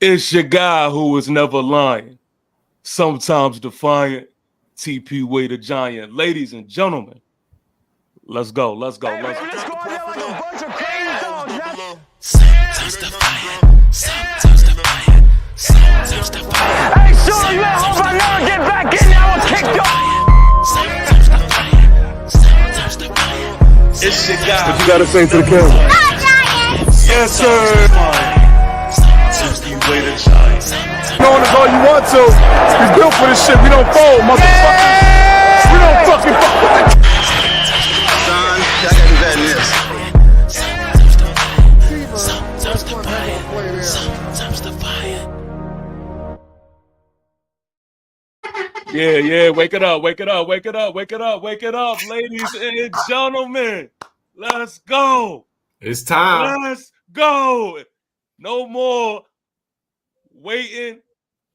It's your guy who is never lying, sometimes defiant. TP Way the Giant. Ladies and gentlemen, let's go. Let's go. Hey, Let's baby, go. let's go out there like a bunch of crazy dogs. Sometimes defiant, sometimes defiant, sometimes defiant. Hey, Sean, you at home right now? Get back in there. I will kick your Sometimes defiant, sometimes defiant. It's your guy. What you gotta say to the camera? Yes, sir. TP Way the Giant. Going as all you want to. He's built for this shit. We don't fold, motherfucker. We don't fucking fold. Son, I gotta do better than this. Sometimes defiant, sometimes defiant. Yeah. Wake it up. Wake it up. Wake it up. Wake it up. Wake it up, ladies and gentlemen. Let's go. It's time. Let's go. No more waiting.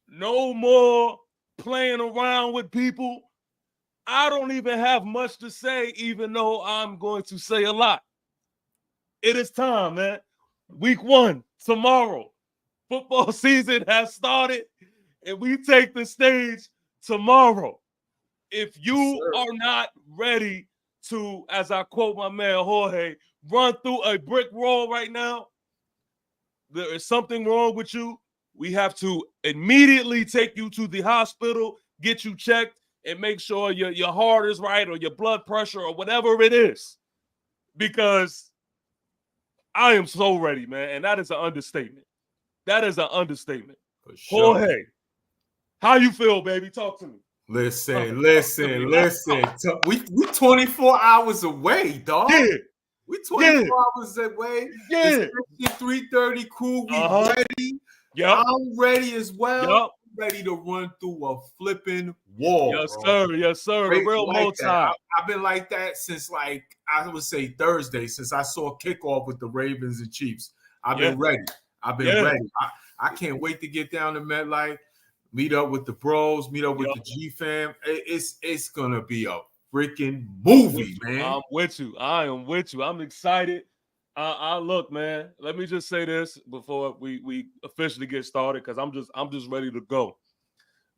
No more playing around with people. I don't even have much to say, even though I'm going to say a lot. It is time, man. Week 1, tomorrow. Football season has started, and we take the stage tomorrow. If you are not ready to, as I quote my man Jorge, run through a brick wall right now, there is something wrong with you. We have to immediately take you to the hospital, get you checked, and make sure your heart is right or your blood pressure or whatever it is. Because I am so ready, man. And that is an understatement. That is an understatement. For sure. Jorge, how you feel, baby? Talk to me. Listen. We 24 hours away, dog. Yeah. We 24 hours away. Yeah. It's 3:30 crew. We ready. Yep. I'm ready as well. Yep. Ready to run through a flipping wall. Yes, bro. sir. Yes, sir. Great The real like multi. that. I've been like that since, like, I would say Thursday, since I saw kickoff with the Ravens and Chiefs. I've been ready. I've been ready. I can't wait to get down to MetLife, meet up with the bros, meet up with the G fam. It's gonna be a freaking movie, man. I'm with you. I am with you. I'm excited. I look, man. Let me just say this before we officially get started, because I'm just ready to go.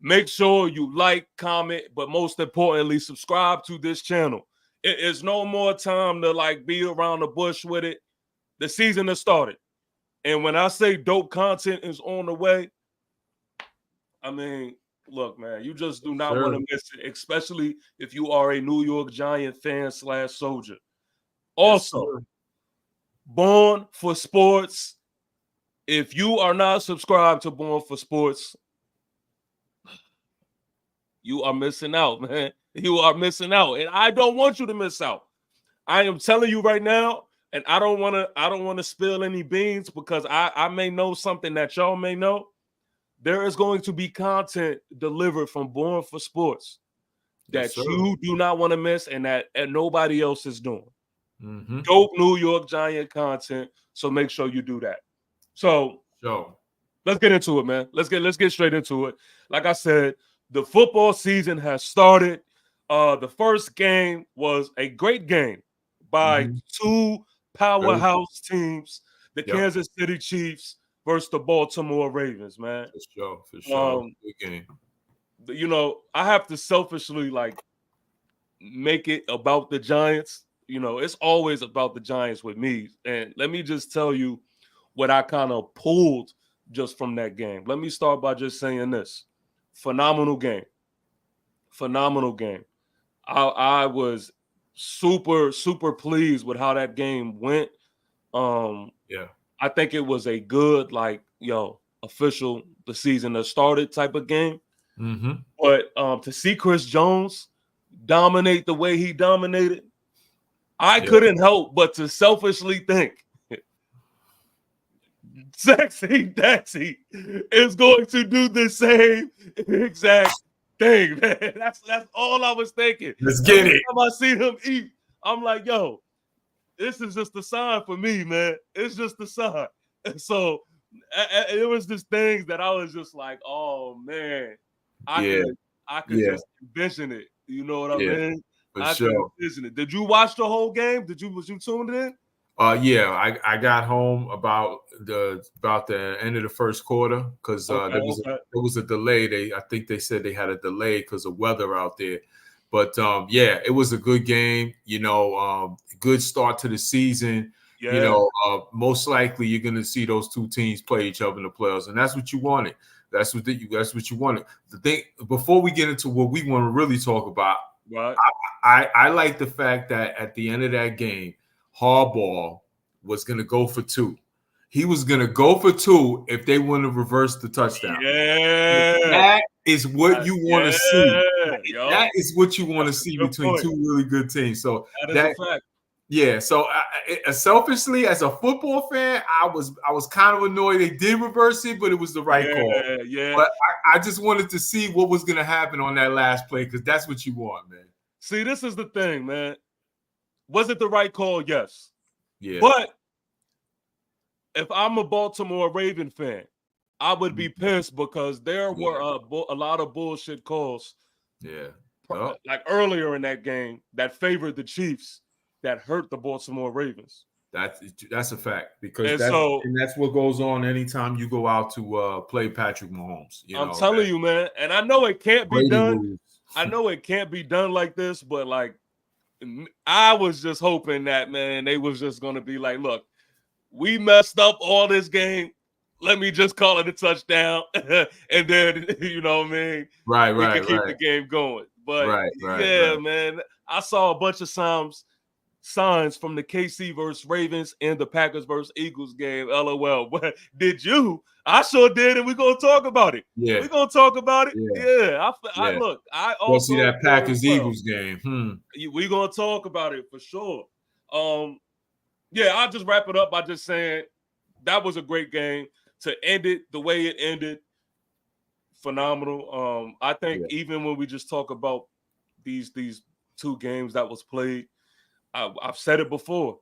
Make sure you like, comment, but most importantly, subscribe to this channel. It is no more time to like be around the bush with it. The season has started, and when I say dope content is on the way, I mean, look, man, you just do not want to miss it, especially if you are a New York Giant fan / soldier. Also, Born for Sports. If you are not subscribed to Born for Sports, you are missing out, man. You are missing out, and I don't want you to miss out. I am telling you right now, and I don't want to spill any beans, because I may know something that y'all may know. There is going to be content delivered from Born for Sports that you do not want to miss, and that nobody else is doing. Dope New York Giant content, so make sure you do that. So let's get into it, man. Let's get straight into it. Like I said, the football season has started. The first game was a great game by two powerhouse teams, the Kansas City Chiefs versus the Baltimore Ravens, man. For sure. Good game. You know, I have to selfishly like make it about the Giants. You know, it's always about the Giants with me. And let me just tell you what I kind of pulled just from that game. Let me start by just saying this. Phenomenal game. Phenomenal game. I was super, super pleased with how that game went. I think it was a good, like, official, the season that started type of game. But to see Chris Jones dominate the way he dominated, I couldn't help but to selfishly think Sexy Daxy is going to do the same exact thing, man. That's all I was thinking. Let's get it. Every time I see him eat, I'm like, yo, this is just a sign for me, man. It's just a sign. And so it was just things that I was just like, oh man, I could just envision it. You know what I mean? For sure. Envision it. Did you watch the whole game? Was you tuned in? Yeah, I got home about the end of the first quarter because there was a delay. I think they said they had a delay because of weather out there. But yeah, it was a good game. Good start to the season. Yeah. Most likely you're going to see those two teams play each other in the playoffs, and that's what you wanted. That's what you wanted. The thing before we get into what we want to really talk about, right? I like the fact that at the end of that game, Harbaugh was going to go for 2. He was going to go for 2 if they wouldn't have reversed the touchdown. Yeah. That is what you want to see. Yo. That is what you want to see between point. 2 really good teams. So that is a fact. Yeah. So selfishly, as a football fan, I was kind of annoyed they did reverse it, but it was the right call. Yeah. But I just wanted to see what was going to happen on that last play because that's what you want, man. See, this is the thing, man. Was it the right call? Yes. Yeah. But if I'm a Baltimore Raven fan, I would be pissed because there were a lot of bullshit calls. Yeah. Like earlier in that game that favored the Chiefs that hurt the Baltimore Ravens. That's a fact because that's what goes on anytime you go out to play Patrick Mahomes. I'm telling you, man, and I know it can't be done. Moves. I know it can't be done like this, but like I was just hoping that, man, they was just gonna be like, look, we messed up all this game. Let me just call it a touchdown, and then you know what I mean. We can keep the game going. But man, I saw a bunch of signs from the KC versus Ravens and the Packers versus Eagles game. LOL. But did you? I sure did, and we're gonna talk about it. Yeah, we're gonna talk about it. Yeah. I look. I also see that Packers Eagles game. We're gonna talk about it for sure. Yeah, I'll just wrap it up by just saying that was a great game. To end it the way it ended, phenomenal. I think even when we just talk about these 2 games that was played, I've said it before.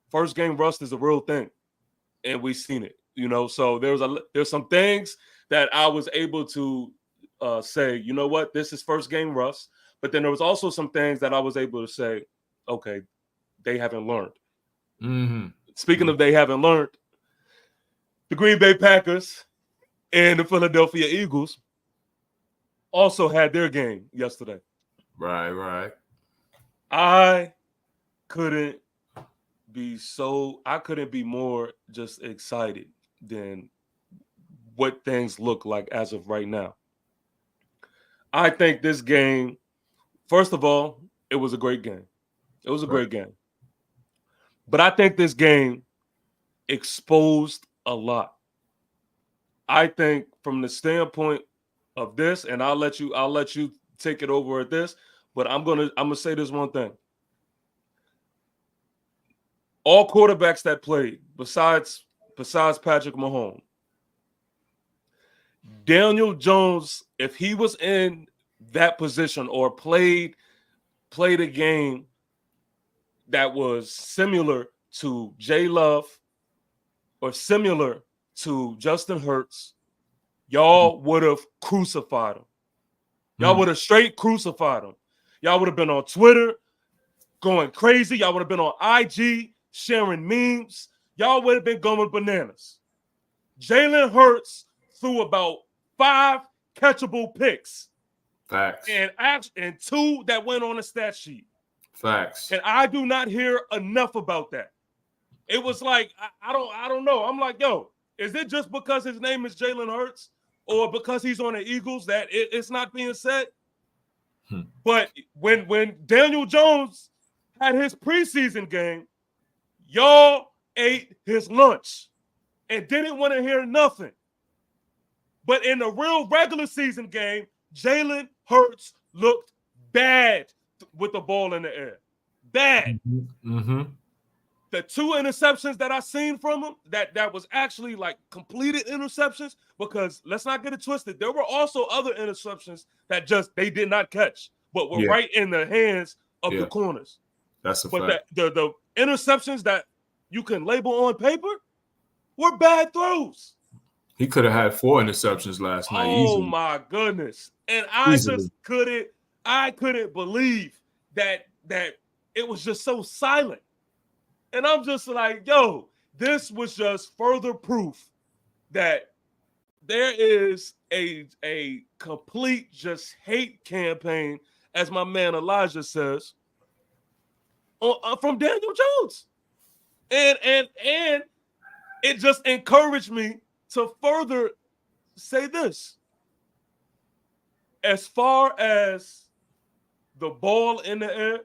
First game rust is a real thing, and we've seen it. So there's some things that I was able to say, you know what, this is first game rust. But then there was also some things that I was able to say, okay, they haven't learned. Mm-hmm. Speaking of they haven't learned, the Green Bay Packers and the Philadelphia Eagles also had their game yesterday. Right. I couldn't be more just excited than what things look like as of right now. I think this game, first of all, it was a great game. It was a great game. But I think this game exposed a lot. I think from the standpoint of this, and I'll let you take it over at this, but I'm gonna say this one thing. All quarterbacks that played, besides Patrick Mahomes, Daniel Jones, if he was in that position or played a game that was similar to Jay Love or similar to Justin Hurts, y'all would have crucified him. Y'all would have straight crucified him. Y'all would have been on Twitter going crazy. Y'all would have been on IG sharing memes. Y'all would have been going bananas. Jalen Hurts threw about 5 catchable picks. Facts. And 2 that went on the stat sheet. Facts. And I do not hear enough about that. It was like, I don't know. I'm like, yo, is it just because his name is Jalen Hurts or because he's on the Eagles that it's not being said? But when Daniel Jones had his preseason game, y'all ate his lunch and didn't want to hear nothing. But in the real regular season game, Jalen Hurts looked bad with the ball in the air. Bad. Mm-hmm. The 2 interceptions that I seen from him, that was actually like completed interceptions, because let's not get it twisted. There were also other interceptions that just they did not catch, but were right in the hands of the corners. That's a fact. But the interceptions that you can label on paper were bad throws. He could have had 4 interceptions last night. Oh my goodness. And I just couldn't believe that it was just so silent. And I'm just like, yo, this was just further proof that there is a complete just hate campaign, as my man Elijah says, from Daniel Jones. And it just encouraged me to further say this. As far as the ball in the air,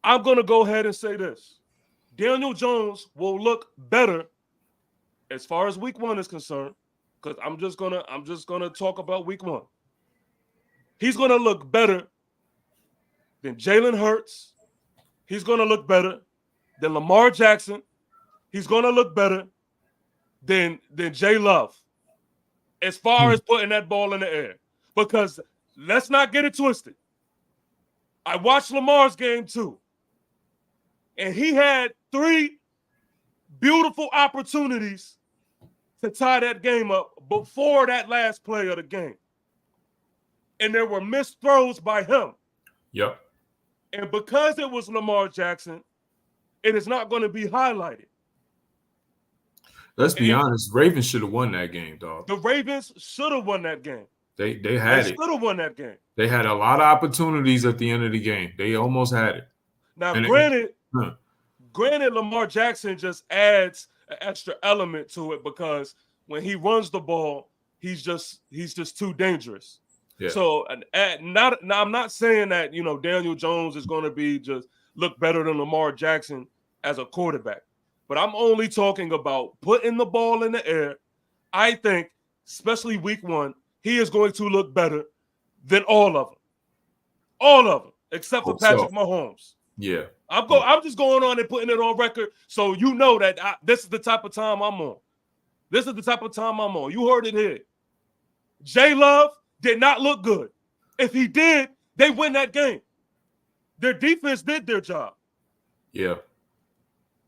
I'm going to go ahead and say this. Daniel Jones will look better as far as week 1 is concerned, because I'm just gonna talk about week 1. He's gonna look better than Jalen Hurts. He's gonna look better than Lamar Jackson. He's gonna look better than Jay Love, as far as putting that ball in the air. Because let's not get it twisted. I watched Lamar's game too, and he had 3 beautiful opportunities to tie that game up before that last play of the game. And there were missed throws by him. Yep. And because it was Lamar Jackson, it is not going to be highlighted. Let's be honest, Ravens should have won that game, dog. The Ravens should have won that game. They had They it. should have won that game. They had a lot of opportunities at the end of the game. They almost had it. Now, And granted, Lamar Jackson just adds an extra element to it, because when he runs the ball, he's just too dangerous. Yeah. So, I'm not saying that, you know, Daniel Jones is going to be just look better than Lamar Jackson as a quarterback, but I'm only talking about putting the ball in the air. I think, especially week 1, he is going to look better than all of them, except for Patrick Mahomes. Yeah. I'm just going on and putting it on record, so you know that this is the type of time I'm on. This is the type of time I'm on. You heard it here. Jay Love did not look good. If he did, they win that game. Their defense did their job. Yeah.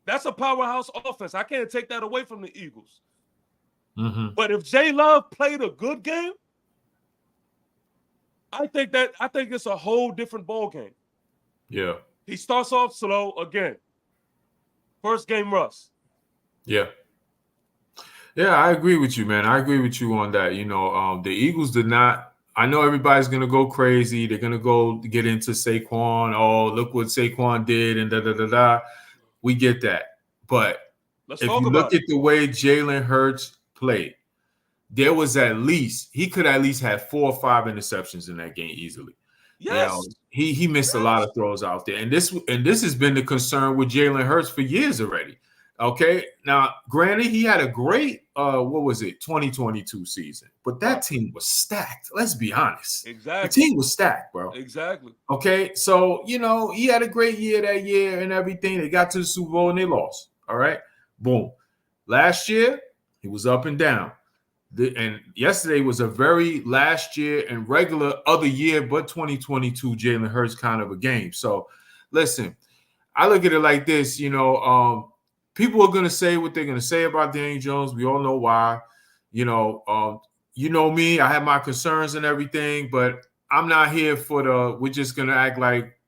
That's a powerhouse offense. I can't take that away from the Eagles. Mm-hmm. But if Jay Love played a good game, I think it's a whole different ball game. Yeah. He starts off slow again. First game rust. Yeah. Yeah, I agree with you, man. I agree with you on that. You know, the Eagles did not. I know everybody's going to go crazy. They're going to go get into Saquon. Oh, look what Saquon did and da-da-da-da. We get that. But if you look at the way Jalen Hurts played, there was he could at least have 4 or 5 interceptions in that game easily. Yes. Now, he missed a lot of throws out there. And this has been the concern with Jalen Hurts for years already. Okay. Now, granted, he had a great 2022 season, but that team was stacked. Let's be honest. Exactly. The team was stacked, bro. Exactly. Okay. So, you know, he had a great year that year and everything. They got to the Super Bowl and they lost. All right. Boom. Last year, he was up and down. And yesterday was a very last year and regular other year, but 2022 Jalen Hurts kind of a game. So, listen, I look at it like this, you know, people are going to say what they're going to say about Daniel Jones. We all know why. You know me. I have my concerns and everything, but I'm not here for we're just going to act like,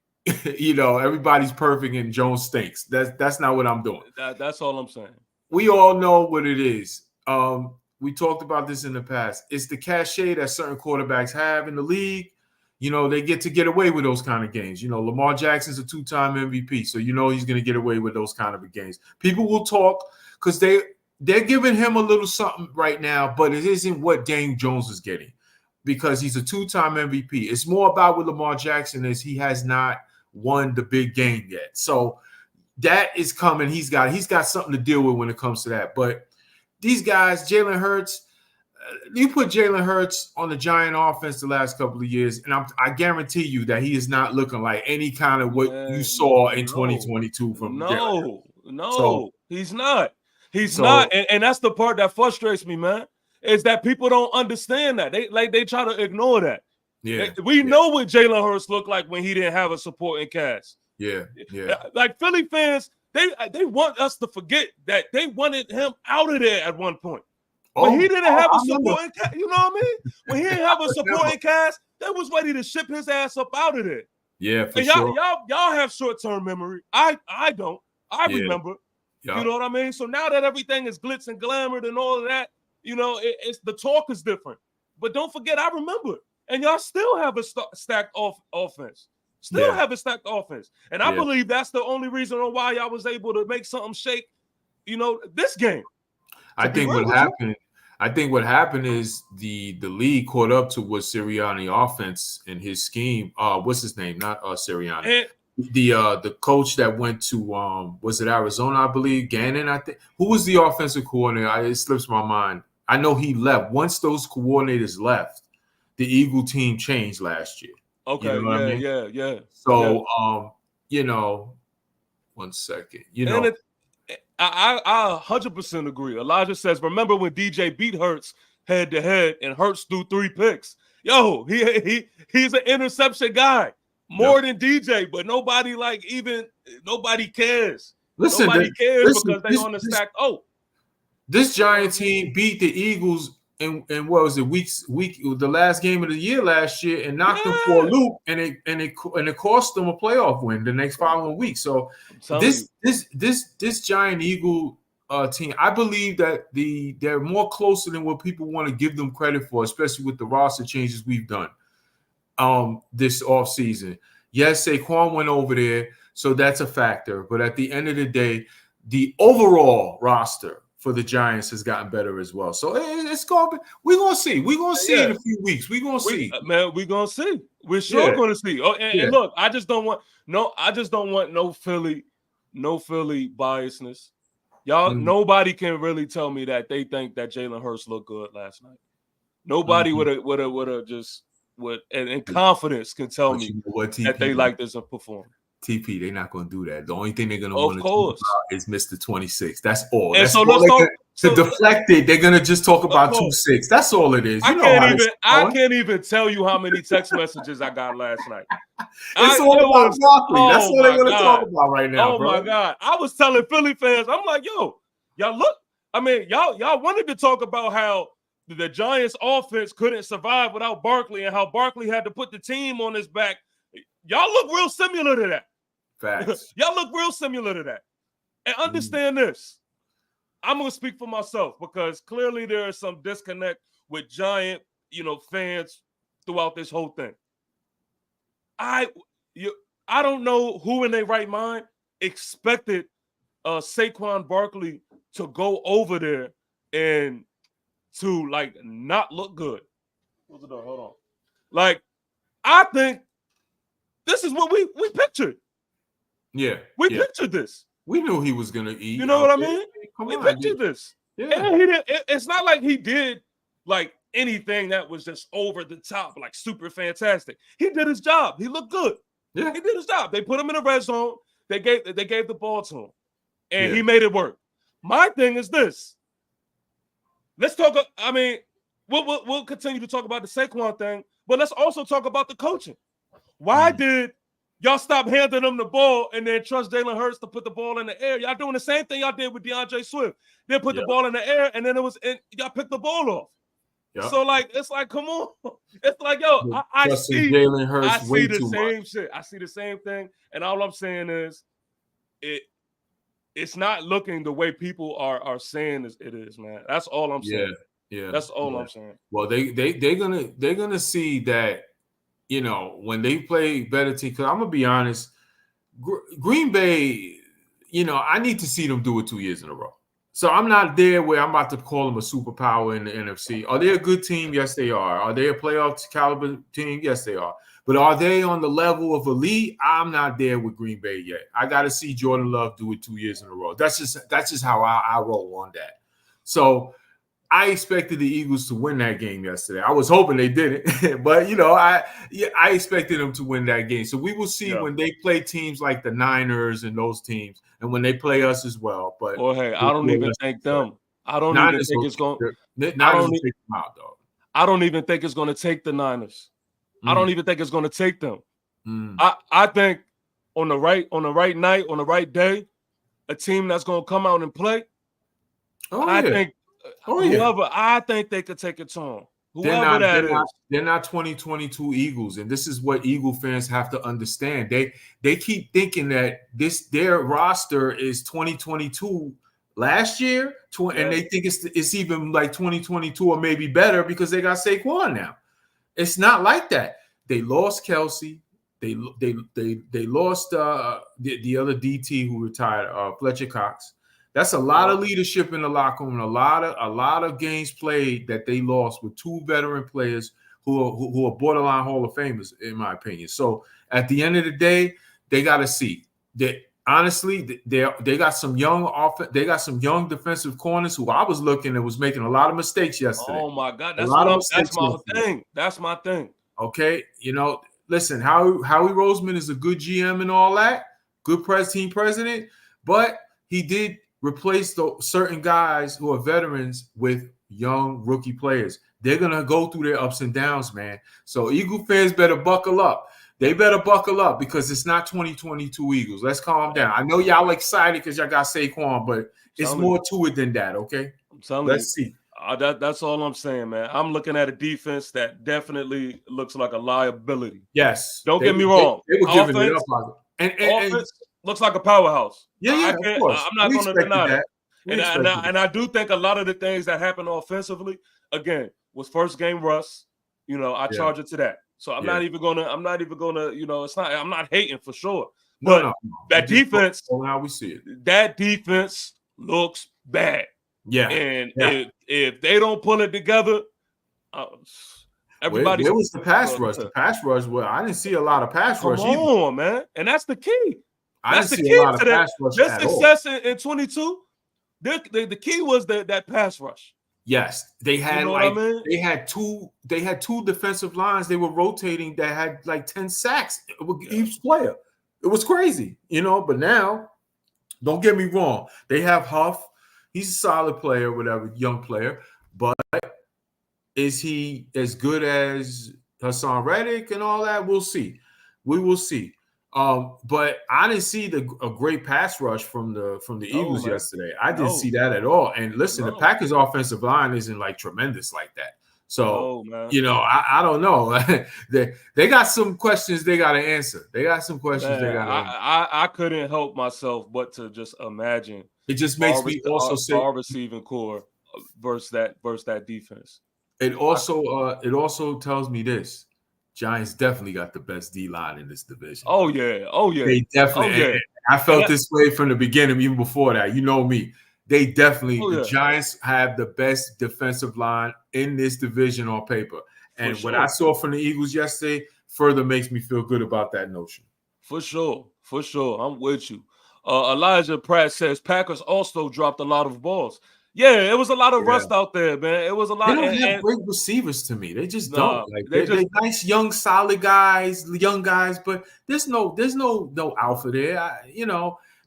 you know, everybody's perfect and Jones stinks. That's not what I'm doing. That's all I'm saying. We all know what it is. We talked about this in the past. It's the cachet that certain quarterbacks have in the league. You know, they get away with those kind of games. You know, Lamar Jackson's a 2-time MVP, so you know he's going to get away with those kind of games. People will talk because they're giving him a little something right now, but it isn't what Daniel Jones is getting because he's a 2-time MVP. It's more about what Lamar Jackson is. He has not won the big game yet. So that is coming. He's got something to deal with when it comes to that. But these guys, Jalen Hurts, you put Jalen Hurts on the Giant offense the last couple of years, and I guarantee you that he is not looking like any kind of what you saw in 2022 from Jalen Hurts. No, he's not. He's not. And that's the part that frustrates me, man, is that people don't understand that. They try to ignore that. Yeah. We know what Jalen Hurts looked like when he didn't have a supporting cast. Yeah. Like Philly fans, they want us to forget that they wanted him out of there at one point. When he didn't have a supporting cast, you know what I mean? When he didn't have a supporting cast, they was ready to ship his ass up out of there. Yeah, for And sure. y'all have short-term memory. I don't. I Yeah. remember. Yeah. You know what I mean? So now that everything is glitz and glamour and all of that, you know, it's the talk is different. But don't forget, I remember. And y'all still have a stacked offense. Still have a stacked offense. And I believe that's the only reason why y'all was able to make something shake, you know, this game. I think what happened is the league caught up to what Sirianni offense and his scheme. What's his name? Not Sirianni. And, the coach that went to was it Arizona, I believe, Gannon, I think. Who was the offensive coordinator? It slips my mind. I know he left. Once those coordinators left, the Eagle team changed last year. Okay, you know what I mean? yeah. So you know, 1 second. You know, and I 100% agree. Elijah says, remember when DJ beat Hurts head to head and Hurts threw 3 picks? Yo, he's an interception guy. More than DJ, but nobody cares. Listen, nobody cares because they on the stack. Oh, this Giant team beat the Eagles in what was it, the last game of the year last year, and knocked them for a loop, and it cost them a playoff win the next following week. So this Giant Eagle team, I believe that they're more closer than what people want to give them credit for, especially with the roster changes we've done this offseason. Yes, Saquon went over there, so that's a factor. But at the end of the day, the overall roster for the Giants has gotten better as well. So it's going to be, we're going to see. We're going to see in a few weeks. We're going to see. Man, we're going to see. We're sure going to see. Oh, and look, I just don't want no Philly biasness. Y'all, nobody can really tell me that they think that Jalen Hurts looked good last night. Nobody would have just in confidence can tell me that they like this performance. TP, they're not going to do that. The only thing they're going to want to talk about is Mr. 26. That's all. And that's all to deflect it. They're going to just talk about 2-6. That's all it is. I can't even tell you how many text messages I got last night. It's all about Barkley. That's all they're going to talk about right now, bro. Oh, my God. I was telling Philly fans, I'm like, yo, y'all look. I mean, y'all wanted to talk about how the Giants offense couldn't survive without Barkley and how Barkley had to put the team on his back. Y'all look real similar to that. Facts. Y'all look real similar to that. And understand this. I'm going to speak for myself because clearly there is some disconnect with Giant, fans throughout this whole thing. I don't know who in their right mind expected Saquon Barkley to go over there and to not look good. Close the door. Hold on. I think this is what we pictured. Yeah. We pictured this. We knew he was gonna eat. You know what I mean? We pictured this. Yeah. And he didn't, it's not like he did anything that was just over the top, super fantastic. He did his job. He looked good. Yeah. He did his job. They put him in the red zone. They gave the ball to him. And he made it work. My thing is this. Let's talk. I mean, we'll continue to talk about the Saquon thing, but let's also talk about the coaching. Why did y'all stop handing them the ball and then trust Jalen Hurts to put the ball in the air? Y'all doing the same thing y'all did with DeAndre Swift. They put the ball in the air and then y'all picked the ball off. Yep. So it's come on. It's yo, I see Jalen Hurts. I see the same shit. I see the same thing, and all I'm saying is, it's not looking the way people are saying it is, man. That's all I'm saying. Yeah. That's all I'm saying. Well, they're gonna see that, when they play better team. Because I'm gonna be honest, Green Bay, I need to see them do it 2 years in a row. So I'm not there where I'm about to call them a superpower in the NFC. Are they a good team? Yes, they are. Are they a playoff caliber team? Yes, they are. But are they on the level of elite? I'm not there with Green Bay yet. I got to see Jordan Love do it 2 years in a row. That's just how I roll on that. So I expected the Eagles to win that game yesterday. I was hoping they didn't, but I expected them to win that game. So we will see when they play teams like the Niners and those teams, and when they play us as well. But hey, I don't even think them. I don't even think it's going. I don't even think it's going to take the Niners. I don't even think it's going to take them. I think on the right night, on the right day, a team that's going to come out and play. I think they could take it to them. Whoever that is. They're not 2022 Eagles, and this is what Eagle fans have to understand. They keep thinking that their roster is 2022 last year, and they think it's even like 2022 or maybe better because they got Saquon now. It's not like that. They lost Kelsey. They lost the other DT who retired, Fletcher Cox. That's a lot of leadership in the locker room. A lot of games played that they lost with two veteran players who are borderline Hall of Famers, in my opinion. So at the end of the day, they got to see that. Honestly, they got some young defensive corners who I was looking and was making a lot of mistakes yesterday. Oh my God, that's my thing. That's my thing. Okay, listen, Howie Roseman is a good GM and all that, good team president, but he did replace certain guys who are veterans with young rookie players. They're gonna go through their ups and downs, man. So Eagle fans better buckle up. They better buckle up because it's not 2022 Eagles. Let's calm down. I know y'all excited because y'all got Saquon, but it's more to it than that, okay? Let's see. That's all I'm saying, man. I'm looking at a defense that definitely looks like a liability. Yes. Don't get me wrong. They were giving it up. Offense looks like a powerhouse. Yeah, of course. I'm not going to deny that. And I do think a lot of the things that happened offensively, again, was first game rust. I charge it to that. So I'm not even gonna, it's not, I'm not hating for sure. But that defense, how we see it. That defense looks bad. Yeah. And if they don't pull it together, everybody. Where was the pass rush? The pass rush, well, I didn't see a lot of pass rush. Come on, man. And that's the key. That's the key to that. Their success in 22. The key was that pass rush. Yes, they had they had two defensive lines they were rotating that had like 10 sacks each player. It was crazy, but now don't get me wrong. They have Huff. He's a solid player, whatever, young player, but is he as good as Hassan Reddick and all that? We'll see. We will see. But I didn't see a great pass rush from the Eagles yesterday. I didn't see that at all. And listen, the Packers' offensive line isn't like tremendous like that. So I don't know. they got some questions they got to answer. They got some questions they got to answer. I couldn't help myself but to just imagine. It just makes me also say our receiving core versus that defense. It also tells me this. Giants definitely got the best D-line in this division. Oh, yeah. They definitely I felt this way from the beginning, even before that. You know me. They definitely the Giants have the best defensive line in this division on paper. And what I saw from the Eagles yesterday further makes me feel good about that notion. For sure. I'm with you. Elijah Pratt says Packers also dropped a lot of balls. Yeah, it was a lot of rust out there, man. It was a lot. They don't have great receivers to me. They just don't. Like they're nice, young, solid guys, but there's no alpha there.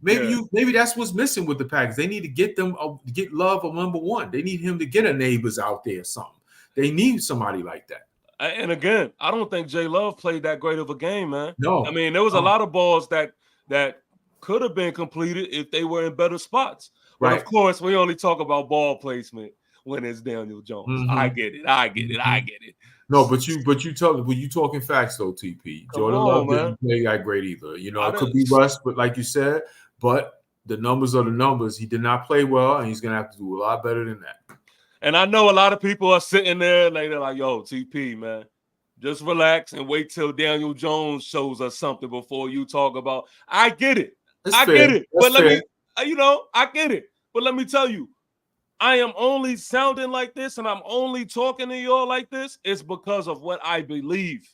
Maybe that's what's missing with the Packers. They need to get Love a number one. They need him to get a Neighbors out there or something. They need somebody like that. And again, I don't think J Love played that great of a game, man. No, I mean there was a lot of balls that could have been completed if they were in better spots. But of course, we only talk about ball placement when it's Daniel Jones. Mm-hmm. I get it. No, but you talking facts though, TP. Jordan Love didn't play that great either. It could be rust, but like you said, but the numbers are the numbers. He did not play well, and he's gonna have to do a lot better than that. And I know a lot of people are sitting there like they're like, "Yo, TP, man, just relax and wait till Daniel Jones shows us something before you talk about." I get it. I get it. But let me. I get it. But let me tell you, I am only sounding like this and I'm only talking to y'all like this. It's because of what I believe.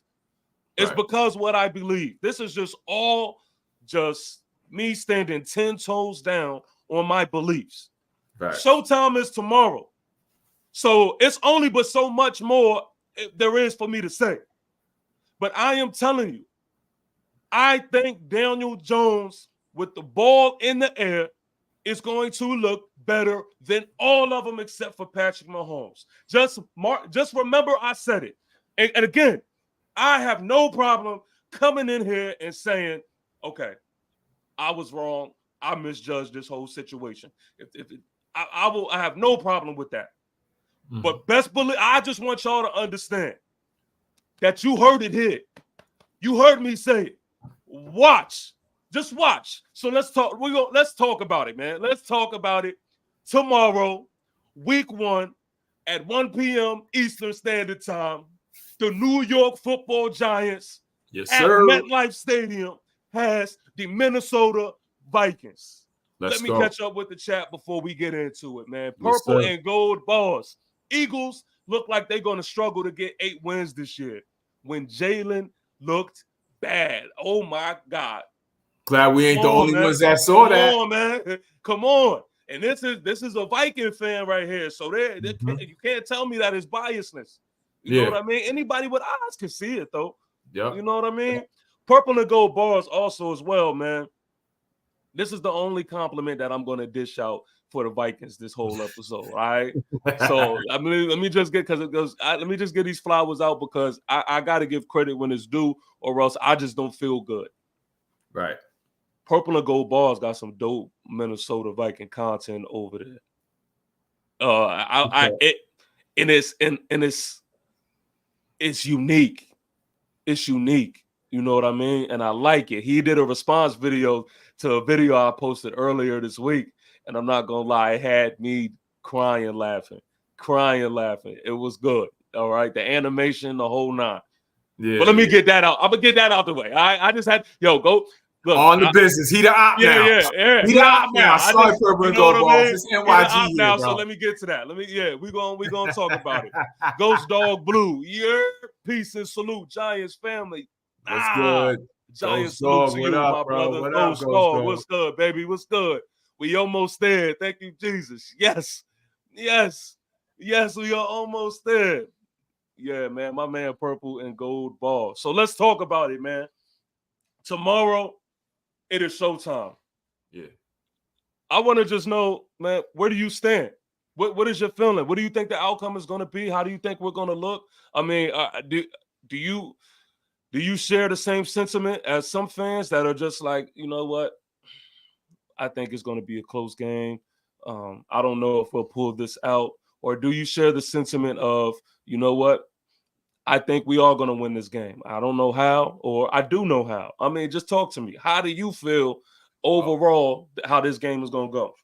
It's because what I believe. This is just all just me standing 10 toes down on my beliefs. Right. Showtime is tomorrow. So it's only but so much more there is for me to say. But I am telling you, I think Daniel Jones with the ball in the air is going to look better than all of them except for Patrick Mahomes. Just remember I said it. And again, I have no problem coming in here and saying, okay, I was wrong. I misjudged this whole situation. I have no problem with that. But best believe, I just want y'all to understand that you heard it here. You heard me say it. Watch. Just watch. So let's talk. Let's talk about it, man. Let's talk about it tomorrow, week 1 at 1 p.m. Eastern Standard Time. The New York Football Giants at MetLife Stadium has the Minnesota Vikings. Let me catch up with the chat before we get into it, man. Purple and gold bars. Eagles look like they're going to struggle to get 8 wins this year when Jalen looked bad. Oh, my God. Glad we ain't the only ones that saw that. Come on, man. Come on. And this is a Viking fan right here. So you can't tell me that it's biasness. You know what I mean? Anybody with eyes can see it, though. Yeah. You know what I mean? Purple and gold bars also as well, man. This is the only compliment that I'm going to dish out for the Vikings this whole episode. All right. So let me just get let me just get these flowers out because I got to give credit when it's due, or else I just don't feel good. Right. Purple and gold bars got some dope Minnesota Viking content over there. It's unique. It's unique. You know what I mean? And I like it. He did a response video to a video I posted earlier this week. And I'm not going to lie, it had me crying, laughing. It was good. All right. The animation, the whole 9. Yeah. But let me get that out. I'm going to get that out the way. I just had, go. Look, on the business. He the op now. Yeah. He the op now. Sorry, Purple and gold balls. It's NYG here, now, so let me get to that. We gonna talk about it. Ghost Dog Blue. Peace and salute, Giants family. What's good? Giants salute to you, my brother. Ghost Dog, what's good, baby? What's good? We almost there. Thank you, Jesus. Yes, we are almost there. Yeah, man, my man Purple and Gold Ball. So let's talk about it, man. Tomorrow, it is showtime. Yeah. I want to just know, man, where do you stand? What is your feeling? What do you think the outcome is going to be? How do you think we're going to look? I mean, do you share the same sentiment as some fans that are just like, you know what? I think it's going to be a close game. I don't know if we'll pull this out. Or do you share the sentiment of, you know what? I think we are going to win this game. I don't know how, or I do know how. I mean, just talk to me. How do you feel overall how this game is going to go?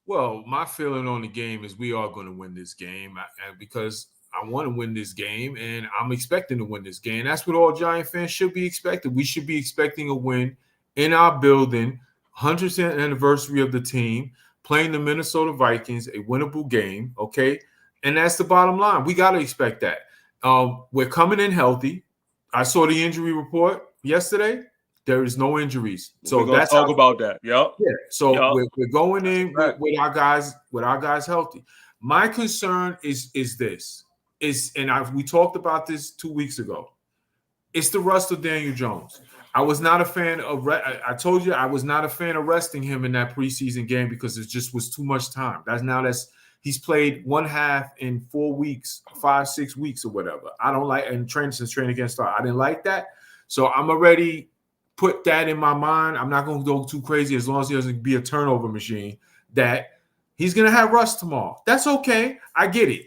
Well, my feeling on the game is we are going to win this game because I want to win this game, and I'm expecting to win this game. That's what all Giant fans should be expecting. We should be expecting a win in our building, 100th anniversary of the team, playing the Minnesota Vikings, a winnable game, okay? And that's the bottom line. We got to expect that. We're coming in healthy. I saw the injury report yesterday. There is no injuries. So that's talk about that. Yep. Yeah. So we're going in with our guys healthy. My concern is this. We talked about this 2 weeks ago. It's the rust of Daniel Jones. I was not a fan of I told you I was not a fan of resting him in that preseason game because it just was too much time. He's played one half in 4 weeks, 5-6 weeks or whatever. I don't like, and since training against start. I didn't like that. So I'm already put that in my mind. I'm not going to go too crazy as long as he doesn't be a turnover machine that he's going to have rust tomorrow. That's okay. I get it.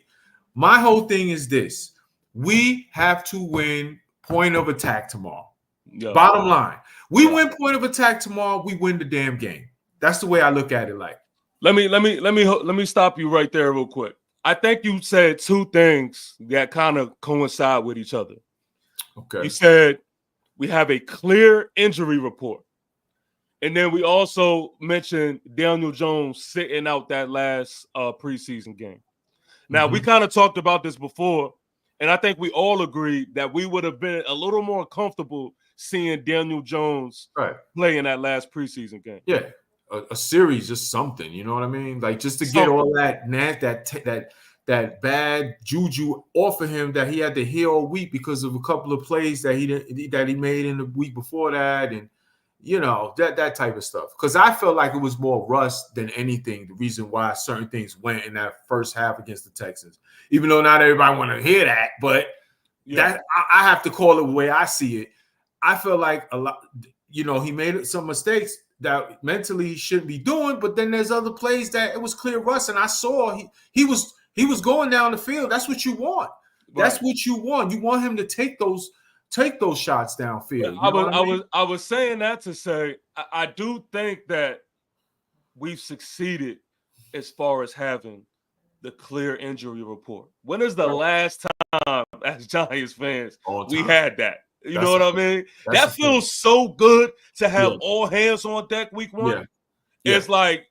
My whole thing is this. We have to win point of attack tomorrow. Yeah. Bottom line. We win point of attack tomorrow, we win the damn game. That's the way I look at it like. Let me stop you right there real quick. I think you said 2 things that kind of coincide with each other. Okay. You said we have a clear injury report. And then we also mentioned Daniel Jones sitting out that last preseason game. Now, we kind of talked about this before, and I think we all agreed that we would have been a little more comfortable seeing Daniel Jones play in that last preseason game. Yeah. A series, just something, you know what I mean? Like just to get all that bad juju off of him that he had to heal all week because of a couple of plays that he made in the week before that, and you know that type of stuff. Because I felt like it was more rust than anything. The reason why certain things went in that first half against the Texans, even though not everybody want to hear that, but that I have to call it the way I see it. I feel like a lot, you know, he made some mistakes that mentally he shouldn't be doing, but then there's other plays that it was clear rust, and I saw he was He was going down the field. That's what you want. That's what you want. You want him to take those shots downfield. I was saying that to say I do think that we've succeeded as far as having the clear injury report. When is the last time, as Giants fans, we had that? You know what I mean? That feels so good to have all hands on deck week 1. Yeah. It's like,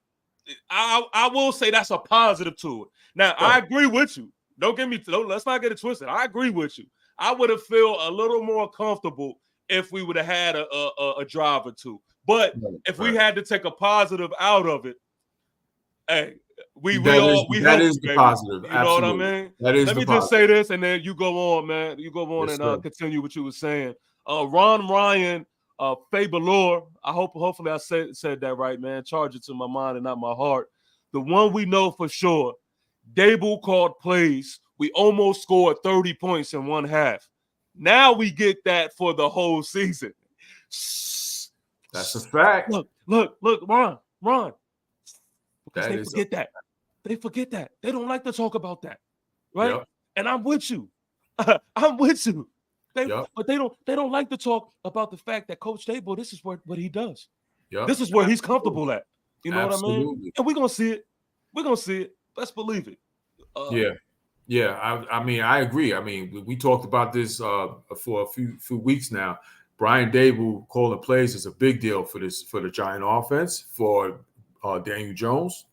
I will say that's a positive to it. Now, I agree with you. Let's not get it twisted. I agree with you. I would have felt a little more comfortable if we would have had a drive or two. But if we had to take a positive out of it, hey, that is the positive. You know what I mean? That is. Let me just say this, and then you go on, man. You go on and continue what you were saying. Ron Ryan, Fabelor. Hopefully I said that right, man. Charge it to my mind and not my heart. The one we know for sure, Dable called plays. We almost scored 30 points in one half. Now we get that for the whole season. That's a fact. Look, Ron. Because they forget that. They forget that. They don't like to talk about that, right? Yep. And I'm with you. I'm with you. But they don't like to talk about the fact that Coach Dable, this is what he does. Yep. This is where he's comfortable at. You know what I mean? And we're gonna see it. We're gonna see it. Let's believe it. I mean, I agree. I mean, we talked about this for a few weeks now. Brian Dable calling plays is a big deal for the Giant offense, for Daniel Jones.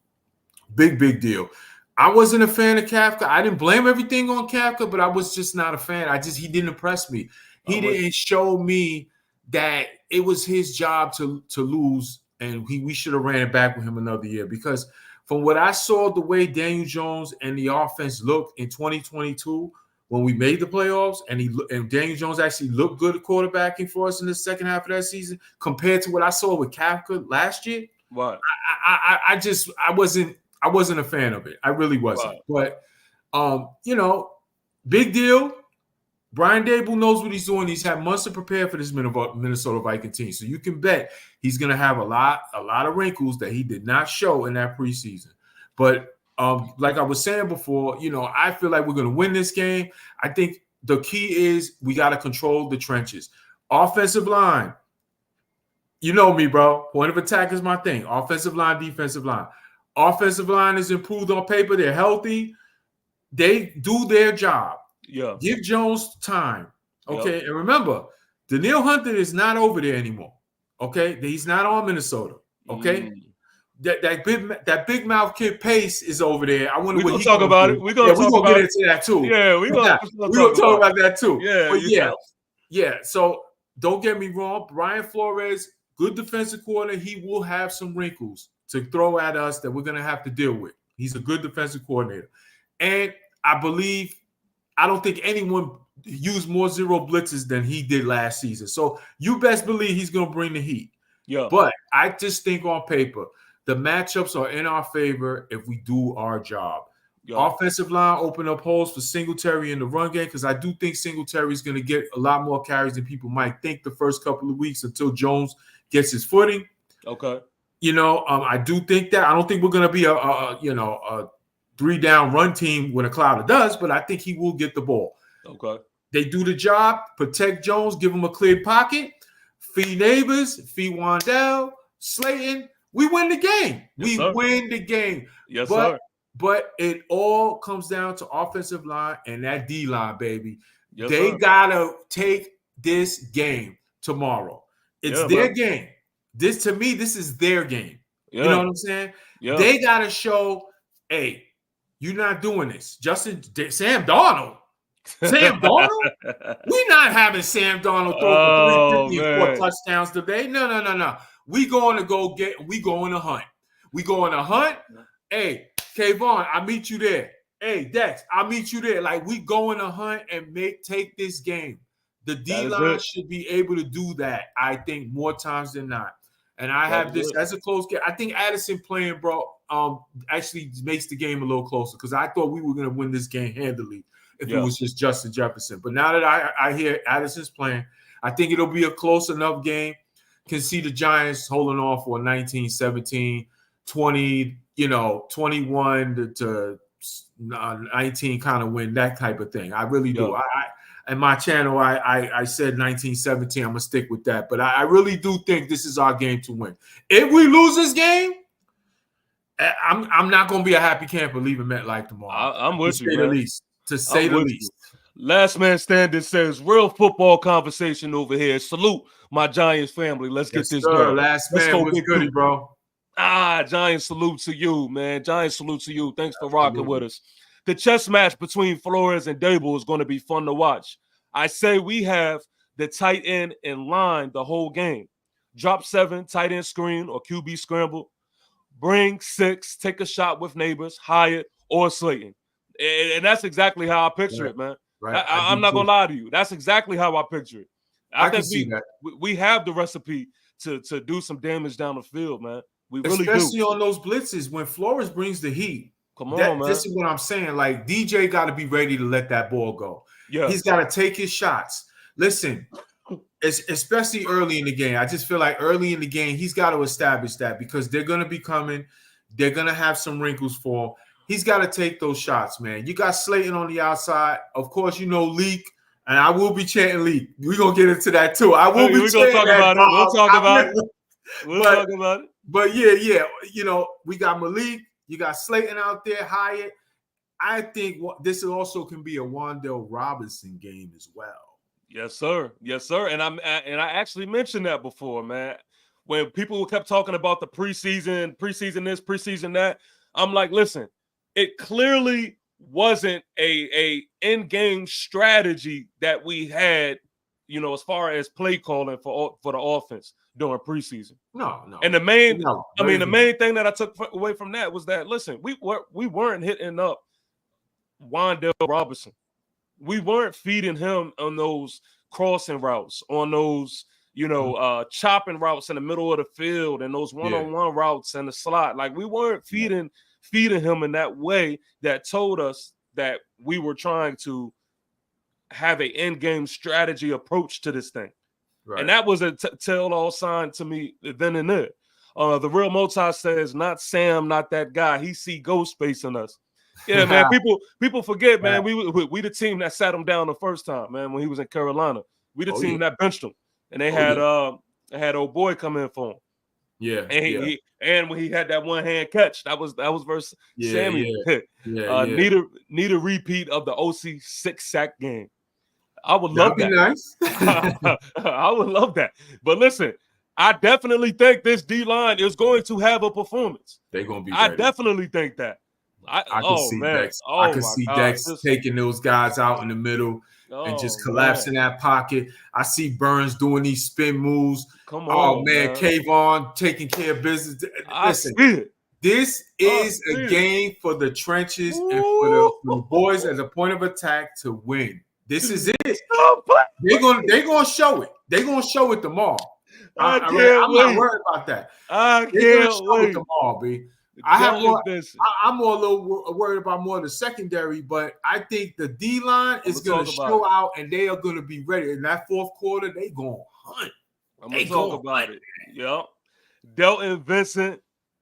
Big deal. I wasn't a fan of Kafka. I didn't blame everything on Kafka, but I was just not a fan. He didn't impress me. He didn't show me that it was his job to lose, and we should have ran it back with him another year. Because from what I saw, the way Daniel Jones and the offense looked in 2022 when we made the playoffs, and Daniel Jones actually looked good at quarterbacking for us in the second half of that season compared to what I saw with Kafka last year. What? I wasn't a fan of it. I really wasn't. Right. But big deal. Brian Dable knows what he's doing. He's had months to prepare for this Minnesota Viking team. So you can bet he's going to have a lot of wrinkles that he did not show in that preseason. But like I was saying before, I feel like we're going to win this game. I think the key is we got to control the trenches. Offensive line. You know me, bro. Point of attack is my thing. Offensive line, defensive line. Offensive line is improved on paper. They're healthy. They do their job. Yeah. Give Jones time. Okay. Yep. And remember, Danielle Hunter is not over there anymore. Okay. He's not on Minnesota. Okay. That big mouth kid Pace is over there. I wonder what he's talk about it. We're gonna get into that too. Yeah, we're gonna talk about that too. Yeah. So don't get me wrong. Brian Flores, good defensive coordinator. He will have some wrinkles to throw at us that we're gonna have to deal with. He's a good defensive coordinator. And I don't think anyone used more zero blitzes than he did last season. So you best believe he's going to bring the heat. Yeah. But I just think on paper, the matchups are in our favor if we do our job. Yeah. Offensive line open up holes for Singletary in the run game, because I do think Singletary is going to get a lot more carries than people might think the first couple of weeks until Jones gets his footing. Okay. I do think that. I don't think we're going to be a 3-down run team when a Clouder does, but I think he will get the ball. Okay. They do the job, protect Jones, give him a clear pocket, feed Neighbors, feed Wandell, Slayton. We win the game. Yes, we win the game. Yes, sir. But it all comes down to offensive line and that D-line, baby. Yes, they sir. gotta take this game tomorrow. It's their game. This, to me, this is their game. Yeah. You know what I'm saying? Yeah. They gotta show, hey, you're not doing this. Sam Darnold. Sam Darnold? We're not having Sam Darnold throw for 350 and 4 touchdowns today. No. We going to hunt. We going to hunt. Hey, Kayvon, I'll meet you there. Hey, Dex, I'll meet you there. Like, we going to hunt and take this game. The D-line should be able to do that, I think, more times than not. And I have this as a close game. I think Addison playing, bro, actually makes the game a little closer, because I thought we were going to win this game handily if it was just Justin Jefferson. But now that I hear Addison's playing, I think it'll be a close enough game. Can see the Giants holding on for a 19-17, 20, 21 to 19 kind of win, that type of thing. I really do. In my channel, I said 1917. I'm gonna stick with that. But I really do think this is our game to win. If we lose this game, I'm not gonna be a happy camper leaving MetLife tomorrow. I'm with you, man. To say the least. Last man standing says real football conversation over here. Salute my Giants family. Let's get this done. Last man, what's goody, bro? Giants salute to you, man. Giants salute to you. Thanks for rocking with us. The chess match between Flores and Dable is going to be fun to watch. I say we have the tight end in line the whole game. Drop 7, tight end screen or QB scramble. Bring 6, take a shot with Neighbors, Hyatt, or Slayton. And that's exactly how I picture it, man. Right. I'm not going to lie to you. That's exactly how I picture it. I can see that. We have the recipe to do some damage down the field, man. We really do. Especially on those blitzes when Flores brings the heat. Come on, man. This is what I'm saying. Like, DJ got to be ready to let that ball go. Yeah. He's got to take his shots. Listen, especially early in the game. I just feel like early in the game, he's got to establish that because they're going to be coming. They're going to have some wrinkles for. He's got to take those shots, man. You got Slayton on the outside. Of course, you know Leak, and I will be chanting Leak. We're going to get into that, too. I will be chanting that. We'll talk about it. We'll talk about it. But, yeah. You know, we got Malik. You got Slayton out there, Hyatt. I think this also can be a Wan'Dale Robinson game as well. Yes, sir. Yes, sir. And I actually mentioned that before, man. When people kept talking about the preseason this, preseason that, I'm like, listen, it clearly wasn't a in-game strategy that we had, you know, as far as play calling for the offense during preseason. No. And the main thing that I took away from that was that, listen, we weren't hitting up Wan'Dale Robinson. We weren't feeding him on those crossing routes, on those, you know, chopping routes in the middle of the field and those one-on-one routes in the slot. Like, we weren't feeding him in that way that told us that we were trying to have an in-game strategy approach to this thing. Right. And that was a tell-all sign to me then and there. The real Multi says, not Sam, not that guy. He see ghost space in us. Yeah, man. People forget, man. We the team that sat him down the first time, man, when he was in Carolina. We the team that benched him. And they had old boy come in for him. Yeah. And when he had that one-hand catch, that was versus Sammy. Need a repeat of the OC 6-sack game. I would love that. Nice. I would love that. But listen, I definitely think this D-line is going to have a performance. They're going to be ready. I definitely think that. I can see Dex. I can see Dex taking those guys out in the middle and just collapsing that pocket. I see Burns doing these spin moves. Come on, man. Kayvon taking care of business. Listen, this is a game for the trenches and for the boys as a point of attack to win. This is it. They're gonna show it. They're gonna show it tomorrow. I'm not worried about that. They're gonna show it tomorrow, B. I'm more a little worried about more of the secondary, but I think the D line is going to show out, and they are going to be ready. In that fourth quarter, they going to hunt. I'm going to talk about it. Yep. Delton Vincent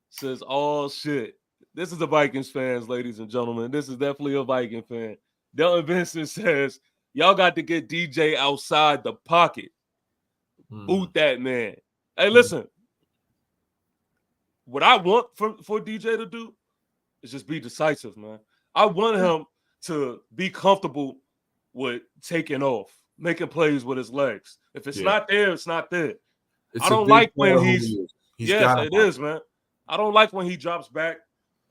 says, "Oh shit, this is the Vikings fans, ladies and gentlemen. This is definitely a Viking fan." Delton Vincent says, "Y'all got to get DJ outside the pocket. Boot that man." Hey, listen. What I want for DJ to do is just be decisive, man. I want him to be comfortable with taking off, making plays with his legs. If it's not there, it's not there. I don't like when it is, man. I don't like when he drops back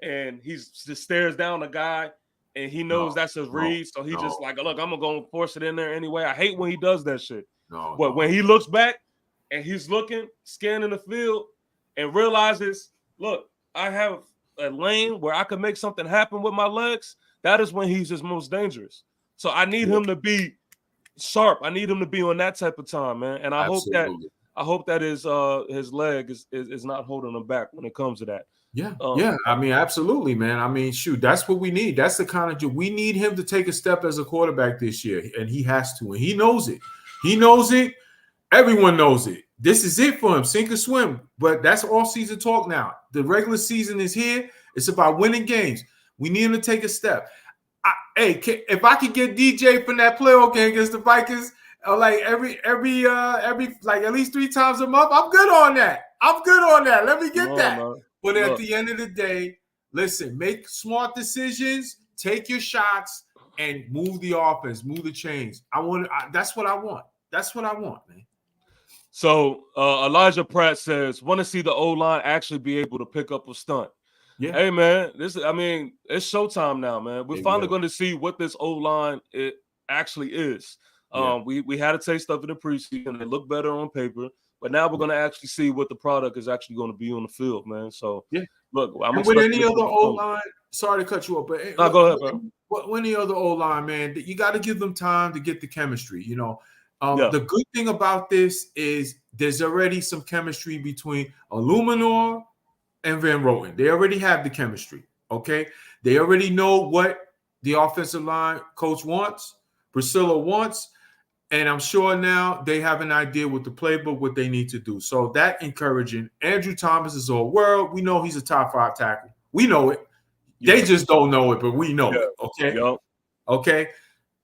and he just stares down a guy and he knows that's his read. So he just like, look, I'm going to force it in there anyway. I hate when he does that shit. But when he looks back and he's looking, scanning the field, and realizes, look, I have a lane where I can make something happen with my legs, that is when he's his most dangerous. So I need him to be sharp. I need him to be on that type of time, man. And I hope that his leg is not holding him back when it comes to that. Yeah. I mean, absolutely, man. I mean, shoot, that's what we need. That's the kind of we need him to take a step as a quarterback this year, and he has to, and he knows it. He knows it. Everyone knows it. This is it for him, sink or swim. But that's all season talk now. The regular season is here. It's about winning games. We need him to take a step. If I could get DJ from that playoff game against the Vikings, like every like at least 3 times a month, I'm good on that. Let me get that. Man. But at the end of the day, listen, make smart decisions, take your shots, and move the offense, move the chains. That's what I want. That's what I want, man. So Elijah Pratt says, want to see the O-line actually be able to pick up a stunt. Yeah. Hey, man, it's showtime now, man. We're finally going to see what this O-line it actually is. We had a taste of it in preseason. It looked better on paper, but now we're going to actually see what the product is actually going to be on the field, man. So, look, I'm with any other O-line, sorry to cut you off, but no, go ahead, bro. With any other O-line, man, you got to give them time to get the chemistry, you know. The good thing about this is there's already some chemistry between Illuminor and Van Roten. They already have the chemistry, okay? They already know what the offensive line coach wants, Priscilla wants, and I'm sure now they have an idea with the playbook, what they need to do. So that encouraging. Andrew Thomas is all world. We know he's a top 5 tackle. We know it. They just don't know it, but we know it, okay? Okay?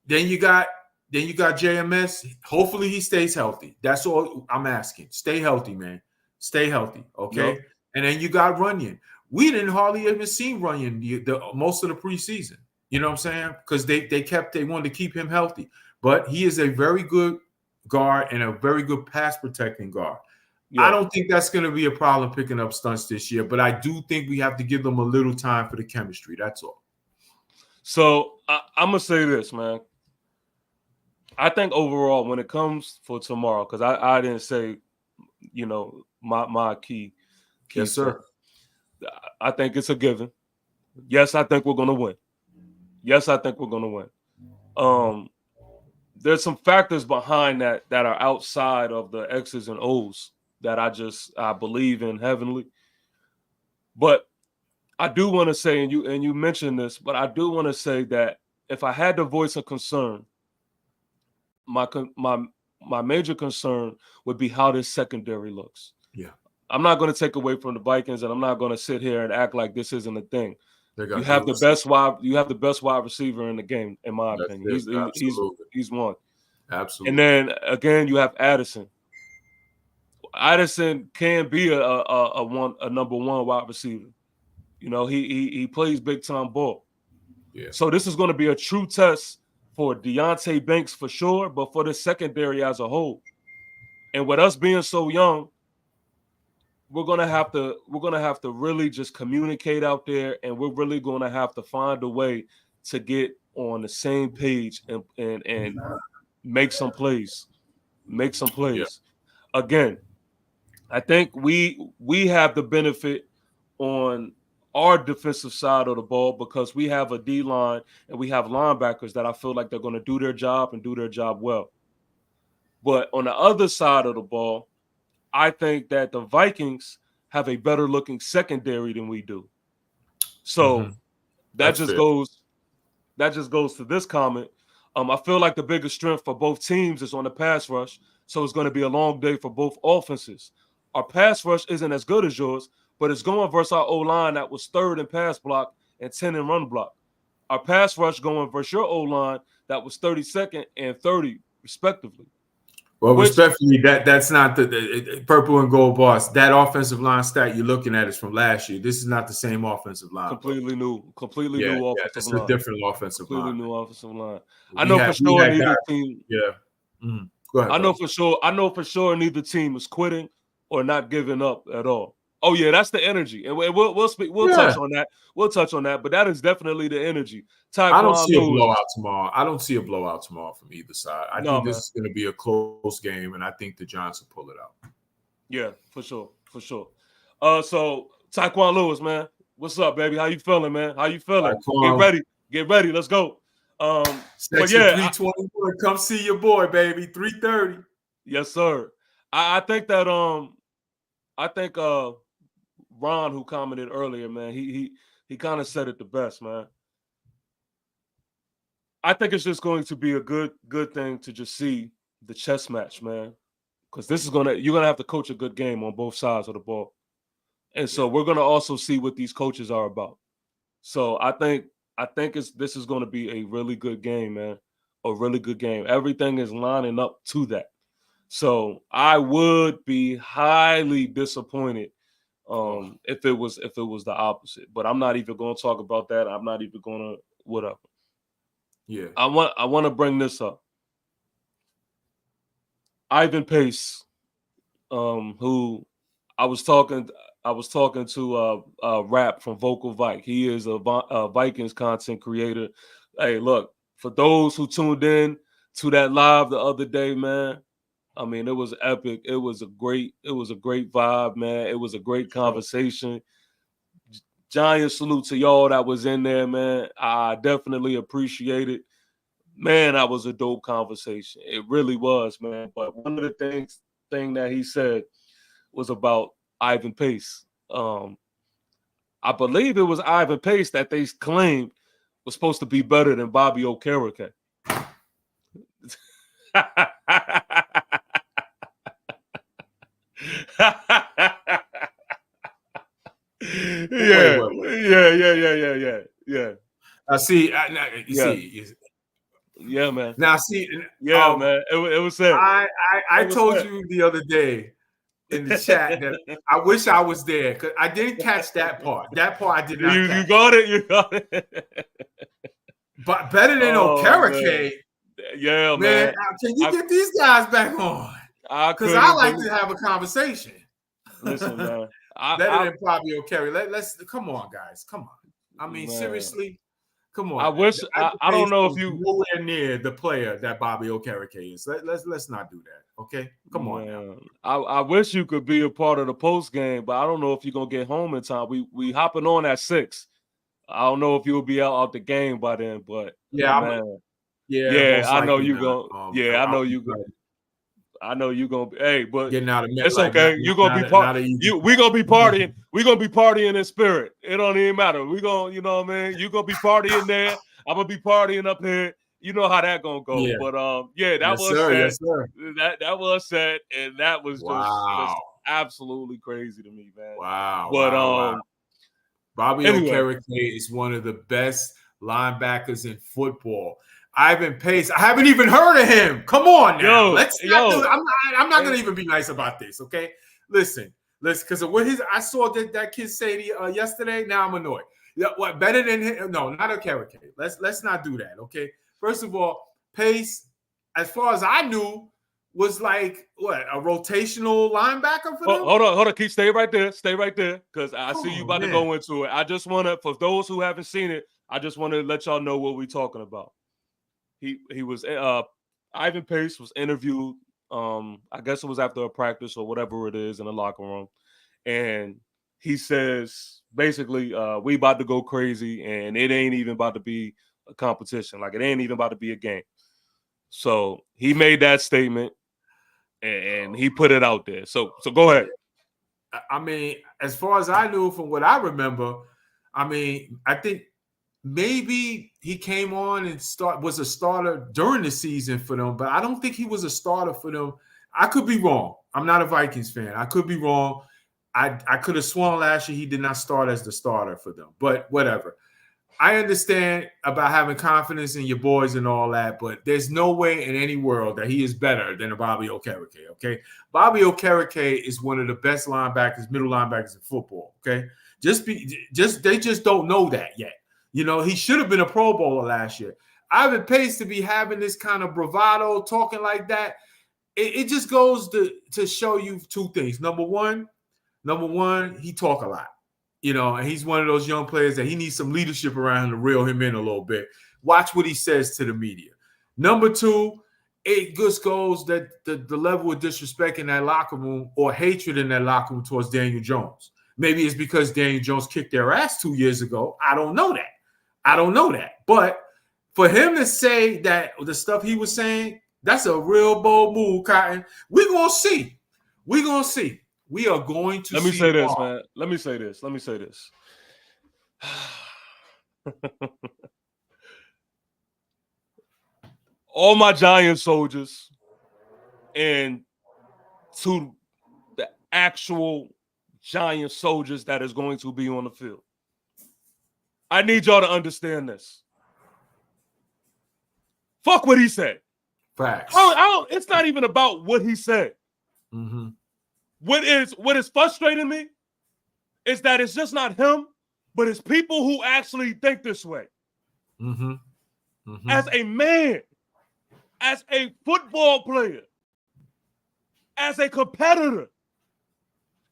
Then you got JMS. Hopefully he stays healthy. That's all I'm asking. Stay healthy, man. Stay healthy, okay? And then you got Runyon. We didn't hardly even see Runyon the most of the preseason. You know what I'm saying? Because they wanted to keep him healthy. But he is a very good guard and a very good pass protecting guard. I don't think that's going to be a problem picking up stunts this year, but I do think we have to give them a little time for the chemistry. That's all. So I'm going to say this, man. I think overall, when it comes for tomorrow, because I didn't say, you know, my key. Yes, sir. I think it's a given. Yes, I think we're going to win. Yes, I think we're going to win. There's some factors behind that are outside of the X's and O's that I believe in heavily. But I do want to say, and you mentioned this, but I do want to say that if I had to voice a concern, my major concern would be how this secondary looks. Yeah. I'm not going to take away from the Vikings, and I'm not going to sit here and act like this isn't a thing. You have the best wide receiver in the game, in my opinion. He's one. Absolutely. And then again, you have Addison. Addison can be a number 1 wide receiver. You know, he plays big time ball. Yeah. So this is going to be a true test for Deontay Banks for sure, but for the secondary as a whole. And with us being so young, we're gonna have to really just communicate out there, and we're really gonna have to find a way to get on the same page and make some plays. Yeah. Again, I think we have the benefit on our defensive side of the ball because we have a D-line and we have linebackers that I feel like they're going to do their job and do their job well. But on the other side of the ball, I think that the Vikings have a better looking secondary than we do. So that just goes to this comment. I feel like the biggest strength for both teams is on the pass rush. So it's going to be a long day for both offenses. Our pass rush isn't as good as yours, but it's going versus our O-line that was 3rd in pass block and 10 in run block. Our pass rush going versus your O-line that was 32nd and 30, respectively. Well, respectfully, that's not the purple and gold boss. That offensive line stat you're looking at is from last year. This is not the same offensive line. Completely new offensive line. It's a different offensive line. Completely new offensive line. I know for sure neither team. Yeah. Mm-hmm. Go ahead. I know for sure neither team is quitting or not giving up at all. Oh yeah, that's the energy, and we'll touch on that. We'll touch on that, but that is definitely the energy. I don't see a blowout tomorrow. I don't see a blowout tomorrow from either side. I think this is going to be a close game, and I think the Giants will pull it out. Yeah, for sure. So Tyquan Lewis, man, what's up, baby? How you feeling, man? How you feeling? Get ready. Let's go. Section 321. Come see your boy, baby. 3:30. Yes, sir. I think that Ron, who commented earlier, man, he kind of said it the best, man. I think it's just going to be a good thing to just see the chess match, man, because you're gonna have to coach a good game on both sides of the ball, and so we're gonna also see what these coaches are about. So I think this is going to be a really good game, man. A really good game. Everything is lining up to that. So I would be highly disappointed if it was the opposite. But I'm not even going to talk about that. I'm not even going to whatever. Yeah. I want to bring this up. Ivan Pace, who I was talking to Rap from Vocal Vike. He is a Vikings content creator. Hey, look, for those who tuned in to that live the other day, man, I mean, it was epic. It was a great vibe, man. It was a great conversation. Giant salute to y'all that was in there, man. I definitely appreciate it. Man, that was a dope conversation. It really was, man. But one of the thing that he said was about Ivan Pace. I believe it was Ivan Pace that they claimed was supposed to be better than Bobby Okereke. Yeah. See, Yeah, man. Now, see, man. It was sad. I told you the other day in the chat that I wish I was there because I didn't catch that part. That part I did not catch. You got it. You got it. But better than Okereke. Yeah, man. Can you get these guys back on? Because I like to have a conversation. Listen, man. Better than Bobby Okereke. Let's come on, guys. Come on. I mean, seriously. Come on. I wish I don't know if you nowhere near the player that Bobby Okereke is. Let's not do that. Okay, come on now. I wish you could be a part of the post game, but I don't know if you're gonna get home in time. We hopping on at 6. I don't know if you'll be out the game by then, but yeah, man. I know you gonna. I know you gonna. I know you're gonna be. Hey, but getting out of it's okay. You're gonna be part. We gonna be partying. We gonna be partying in spirit. It don't even matter. We gonna, you know what I mean. You gonna be partying there. I'm gonna be partying up here. You know how that gonna go. Yeah. But that was sir, said. yes, sir. That was said, and that was just absolutely crazy to me, man. But Bobby Okereke is one of the best linebackers in football. Ivan Pace, I haven't even heard of him. Come on now. I'm not gonna even be nice about this, okay? Listen, because of what I saw that kid say yesterday. Now I'm annoyed. What better than him? No, not Okereke. Let's not do that, okay? First of all, Pace, as far as I knew, was like what, a rotational linebacker for them? Hold on. Stay right there, because I see you about to go into it. I just want to, for those who haven't seen it, I just want to let y'all know what we're talking about. He was Ivan Pace was interviewed. I guess it was after a practice or whatever it is in the locker room, and he says basically, we about to go crazy, and it ain't even about to be a competition. Like it ain't even about to be a game. So he made that statement, and he put it out there. So go ahead. I mean, as far as I knew, from what I remember, I mean, I think maybe he came on and was a starter during the season for them, but I don't think he was a starter for them. I could be wrong. I'm not a Vikings fan. I could be wrong. I could have sworn last year he did not start as the starter for them, but whatever. I understand about having confidence in your boys and all that, but there's no way in any world that he is better than a Bobby Okereke, okay? Bobby Okereke is one of the best linebackers, middle linebackers in football, okay? They just don't know that yet. You know, he should have been a Pro Bowler last year. Ivan Pace to be having this kind of bravado, talking like that, it just goes to show you two things. Number one, he talk a lot. You know, and he's one of those young players that he needs some leadership around him to reel him in a little bit. Watch what he says to the media. Number two, it just goes that the level of disrespect in that locker room or hatred in that locker room towards Daniel Jones. Maybe it's because Daniel Jones kicked their ass 2 years ago. I don't know that. But for him to say that the stuff he was saying, that's a real bold move, Cotton. We're going to see. We are going to see. Let me say this, man. Let me say this. All my Giant soldiers and to the actual Giant soldiers that is going to be on the field. I need y'all to understand this. Fuck what he said. Facts. It's not even about what he said. Mm-hmm. What is frustrating me is that it's just not him, but it's people who actually think this way. Mm-hmm. Mm-hmm. As a man, as a football player, as a competitor,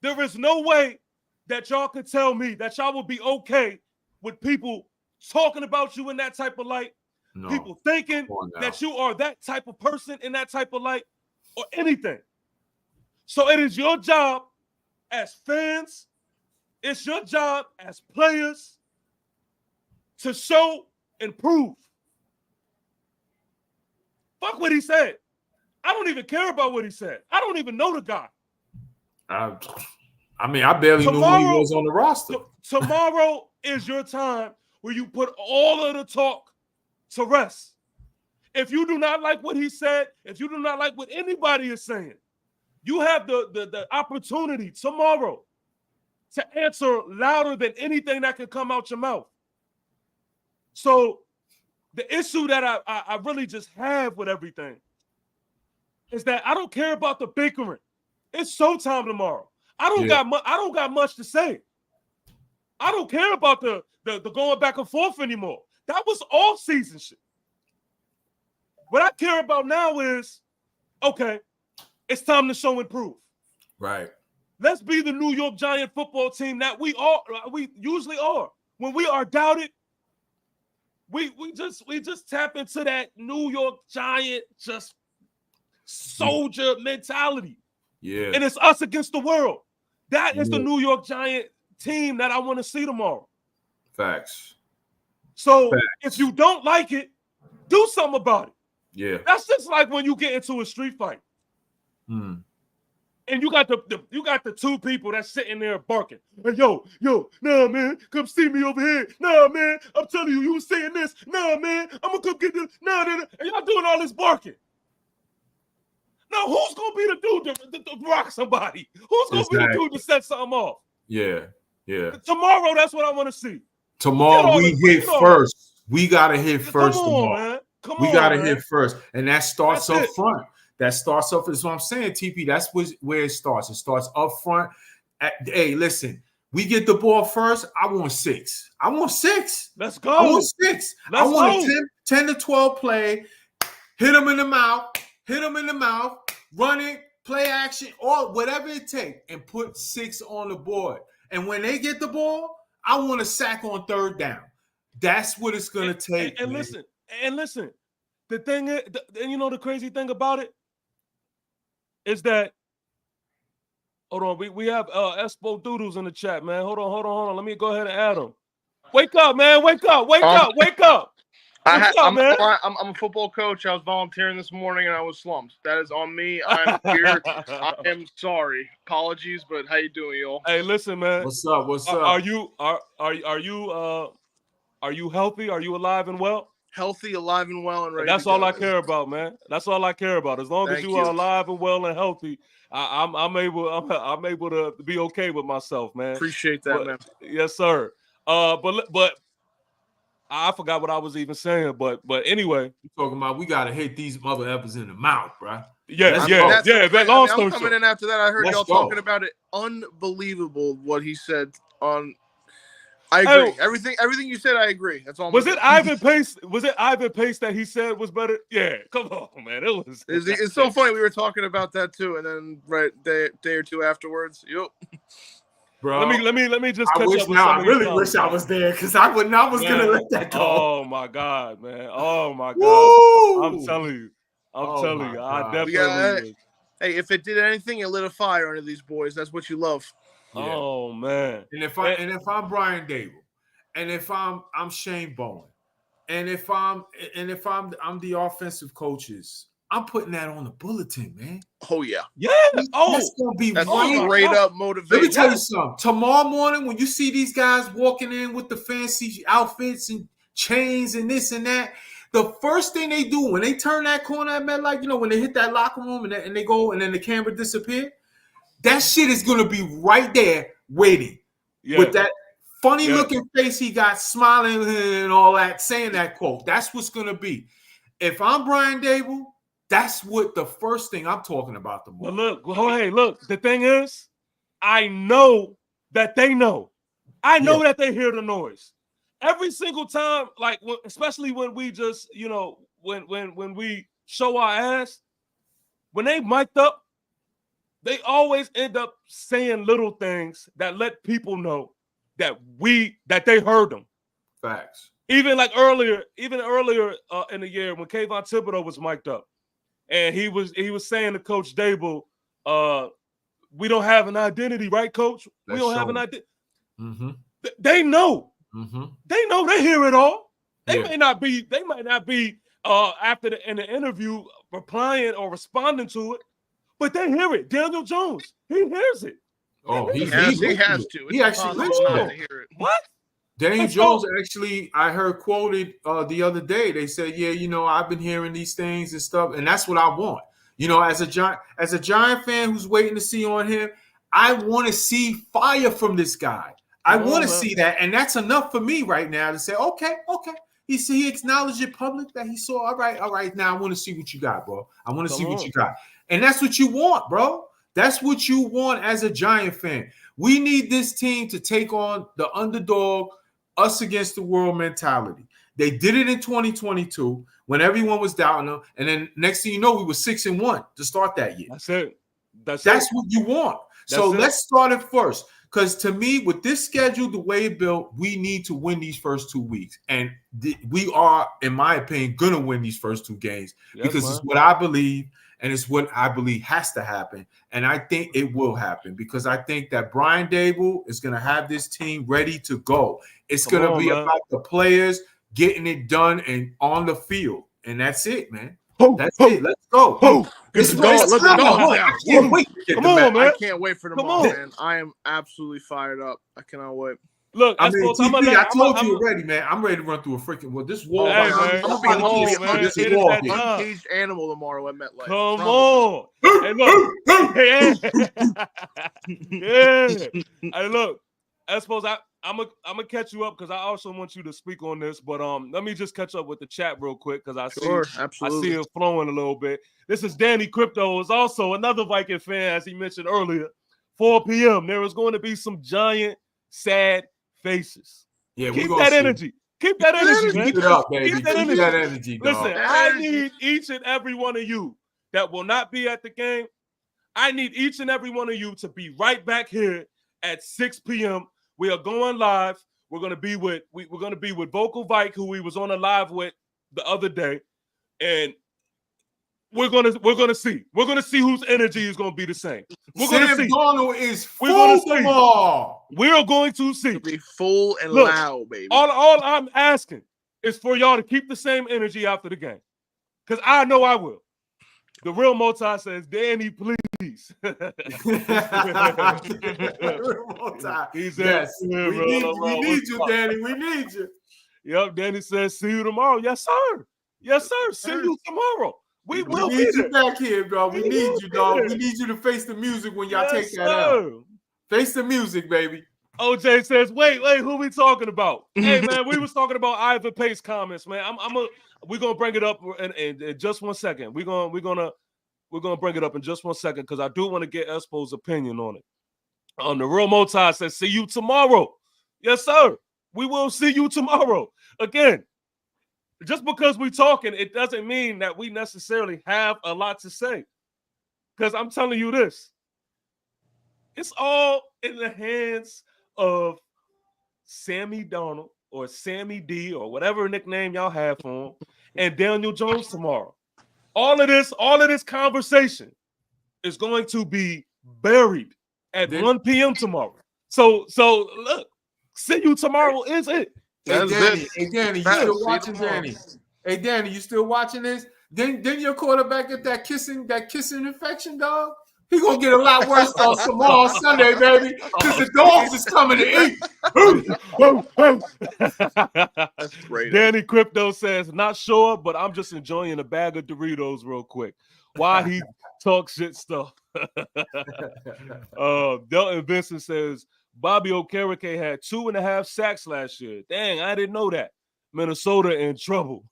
there is no way that y'all could tell me that y'all would be okay with people talking about you in that type of light, people thinking that you are that type of person in that type of light, or anything. So it is your job as fans, it's your job as players to show and prove. Fuck what he said. I don't even care about what he said. I don't even know the guy. I mean, I barely knew who he was on the roster. Tomorrow is your time where you put all of the talk to rest. If you do not like what he said, if you do not like what anybody is saying, you have the opportunity tomorrow to answer louder than anything that can come out your mouth. So the issue that I really just have with everything is that I don't care about the bickering. It's showtime tomorrow. I don't got much to say. I don't care about the going back and forth anymore. That was all season shit. What I care about now is, okay, it's time to show and prove. Right. Let's be the New York Giant football team that we usually are. When we are doubted, we just tap into that New York Giant just soldier mentality. Yeah. And it's us against the world. That is the New York Giant team that I want to see tomorrow. Facts. So if you don't like it, do something about it. Yeah. That's just like when you get into a street fight. And you got the two people that's sitting there barking. Hey, yo, nah, man, come see me over here. Nah, man, I'm telling you, you was saying this. Nah, man, I'm gonna come get this. Nah. And y'all doing all this barking. Now, who's gonna be the dude to rock somebody? Who's gonna be the dude to set something off? Yeah. Tomorrow, that's what I want to see. Tomorrow we hit first. We gotta hit first tomorrow. Man. We gotta hit first, and that starts up front. That starts off. That's what I'm saying, TP. That's where it starts. It starts up front. Hey, listen, we get the ball first. I want 6. Let's go. I want 6. I want a 10 to 12 play. Hit them in the mouth. Run it, play action, or whatever it takes, and put 6 on the board. And when they get the ball, I want a sack on 3rd down. That's what it's gonna take. And listen. The thing is, and you know the crazy thing about it is that, hold on, we have Espo Doodles in the chat, man. Hold on. Let me go ahead and add them. Wake up, man. Wake up. I'm a football coach. I was volunteering this morning and I was slumped. That is on me. I'm here. I am sorry. Apologies, but how you doing, y'all? Hey, listen, man. What's up? Are you healthy? Are you alive and well? Healthy, alive, and well, and ready. That's all I care about, man. That's all I care about. As long as you are alive and well and healthy, I'm able to be okay with myself, man. Appreciate that, man. Yes, sir. But I forgot what I was even saying. But anyway, you talking about we gotta hit these mother effers in the mouth, bro. Yeah. I'm coming in after that. I heard y'all talking about it. Unbelievable what he said on. I agree. Everything you said, I agree. That's all. Was it Ivan Pace? Was it Ivan Pace that he said was better? Yeah, come on, man. It was. It's so funny. We were talking about that too, and then day or two afterwards, yep. Bro, let me just. I really wish I was there because I was gonna let that go. Oh my god, man! Oh my god! Woo! I'm telling you, I definitely. Hey, if it did anything, it lit a fire under these boys. That's what you love. Yeah. Oh man! And if I'm Brian Dable, and if I'm Shane Bowen, and if I'm the offensive coaches, I'm putting that on the bulletin, man. Oh yeah, that's gonna be straight up motivation. Let me tell you something. Tomorrow morning, when you see these guys walking in with the fancy outfits and chains and this and that, the first thing they do when they turn that corner at MetLife, when they hit that locker room and they go and then the camera disappear. That shit is gonna be right there waiting with that Funny looking face he got, smiling and all that, saying that quote. That's what's gonna be. If I'm Brian Dable, that's what the first thing I'm talking about the most. Well, look. The thing is, I know that they know. I know that they hear the noise every single time. Like, especially when we just, when we show our ass, when they mic'd up, they always end up saying little things that let people know that they heard them. Facts. Even earlier in the year when Kayvon Thibodeau was mic'd up, and he was saying to Coach Dable, we don't have an identity, right, Coach? We don't have an identity. Mm-hmm. They know. Mm-hmm. They know. They hear it all. They might not be after in the interview replying or responding to it, but they hear it. Daniel Jones, he hears it. Oh, he has to. He actually lives not to hear it. What? Daniel Jones actually, I heard quoted the other day. They said, "Yeah, I've been hearing these things and stuff, and that's what I want." As a Giant fan who's waiting to see on him, I want to see fire from this guy. I want to see that, and that's enough for me right now to say, okay. He acknowledged it public that he saw. All right. Now I want to see what you got, bro. I want to see what you got, and that's what you want, bro. That's what you want as a Giant fan. We need this team to take on the underdog, us against the world mentality. They did it in 2022 when everyone was doubting them, and then next thing you know, we were 6-1 to start that year. That's it. That's what you want. Let's start it first. Because to me, with this schedule, the way it built, we need to win these first 2 weeks. And we are, in my opinion, going to win these first 2 games because it's what I believe, and it's what I believe has to happen. And I think it will happen because I think that Brian Dable is going to have this team ready to go. It's going to be about the players getting it done and on the field. And that's it, man. That's it. Let's go. Let's go. I can't wait to get man. I can't wait for tomorrow, man. I am absolutely fired up. I cannot wait. Look, I told you already, man. I'm ready to run through a freaking this wall. I'm gonna be an uncaged animal tomorrow at MetLife. Come on. Hey, look. Hey, look. I suppose I'm gonna catch you up because I also want you to speak on this. But let me just catch up with the chat real quick because I see it flowing a little bit. This is Danny Crypto, is also another Viking fan, as he mentioned earlier. 4 p.m. There is going to be some giant, sad faces. Yeah, keep that energy. Keep that energy, man. Keep it up, baby. Keep that energy, dog. Listen, I need each and every one of you that will not be at the game. I need each and every one of you to be right back here at 6 p.m. We are going live. We're gonna be with Vocal Vike, who we was on a live with the other day, and we're gonna see whose energy is gonna be the same. Sam Darnold is full tomorrow. We're going to see. It'll be full and loud, baby. All I'm asking is for y'all to keep the same energy after the game, because I know I will. The real Multi says, Danny, please. He says, we need you, Danny. We need you. Yep, Danny says, see you tomorrow. Yes, sir. Yes, sir. See you tomorrow. We will need you back here, dog. We need you, dog. We need you to face the music when y'all take that out. Face the music, baby. OJ says, wait, who we talking about? Hey, man, we was talking about Ivan Pace comments, man. We're gonna bring it up in just 1 second. We're gonna bring it up in just 1 second because I do want to get Espo's opinion on it. The real Multi says, see you tomorrow. Yes, sir. We will see you tomorrow. Again, just because we're talking, it doesn't mean that we necessarily have a lot to say. Because I'm telling you this, it's all in the hands of Sammy Darnold or Sammy D or whatever nickname y'all have for him and Daniel Jones tomorrow. All of this conversation is going to be buried at 1 p.m. tomorrow. So look, see you tomorrow is it. Hey Danny, you still watching Danny? Hey Danny, you still watching this? Then your quarterback get that kissing infection, dog. He gonna get a lot worse on tomorrow Sunday, baby, because the dogs is coming to eat. Danny Crypto says, not sure, but I'm just enjoying a bag of Doritos real quick. Why he talks shit stuff. Delton Vincent says, Bobby Okereke had 2.5 sacks last year. Dang, I didn't know that. Minnesota in trouble.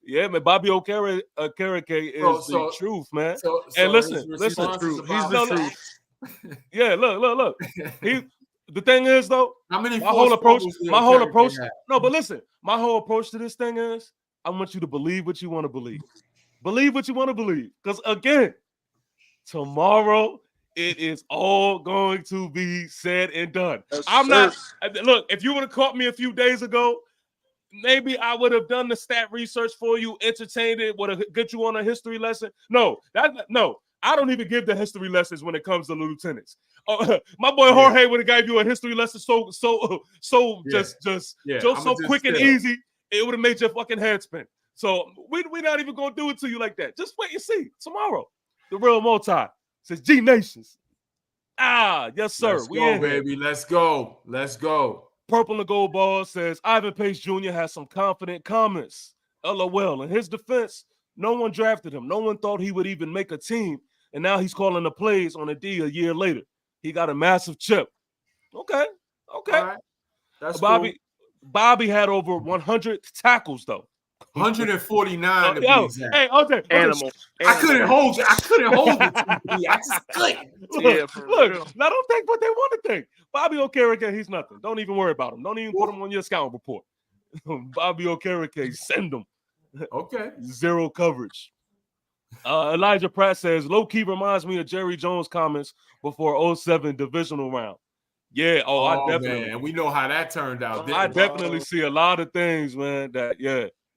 Yeah, man. Bobby Okereke is the truth, man. And listen. He's the truth. Yeah, look. The thing is, though, my whole approach. Had? No, but listen, my whole approach to this thing is, I want you to believe what you want to believe. Believe what you want to believe, because again, tomorrow it is all going to be said and done. Look, if you would have caught me a few days ago, maybe I would have done the stat research for you, entertained it, would have get you on a history lesson. No, I don't even give the history lessons when it comes to lieutenants. My boy Jorge would have gave you a history lesson just so quick and easy, it would have made your fucking head spin. So we're not even gonna do it to you like that. Just wait and see tomorrow. The real multi says G Nations. Yes, sir. Let's go, baby. Let's go. Purple and Gold Ball says Ivan Pace Jr. has some confident comments. LOL. In his defense, no one drafted him. No one thought he would even make a team. And now he's calling the plays on a D a year later. He got a massive chip. Okay. All right. That's Bobby. Cool. Bobby had over 100 tackles, though. 149 to be exact. Hey, okay. Animal. I couldn't hold it. I just couldn't. Look, now don't think what they want to think. Bobby Okereke, he's nothing. Don't even worry about him. Don't even put him on your scouting report. Bobby Okereke, send him. Okay. 0 coverage. Elijah Pratt says, low-key reminds me of Jerry Jones' comments before 07 divisional round. Yeah, I definitely. Man, we know how that turned out. I definitely see a lot of things, man,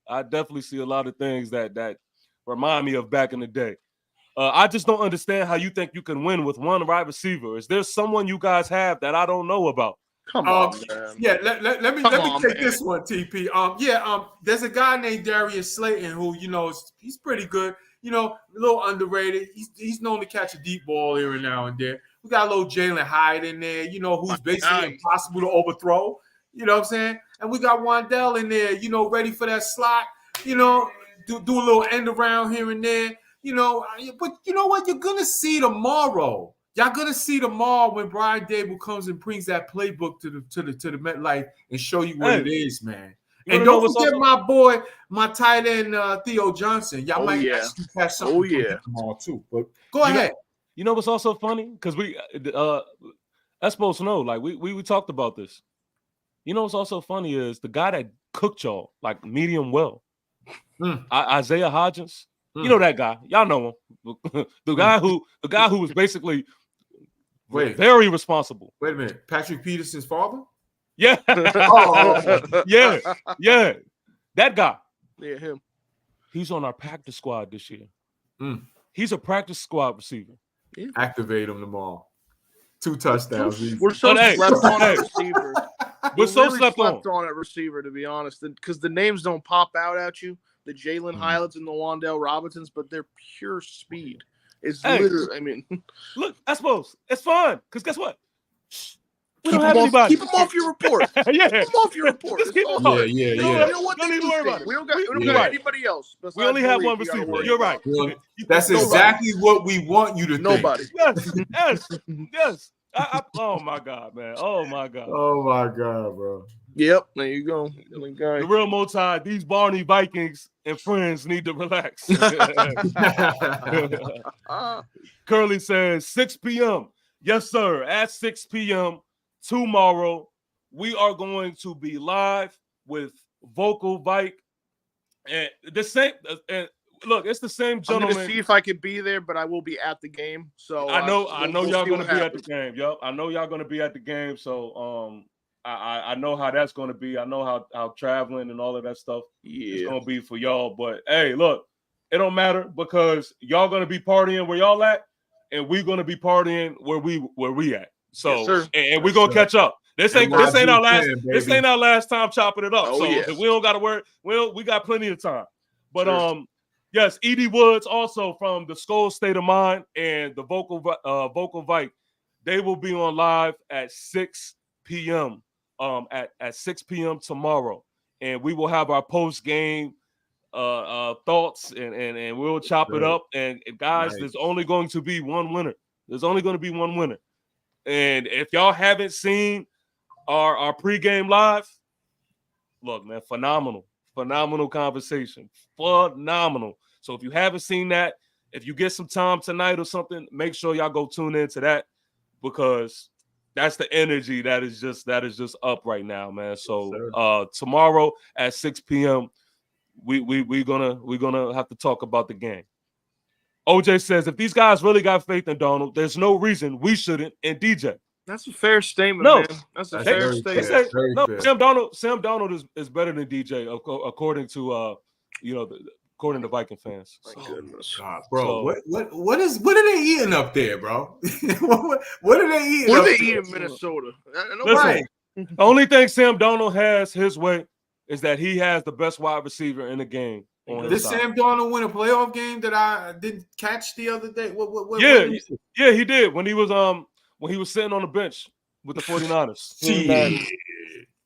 I definitely see a lot of things that remind me of back in the day. I just don't understand how you think you can win with one wide receiver. Is there someone you guys have that I don't know about? Come on, man. Yeah, let me take this one, TP. There's a guy named Darius Slayton who, he's pretty good. A little underrated. He's known to catch a deep ball here and now and there. We got a little Jalen Hyde in there, who's basically impossible to overthrow. You know what I'm saying? And we got Wandell in there, ready for that slot. Do a little end around here and there. But you know what? You're gonna see tomorrow. Y'all gonna see tomorrow when Brian Dable comes and brings that playbook to the MetLife and show you what it is, man. And don't forget my tight end Theo Johnson. Y'all might actually catch something tomorrow too. But go ahead. You know what's also funny? Because we Espos know, like we talked about this. You know what's also funny is the guy that cooked y'all like medium well, Isaiah Hodgins. You know that guy. Y'all know him. the guy who was basically very responsible. Wait a minute, Patrick Peterson's father? Yeah. Yeah. That guy. Yeah, him. He's on our practice squad this year. He's a practice squad receiver. Yeah. Activate him tomorrow. 2 touchdowns. We're so slept on at receiver. We're so slept on at receiver, to be honest, because the names don't pop out at you. The Jalen Hylets and the Wandell Robinsons, but they're pure speed. It's literally, look, I suppose it's fun because guess what? We don't have anybody. Keep them off your report. Yeah. Keep them off your report. Just keep them off. You know what? Don't even worry about it. We don't got anybody else. We only have one receiver. You're right. That's exactly what we want you to think. Nobody. Yes. Oh my God, man. Oh my God, bro. Yep, there you go. The real multi, these Barney Vikings and friends need to relax. Curly says 6 p.m. Yes, sir. At 6 p.m. tomorrow, we are going to be live with Vocal Vike. And the same look, it's the same gentleman. I'm gonna see if I can be there, but I will be at the game. So I know y'all gonna be at the game. Yup, I know y'all gonna be at the game. So I know how that's gonna be. I know how traveling and all of that stuff is gonna be for y'all. But hey, look, it don't matter because y'all gonna be partying where y'all at, and we're gonna be partying where we at. So and we're gonna catch up. This ain't our last time chopping it up. We don't gotta worry. Well, we got plenty of time. But yes, Edie Woods also from the Skull State of Mind and the Vocal Vike. They will be on live at 6 p.m. At 6 p.m. tomorrow, and we will have our post game thoughts and we'll chop it up. And guys, there's only going to be one winner. There's only going to be one winner. And if y'all haven't seen our pregame live, look, man, phenomenal conversation. Phenomenal. So if you haven't seen that, if you get some time tonight or something, make sure y'all go tune into that, because that's the energy that is just up right now, man. So tomorrow at 6 p.m. we're gonna have to talk about the game. OJ says, if these guys really got faith in Donald, there's no reason we shouldn't in DJ. That's a fair statement, No. man. That's a fair statement. Say, no, fair. Sam Darnold is better than DJ, according to according to Viking fans. My goodness, God, bro. So, what are they eating up there, bro? what are they eating? What are they eating in Minnesota? Listen, the only thing Sam Darnold has his way is that he has the best wide receiver in the game. Did Sam Darnold win a playoff game that I didn't catch the other day? Yeah, he did when he was sitting on the bench with the 49ers.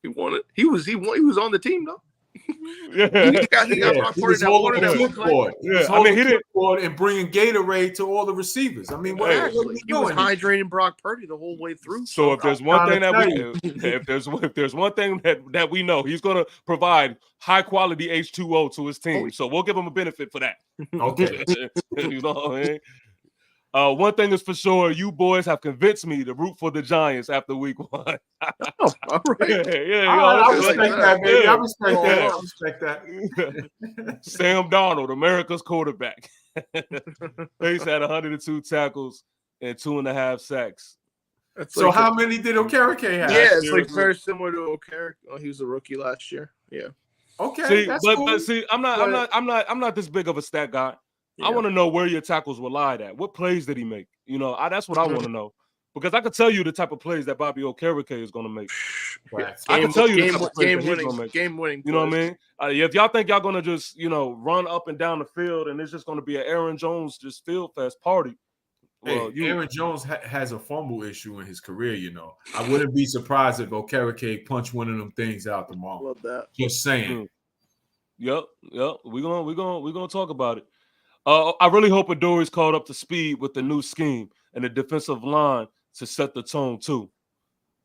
He won it. He was on the team though. Yeah, he was holding the clipboard. He didn't and bringing Gatorade to all the receivers. I mean, what he was hydrating Brock Purdy the whole way through. So if there's one thing if there's one thing that we know, he's going to provide high quality H2O to his team. So we'll give him a benefit for that. Okay, you know what I mean? One thing is for sure, you boys have convinced me to root for the Giants after week 1. All right. I respect that, baby. Yeah. I respect that. Sam Darnold, America's quarterback. He's had 102 tackles and 2.5 sacks. So how many did Okereke have? Yeah, it's like very similar to Okereke. Oh, he was a rookie last year. Yeah. Okay. But see, I'm not this big of a stat guy. Yeah. I want to know where your tackles were lied at. What plays did he make? That's what I want to know. Because I could tell you the type of plays that Bobby Okereke is going to make. I can tell you the type of plays that he's going to make. Game winning. You know what I mean? If y'all think y'all going to just, run up and down the field and it's just going to be an Aaron Jones just field fest party. Well, Aaron Jones has a fumble issue in his career, I wouldn't be surprised if Okereke punched one of them things out tomorrow. Love that. Just saying. Yep. We're gonna talk about it. I really hope Adori's caught up to speed with the new scheme and the defensive line to set the tone too.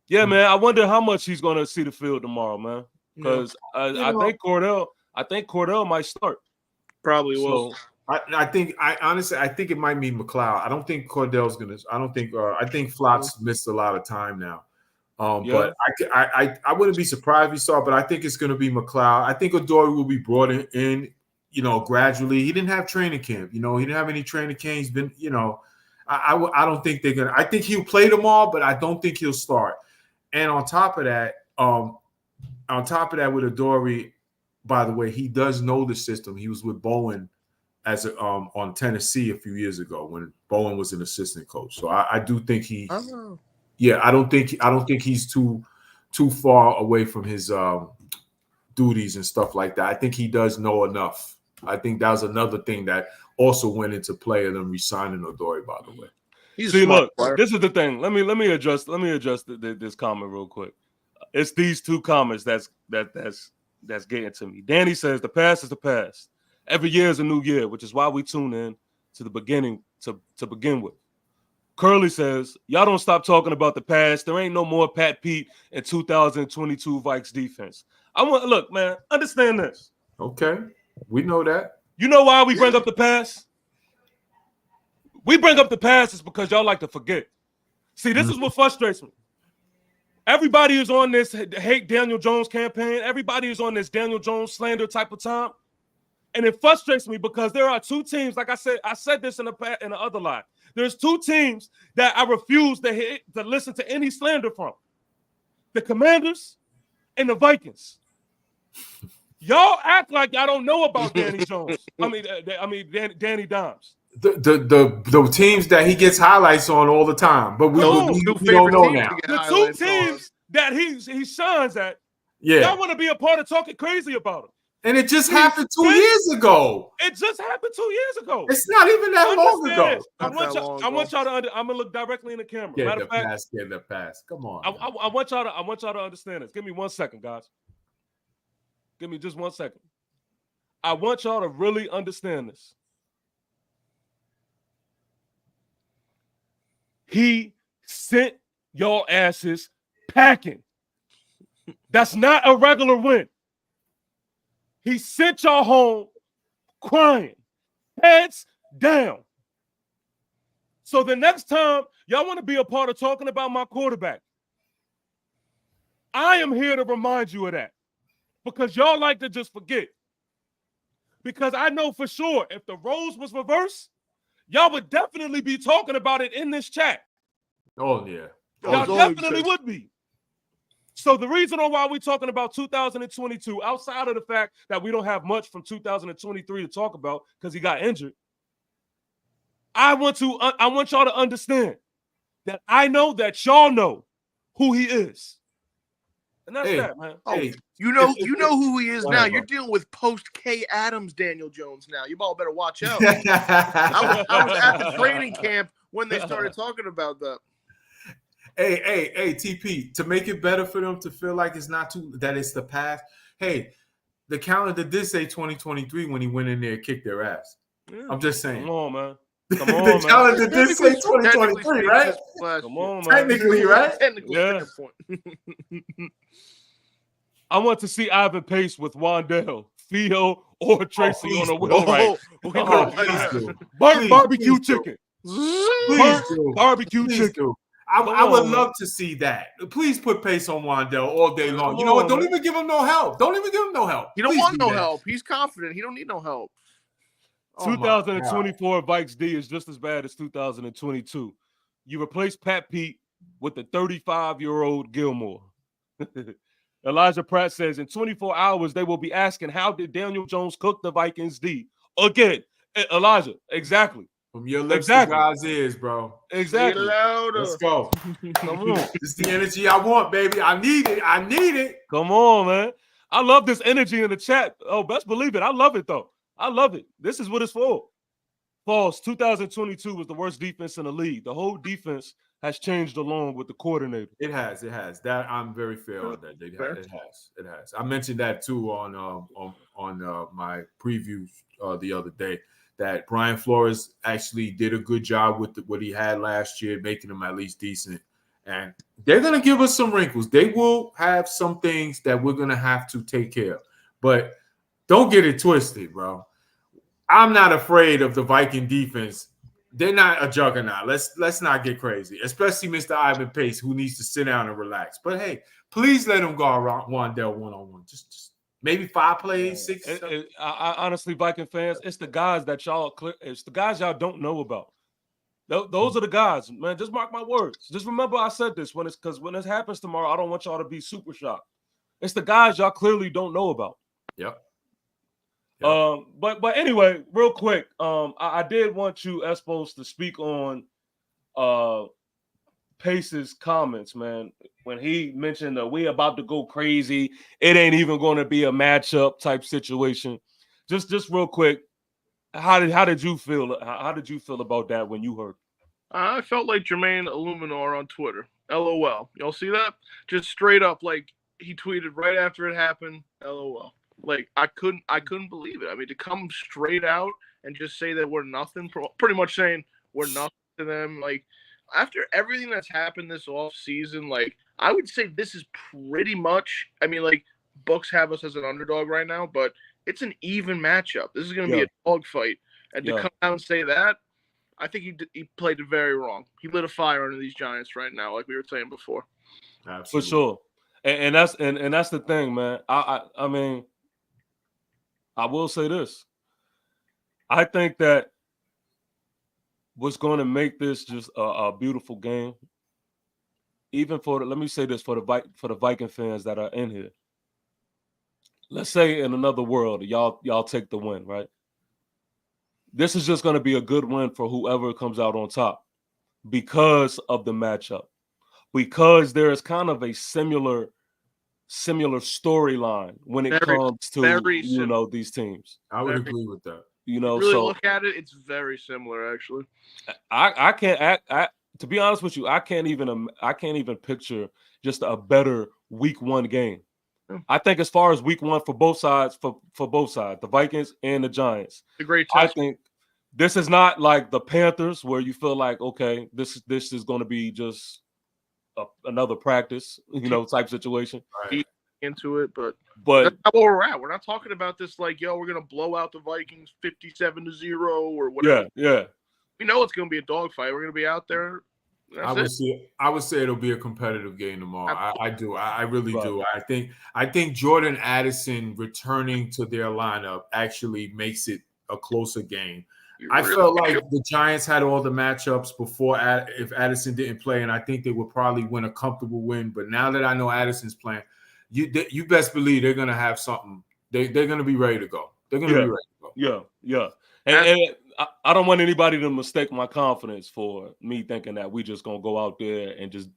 Yeah, man. I wonder how much he's going to see the field tomorrow, man. Because I think Cordell might start. Probably will. I think it might be McLeod. I don't think Cordell's gonna. I think Flott's missed a lot of time now. But I wouldn't be surprised if he saw. But I think it's going to be McLeod. I think Adoree will be brought in. Gradually. He didn't have training camp. He didn't have any training camp. He's been, I don't think they're gonna. I think he'll play them all, but I don't think he'll start. And on top of that, with Adoree, by the way, he does know the system. He was with Bowen on Tennessee a few years ago when Bowen was an assistant coach. So I do think he. Oh. Yeah, I don't think he's too far away from his duties and stuff like that. I think he does know enough. I think that was another thing that also went into play of them re-signing Adoree, by the way. This is the thing. Let me adjust this comment real quick. It's these two comments that's getting to me. Danny says the past is the past. Every year is a new year, which is why we tune in to the beginning to begin with. Curly says, y'all don't stop talking about the past. There ain't no more Pat Pete in 2022 Vikes defense. Look, man, understand this. Okay. We know that. You know why we bring up the past? We bring up the past is because y'all like to forget. See, this is what frustrates me. Everybody is on this hate Daniel Jones campaign. Everybody is on this Daniel Jones slander type of time. And it frustrates me because there are two teams, like I said this in the other line. There's two teams that I refuse to listen to any slander from. The Commanders and the Vikings. Y'all act like y'all don't know about Danny Jones. Danny Dimes. The teams that he gets highlights on all the time, but we don't know now. The two teams that he shines at. Yeah, y'all want to be a part of talking crazy about him. And it just happened 2 years ago. It just happened 2 years ago. It's not even that long ago. I want y'all to. I'm gonna look directly in the camera. Get the pass. Come on. I want y'all to understand this. Give me 1 second, guys. Give me just 1 second. I want y'all to really understand this. He sent y'all asses packing. That's not a regular win. He sent y'all home crying, heads down. So the next time y'all want to be a part of talking about my quarterback, I am here to remind you of that, because y'all like to just forget. Because I know for sure if the roles was reversed, y'all would definitely be talking about it in this chat. Oh, yeah. Y'all definitely would be. So the reason why we're talking about 2022, outside of the fact that we don't have much from 2023 to talk about because he got injured, I want y'all to understand that I know that y'all know who he is. And that's that, man. Hey, you know who he is now. You're dealing with post K Adams Daniel Jones now. You all better watch out. I was at the training camp when they started talking about that. Hey, TP, to make it better for them to feel like it's not that it's the past. Hey, the calendar did say 2023 when he went in there and kicked their ass. Yeah. I'm just saying. Come on, man. Come on, the calendar did say 2023, right? Come on, man. Technically, right? Yeah. I want to see Ivan Pace with Wandell, Theo, or Tracy on a wheel right. Barbecue chicken. Barbecue chicken. I would love to see that. Please put Pace on Wandell all day long. You know what? Don't even give him no help. Don't even give him no help. He don't want no help. He's confident. He don't need no help. 2024 Vikes D is just as bad as 2022. You replace Pat Pete with the 35-year-old Gilmore. Elijah Pratt says in 24 hours, they will be asking, how did Daniel Jones cook the Vikings D? Again, Elijah, exactly. From your lips to God's ears, bro. Exactly. Let's go. Come on. This is the energy I want, baby. I need it. Come on, man. I love this energy in the chat. Oh, best believe it. I love it, though. I love it. This is what it's for. False. 2022 was the worst defense in the league. The whole defense has changed along with the coordinator. It has. That I'm very fair on that. It has. I mentioned that too on my preview the other day, that Brian Flores actually did a good job with what he had last year, making him at least decent. And they're going to give us some wrinkles. They will have some things that we're going to have to take care of. But don't get it twisted, bro. I'm not afraid of the Viking defense. They're not a juggernaut. Let's not get crazy, especially Mr. Ivan Pace, who needs to sit down and relax. But hey, please let him go around Wandell one-on-one. Just maybe 5 plays, 6. I honestly, Viking fans, it's the guys that y'all don't know about. Those are the guys, man. Just mark my words. Just remember I said this when this happens tomorrow. I don't want y'all to be super shocked. It's the guys y'all clearly don't know about. Yep. But anyway, real quick, I did want you, Espos, to speak on Pace's comments, man. When he mentioned that we about to go crazy, it ain't even going to be a matchup type situation. Just real quick, how did you feel? How did you feel about that when you heard? I felt like Jermaine Illuminor on Twitter. LOL. Y'all see that? Just straight up, like he tweeted right after it happened. LOL. Like I couldn't believe it. I mean, to come straight out and just say that we're nothing, pretty much saying we're nothing to them. Like after everything that's happened this off season, like I would say this is pretty much. I mean, like books have us as an underdog right now, but it's an even matchup. This is going to be a dogfight, and to come out and say that, I think he played it very wrong. He lit a fire under these Giants right now, like we were saying before. Absolutely. For sure, and that's the thing, man. I mean. I will say this. I think that what's going to make this just a beautiful game, even let me say this for the Viking fans that are in here. Let's say in another world, y'all take the win, right? This is just going to be a good win for whoever comes out on top because of the matchup, because there is kind of a similar storyline when it comes to these teams. I would agree with that. Really look at it, it's very similar actually. I can't to be honest with you, I can't even picture just a better week 1 game. I think as far as week 1 for both sides, the Vikings and the Giants. A great test. I think this is not like the Panthers where you feel like, okay, this is going to be just another practice, type situation. Right. Into it, but But that's not where we're at. We're not talking about this like, yo, we're gonna blow out the Vikings 57-0 or whatever. yeah. We know it's gonna be a dogfight. We're gonna be out there. I would say it'll be a competitive game tomorrow. I do. I really do. I think Jordan Addison returning to their lineup actually makes it a closer game. I felt like the Giants had all the matchups before if Addison didn't play, and I think they would probably win a comfortable win. But now that I know Addison's playing, you best believe they're gonna have something. They're gonna be ready to go. They're gonna be ready to go. Yeah. And I don't want anybody to mistake my confidence for me thinking that we just gonna go out there and just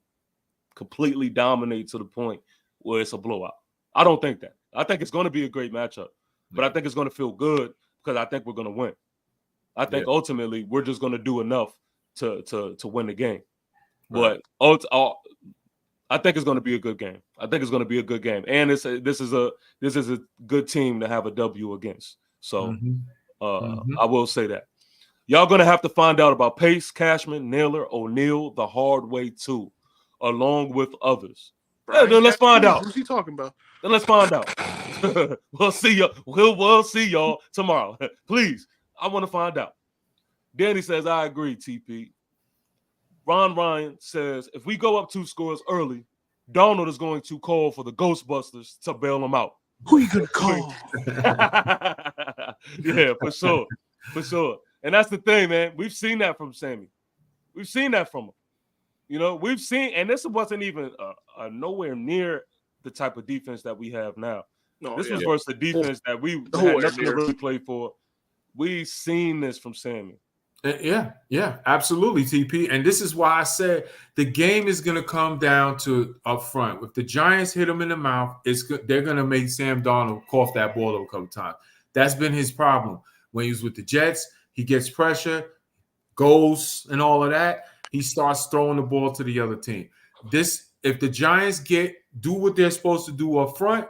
completely dominate to the point where it's a blowout. I don't think that. I think it's gonna be a great matchup, but I think it's gonna feel good because I think we're gonna win. I think ultimately we're just gonna do enough to win the game. Right. But I think it's going to be a good game. I think it's going to be a good game, and this is a good team to have a W against. So I will say that y'all going to have to find out about Pace, Cashman, Naylor, O'Neal the hard way too, along with others. Brian, then let's find out. Who's he talking about? Then let's find out. We'll see you. We'll see y'all tomorrow. Please, I want to find out. Danny says, I agree, TP. Ron Ryan says, if we go up 2 scores early, Donald is going to call for the Ghostbusters to bail him out. Who you gonna call? Yeah, for sure. For sure. And that's the thing, man. We've seen that from Sammy. We've seen that from him. We've seen, and this wasn't even nowhere near the type of defense that we have now. No, this was versus the defense that we had nothing to really play for. We've seen this from Sammy. Yeah, absolutely, TP. And this is why I said the game is going to come down to up front. If the Giants hit him in the mouth, they're going to make Sam Darnold cough that ball a couple times. That's been his problem. When he was with the Jets, he gets pressure, goes, and all of that. He starts throwing the ball to the other team. If the Giants do what they're supposed to do up front,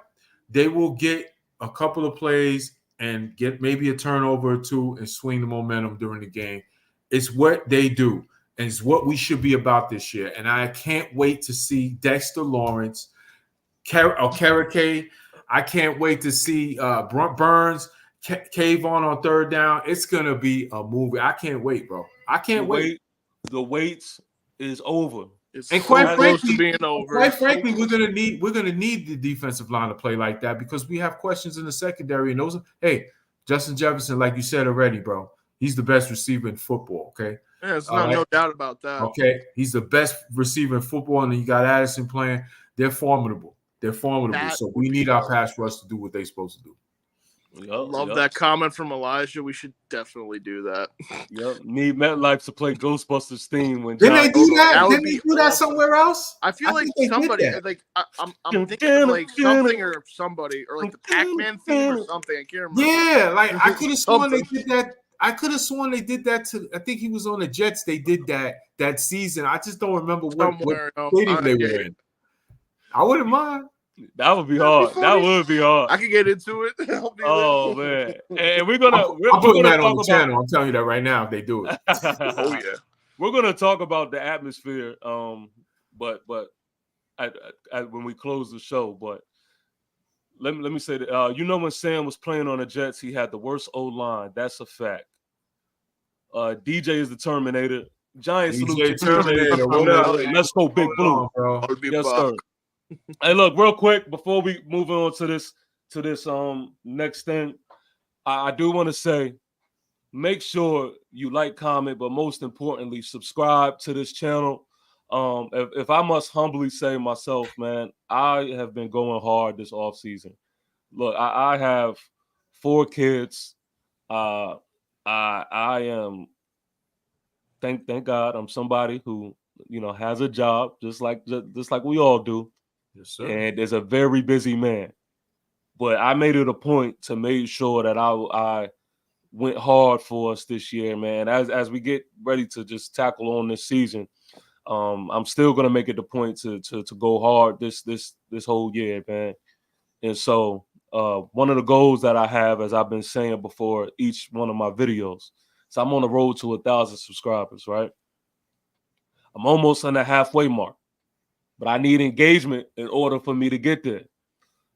they will get a couple of plays and get maybe a turnover or two and swing the momentum during the game. It's what they do, and it's what we should be about this year. And I can't wait to see Dexter Lawrence, Karake. I can't wait to see Burns, Kayvon on third down. It's going to be a movie. I can't wait, bro. I can't wait. The wait is over. And quite frankly, we're gonna need the defensive line to play like that because we have questions in the secondary. And Justin Jefferson, like you said already, bro, he's the best receiver in football. Okay, there's no doubt about that. Okay, he's the best receiver in football, and then you got Addison playing. They're formidable. So we need our pass rush to do what they're supposed to do. Love that comment from Elijah. We should definitely do that. Yep. Need MetLife to play Ghostbusters theme when Didn't they do that? Didn't they do that somewhere else? I feel like somebody I'm thinking of like something or somebody or like the Pac-Man theme or something. I can't remember. Yeah, like I could have sworn they did that. I could have sworn they did that to. I think he was on the Jets. They did that season. I just don't remember what stadium they were in. I wouldn't mind. That would be hard. That would be hard. I can get into it. Oh man! And we're gonna. I'm putting that on the channel. I'm telling you that right now. If they do it. Oh yeah. We're gonna talk about the atmosphere. But when we close the show, but let me say that when Sam was playing on the Jets, he had the worst O-line. That's a fact. DJ is the Terminator. Giants salute the Terminator. Let's go, Big Blue. Yes, sir. Hey, look, real quick before we move on to this next thing, I do want to say, make sure you like, comment, but most importantly, subscribe to this channel. If I must humbly say myself, man, I have been going hard this offseason. Look, I have 4 kids. I am thank God I'm somebody who has a job just like we all do. Yes, sir. And is a very busy man. But I made it a point to make sure that I went hard for us this year, man. As we get ready to just tackle on this season, I'm still gonna make it the point to go hard this whole year, man. And so one of the goals that I have, as I've been saying before each one of my videos, so I'm on the road to 1,000 subscribers, right? I'm almost on the halfway mark. but I need engagement in order for me to get there.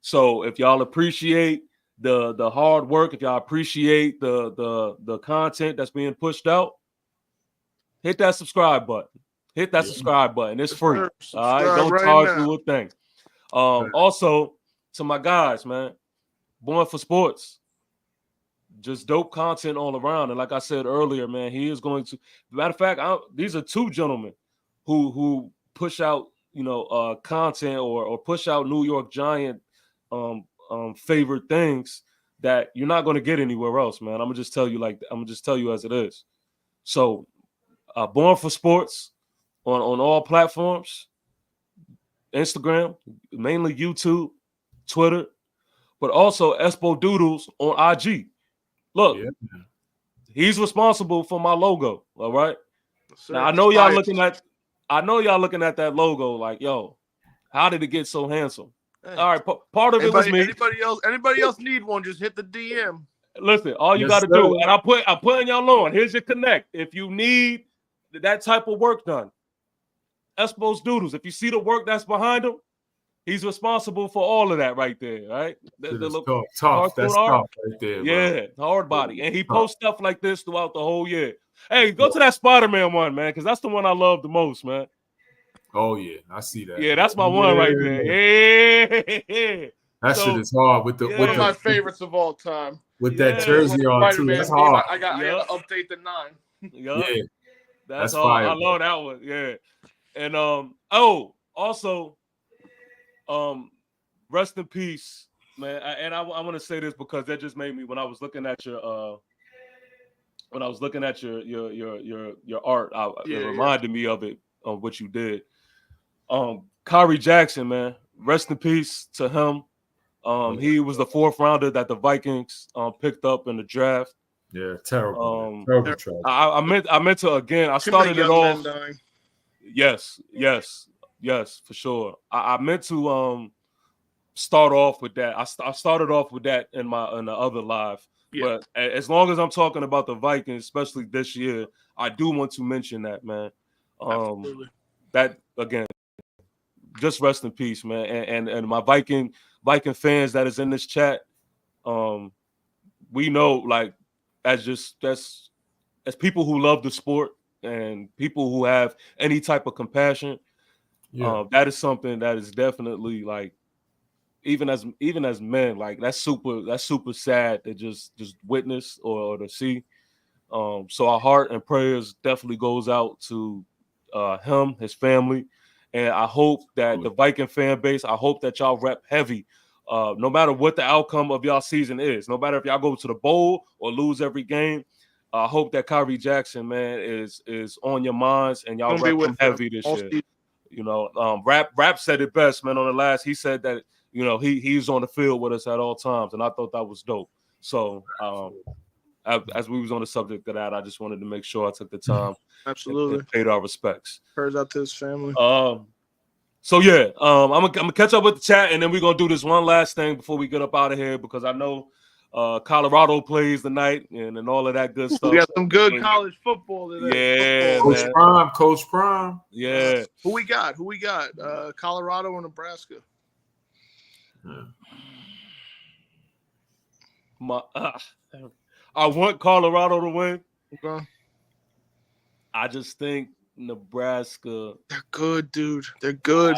So if y'all appreciate the hard work, if y'all appreciate the content that's being pushed out, hit that subscribe button. Hit that subscribe button. It's free. All right, don't charge you a thing. Also, to my guys, man, Born for Sports, just dope content all around. And like I said earlier, man, he is going to. Matter of fact, these are two gentlemen who push out, content or push out New York Giant favorite things that you're not going to get anywhere else, man. I'm gonna just tell you as it is. So, Born for Sports on all platforms, Instagram, mainly YouTube, Twitter, but also Espo Doodles on IG. Look, he's responsible for my logo. All right. Now I know y'all looking at that logo like, yo, how did it get so handsome? Hey. All right, part of it was me. Anybody else need one? Just hit the DM. Listen, all you got to do, and I'm putting y'all on. Here's your connect. If you need that type of work done, Espo's Doodles. If you see the work that's behind him, he's responsible for all of that right there, right? Tough. That's tough right there, bro. Yeah, hard body. And he posts stuff like this throughout the whole year. Hey, go to that Spider-Man one, man, because that's the one I love the most, man. Oh, yeah. I see that. Yeah, that's my one right there. Yeah. That shit is hard. With one of my favorites of all time. With that jersey on, too. That's hard. I got to update the 9. Yeah. That's hard. Fire, I love that one. Yeah. And, also, rest in peace, man. I want to say this because that just made me, when I was looking at your art, it reminded me of it, of what you did. Kyrie Jackson, man, rest in peace to him. He was the 4th rounder that the Vikings picked up in the draft. Yeah, terrible. Terrible trash. I meant to again. I started it off. Yes, for sure. I meant to start off with that. I started off with that in the other live. Yeah. But as long as I'm talking about the Vikings, especially this year, I do want to mention that, man. Absolutely. That again, just rest in peace, man. And my Viking fans that is in this chat, we know, like, as people who love the sport and people who have any type of compassion, that is something that is definitely, like, even as men, like, that's super sad to just witness or to see. So our heart and prayers definitely goes out to him, his family, and I hope that the Viking fan base, I hope that y'all rep heavy, no matter what the outcome of y'all season is, no matter if y'all go to the bowl or lose every game. I hope that Kyrie Jackson, man, is on your minds and y'all rep him heavy this year. You know, Rap said it best, man. On the last, he said that, you know, he's on the field with us at all times, and I thought that was dope. So, as we was on the subject of that, I just wanted to make sure I took the time, absolutely, and paid our respects. Prayers out to his family. So yeah, I'm gonna catch up with the chat, and then we're gonna do this one last thing before we get up out of here, because I know Colorado plays tonight and all of that good stuff. We got some good college football today. Yeah, Coach Prime. Yeah. Who we got? Colorado or Nebraska? I want Colorado to win. Okay. I just think Nebraska. They're good, dude. They're good.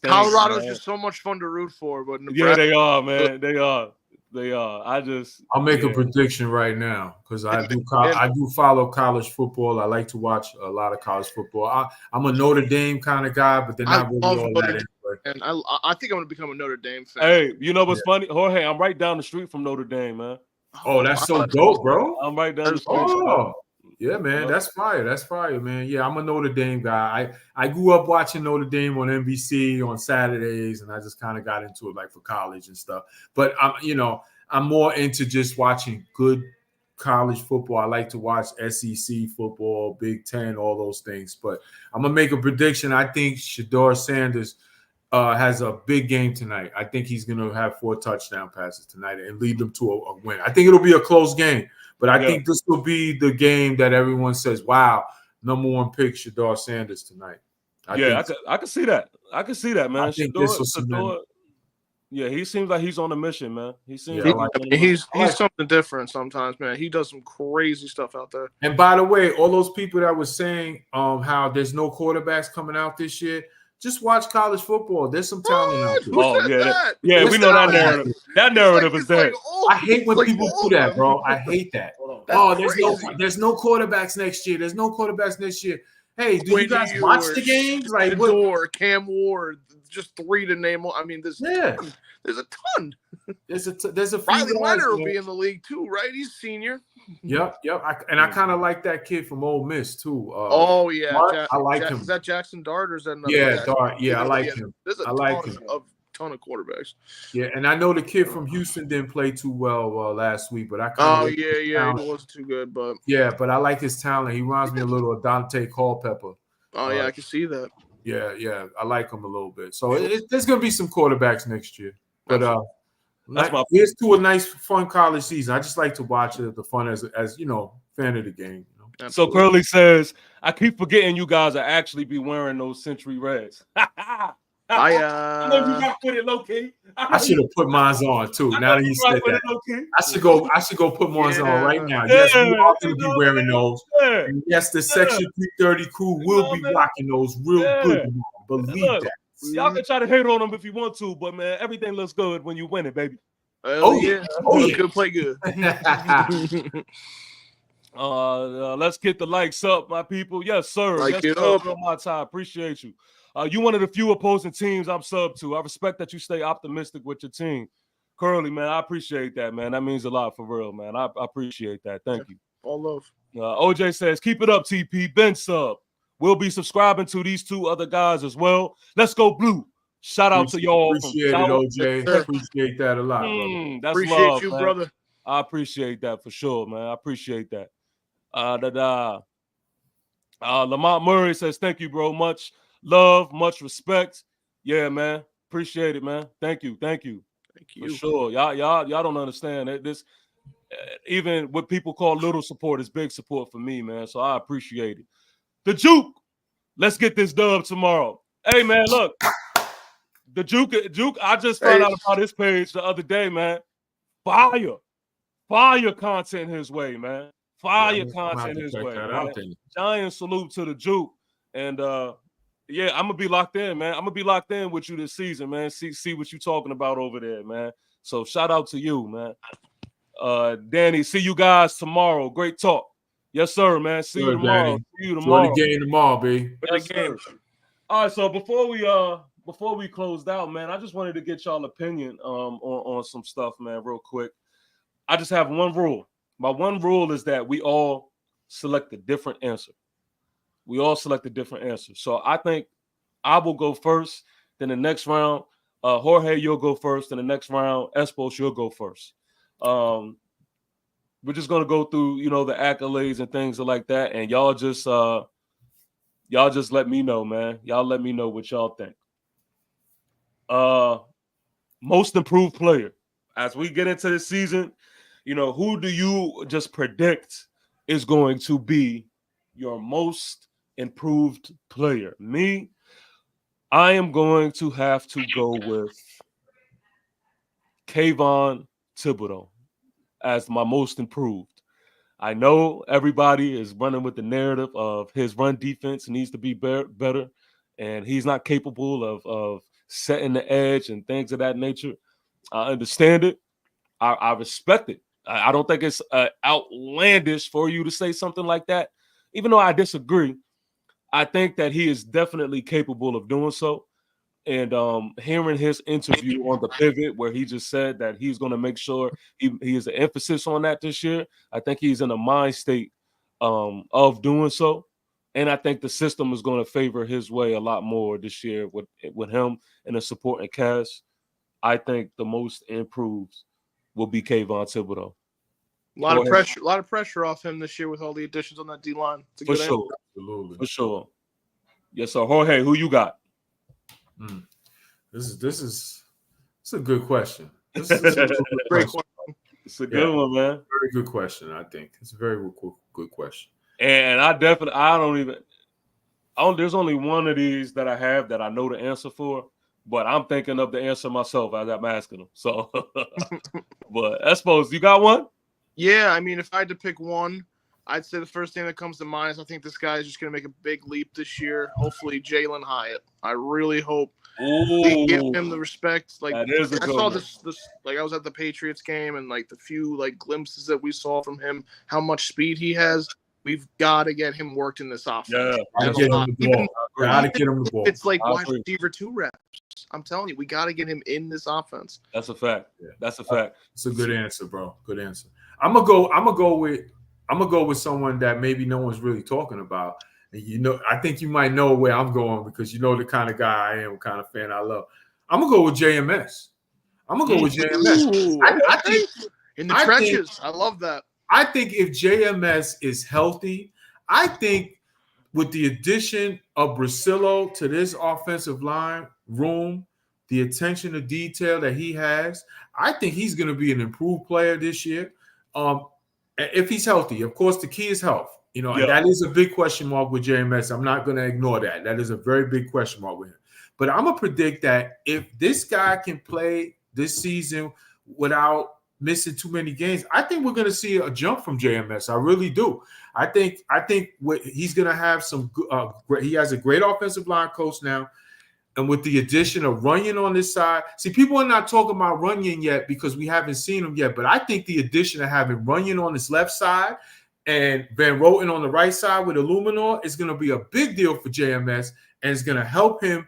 Colorado's just so much fun to root for, but Nebraska, they are, man. They are. I'll make a prediction right now because I do follow college football. I like to watch a lot of college football. I'm a Notre Dame kind of guy, but they're not really all that anyway. And I think I'm going to become a Notre Dame fan. Hey, you know what's funny? Jorge, I'm right down the street from Notre Dame, man. Oh, that's so dope, bro. I'm right down the street. Oh, yeah, man. That's fire. That's fire, man. Yeah, I'm a Notre Dame guy. I grew up watching Notre Dame on NBC on Saturdays, and I just kind of got into it like for college and stuff. But I'm more into just watching good college football. I like to watch SEC football, Big Ten, all those things. But I'm gonna make a prediction. I think Shedeur Sanders has a big game tonight. I think he's going to have 4 touchdown passes tonight and lead them to a win. I think it'll be a close game, but I think this will be the game that everyone says, wow, number 1 pick Shedeur Sanders tonight. I can see that. I can see that, man. I think this was cement. Yeah, he seems like he's on a mission, man. He seems Yeah, like he's something different sometimes, man. He does some crazy stuff out there. And by the way, all those people that were saying how there's no quarterbacks coming out this year, just watch college football. There's some talent out there. Oh yeah, we know that narrative. That narrative is there. I hate when people do that, bro. I hate that. There's no quarterbacks next year. There's no quarterbacks next year. Hey, do you guys watch the games? Like what? Cam Ward, just 3 to name. I mean, there's a ton. There's a few Riley guys, Leonard will be in the league too, right? He's senior. Yep. I kind of like that kid from Ole Miss too. I like him. Is that Jackson Dart or is that another? Yeah, Dart. Yeah, I like him. There's a ton of quarterbacks. Yeah, and I know the kid from Houston didn't play too well last week, but I he wasn't too good, but but I like his talent. He reminds me a little of Dante Culpepper. I can see that. Yeah, I like him a little bit. So there's gonna be some quarterbacks next year, but here's to a nice, fun college season. I just like to watch it, the fun as fan of the game. So Curly says, I keep forgetting you guys are actually be wearing those Century Reds. I know you got put it low key. I should have put mine on too. Now that you said that, I should go put mine on right now. Yes, we all going to be wearing those. And yes, the Section 330 crew will be rocking those real good. Believe that. Y'all can try to hate on them if you want to, but man, everything looks good when you win it, baby. Good play good. Let's get the likes up, my people. Yes, sir. Like it up on my time. Appreciate you. You one of the few opposing teams I'm sub to. I respect that you stay optimistic with your team. Curly, man, I appreciate that, man. That means a lot for real, man. I appreciate that. Thank you. All love. OJ says, keep it up, TP. Ben sub. We'll be subscribing to these 2 other guys as well. Let's go blue. Shout out to y'all. Appreciate it, OJ. Appreciate that a lot, brother. That's appreciate love, you, man. brother. I appreciate that for sure, man. I appreciate that. Lamont Murray says, thank you, bro. Much love, much respect. Yeah, man. Appreciate it, man. Thank you. For sure. Y'all don't understand that this even what people call little support is big support for me, man. So I appreciate it. The Juke. Let's get this dub tomorrow. Hey, man, look. The Juke, I just found out about his page the other day, man. Fire content his way, man. Fire content his way. Giant salute to the Juke. And I'm gonna be locked in, man. I'm gonna be locked in with you this season, man. See what you talking about over there, man. So shout out to you, man. Danny, see you guys tomorrow. Great talk. Yes, sir, man. See you tomorrow. Danny. See you tomorrow. Enjoy the game tomorrow, baby. Yes, all right, so before we closed out, man, I just wanted to get y'all opinion on some stuff, man, real quick. I just have one rule. My one rule is that we all select a different answer. So I think I will go first. Then the next round, Jorge, you'll go first. Then the next round, Espos, you'll go first. We're just gonna go through, the accolades and things like that, and y'all just let me know, man. Y'all let me know what y'all think. Most improved player. As we get into the season, who do you just predict is going to be your most improved player? Me, I am going to have to go with Kayvon Thibodeau as my most improved. I know everybody is running with the narrative of his run defense needs to be better, and he's not capable of setting the edge and things of that nature. I understand it. I respect it. I don't think it's outlandish for you to say something like that, even though I disagree. I think that he is definitely capable of doing so. And hearing his interview on the pivot where he just said that he's going to make sure he has an emphasis on that this year, I think he's in a mind state of doing so. And I think the system is going to favor his way a lot more this year with him and the supporting cast. I think the most improved will be Kayvon Thibodeau. A lot of pressure off him this year with all the additions on that D line. For sure. Absolutely. For sure. Yes, sir. Jorge, who you got? This is a good question. It's a good one, man. Very good question. I think it's a very good question. And I There's only one of these that I have that I know the answer for, but I'm thinking of the answer myself as I'm asking them. So, but I suppose you got one. Yeah, I mean, if I had to pick one, I'd say the first thing that comes to mind is I think this guy is just going to make a big leap this year. Hopefully, Jalen Hyatt. I really hope we give him the respect. Like, that is a I good saw one. this, like I was at the Patriots game, and like the few like glimpses that we saw from him, how much speed he has. We've got to get him worked in this offense. Yeah, Gotta get him the ball. Gotta get him the ball. It's like wide receiver 2 reps. I'm telling you, we got to get him in this offense. That's a fact. Yeah. That's a fact. It's a good answer, bro. Good answer. I'm gonna go with someone that maybe no one's really talking about. And I think you might know where I'm going because you know the kind of guy I am, what kind of fan I love. I'm gonna go with JMS. I'm gonna go with JMS. I think in the trenches. I love that. I think if JMS is healthy, I think with the addition of Brasillo to this offensive line room, the attention to detail that he has, I think he's going to be an improved player this year. If he's healthy, of course, the key is health. And that is a big question mark with JMS. I'm not going to ignore that. That is a very big question mark with him. But I'm going to predict that if this guy can play this season without missing too many games, I think we're going to see a jump from JMS. I really do. I think he's going to have some he has a great offensive line coach now. And with the addition of Runyon on this side, see, people are not talking about Runyon yet because we haven't seen him yet. But I think the addition of having Runyon on his left side and Van Roten on the right side with Illuminor is going to be a big deal for JMS, and it's going to help him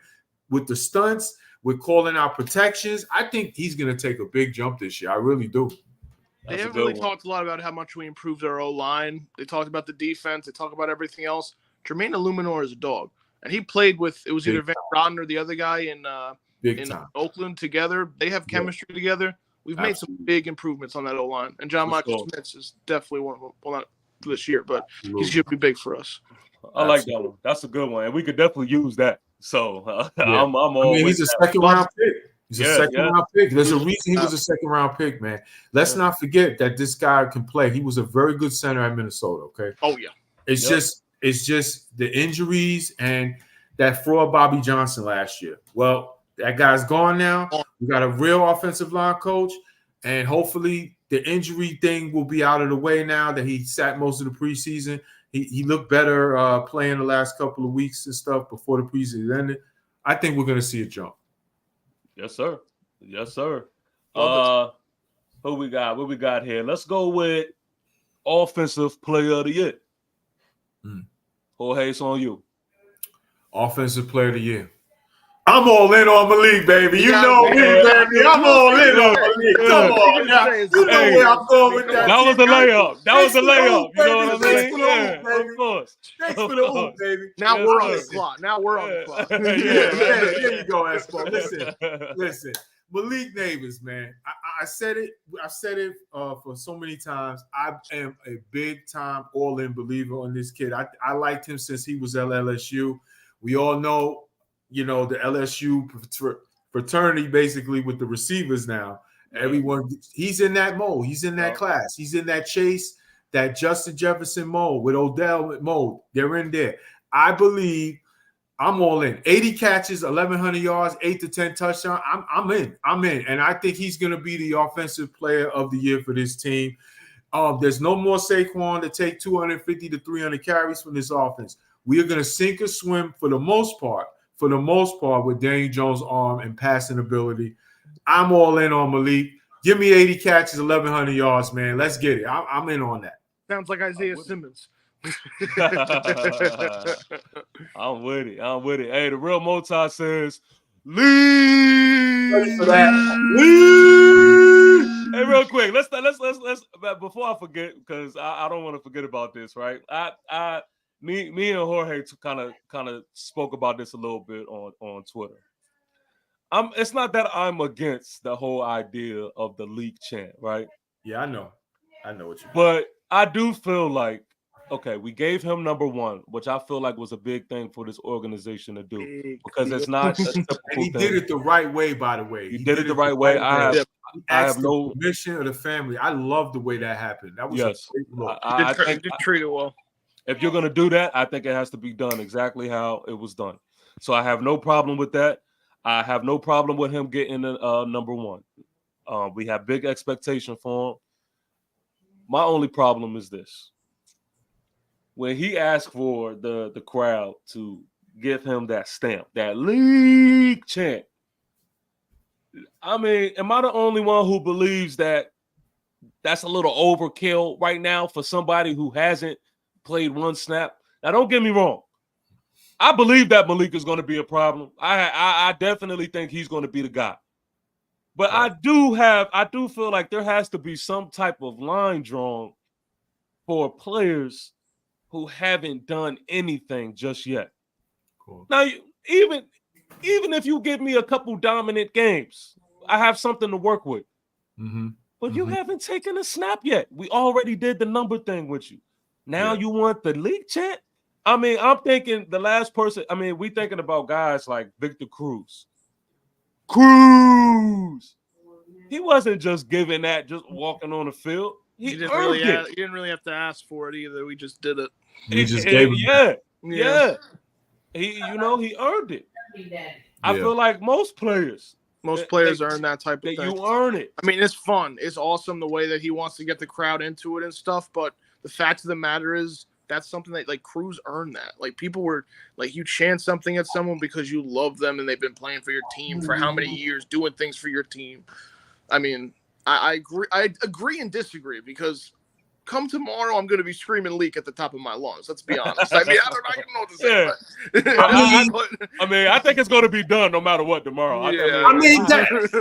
with the stunts, with calling out protections. I think he's going to take a big jump this year. I really do. They haven't really talked a lot about how much we improved our O-line. They talked about the defense. They talked about everything else. Jermaine Illuminor is a dog. And he played with, it was either Van Roten or the other guy in Oakland together. They have chemistry together. We've made some big improvements on that O-line. And John Michael Smith is definitely one of them. Well, not this year, but he's going to be big for us. I like that one. That's a good one. And we could definitely use that. So I'm all he's a second round pick. He's a second round pick. There's a reason he was a second round pick, man. Let's not forget that this guy can play. He was a very good center at Minnesota. Okay. Oh yeah. It's just the injuries and that fraud Bobby Johnson last year. Well, that guy's gone now. We got a real offensive line coach, and hopefully the injury thing will be out of the way now that he sat most of the preseason. He looked better playing the last couple of weeks and stuff before the preseason ended. I think we're going to see a jump. Yes, sir. Yes, sir. Who we got? What we got here? Let's go with Offensive Player of the Year. Jorge, it's on you. Offensive Player of the Year. I'm all in on Malik, baby. You know me, baby. I'm all in on Malik. Come on now. You know where I'm going with that. That was a layup. That was a layup. You know what I mean? Thanks for the hoop, baby. Of course. Thanks for the hoop, baby. Now we're on the clock. Now we're on the clock. There you go, Espo. Listen. Malik Neighbors, man. I said it. I've said it for so many times. I am a big-time all-in believer in this kid. I liked him since he was at LSU. We all know, the LSU fraternity basically with the receivers now. Everyone, he's in that mode. He's in that class. He's in that Chase, that Justin Jefferson mode with Odell mode. They're in there. I believe I'm all in. 80 catches, 1,100 yards, 8 to 10 touchdowns. I'm in. And I think he's going to be the offensive player of the year for this team. There's no more Saquon to take 250 to 300 carries from this offense. We are going to sink or swim for the most part with Daniel Jones' arm and passing ability. I'm all in on Malik. Give me 80 catches, 1,100 yards, man. Let's get it. I'm in on that. Sounds like Isaiah Simmons. I'm with it. Hey, the real Multi says, lead. Hey, real quick, let's before I forget, because I don't want to forget about this, right? Me and Jorge kind of spoke about this a little bit on Twitter. It's not that I'm against the whole idea of the league chant, right? Yeah, I know what you mean. But I do feel like, okay, we gave him number one, which I feel like was a big thing for this organization to do, because it's not a typical and he did it the right way, by the way. He did it the right way. I have no permission of the family. I love the way that happened. That was a great look. He did treat it well. If you're going to do that, I think it has to be done exactly how it was done. So I have no problem with that. I have no problem with him getting number one. We have big expectation for him. My only problem is this. When he asked for the crowd to give him that stamp, that league chant, I mean, am I the only one who believes that that's a little overkill right now for somebody who hasn't played one snap? Now, don't get me wrong. I believe that Malik is going to be a problem. I definitely think he's going to be the guy. But right. I do feel like there has to be some type of line drawn for players who haven't done anything just yet. Cool. Now, even if you give me a couple dominant games, I have something to work with. Mm-hmm. But you haven't taken a snap yet. We already did the number thing with you. Now you want the league chant? I mean, I'm thinking the last person. I mean, we thinking about guys like Victor Cruz. He wasn't just giving that, just walking on the field. He didn't really have to ask for it either. We just did it. We just gave him yeah. He earned it. I feel like most players earn that type of thing. You earn it. I mean, it's fun. It's awesome the way that he wants to get the crowd into it and stuff. But the fact of the matter is, that's something that, like, Cruz earned that. Like, people were, like, you chant something at someone because you love them and they've been playing for your team for how many years, doing things for your team. I mean, I agree and disagree because come tomorrow, I'm going to be screaming leak at the top of my lungs. Let's be honest. I mean, I don't know what to say. I think it's going to be done no matter what tomorrow.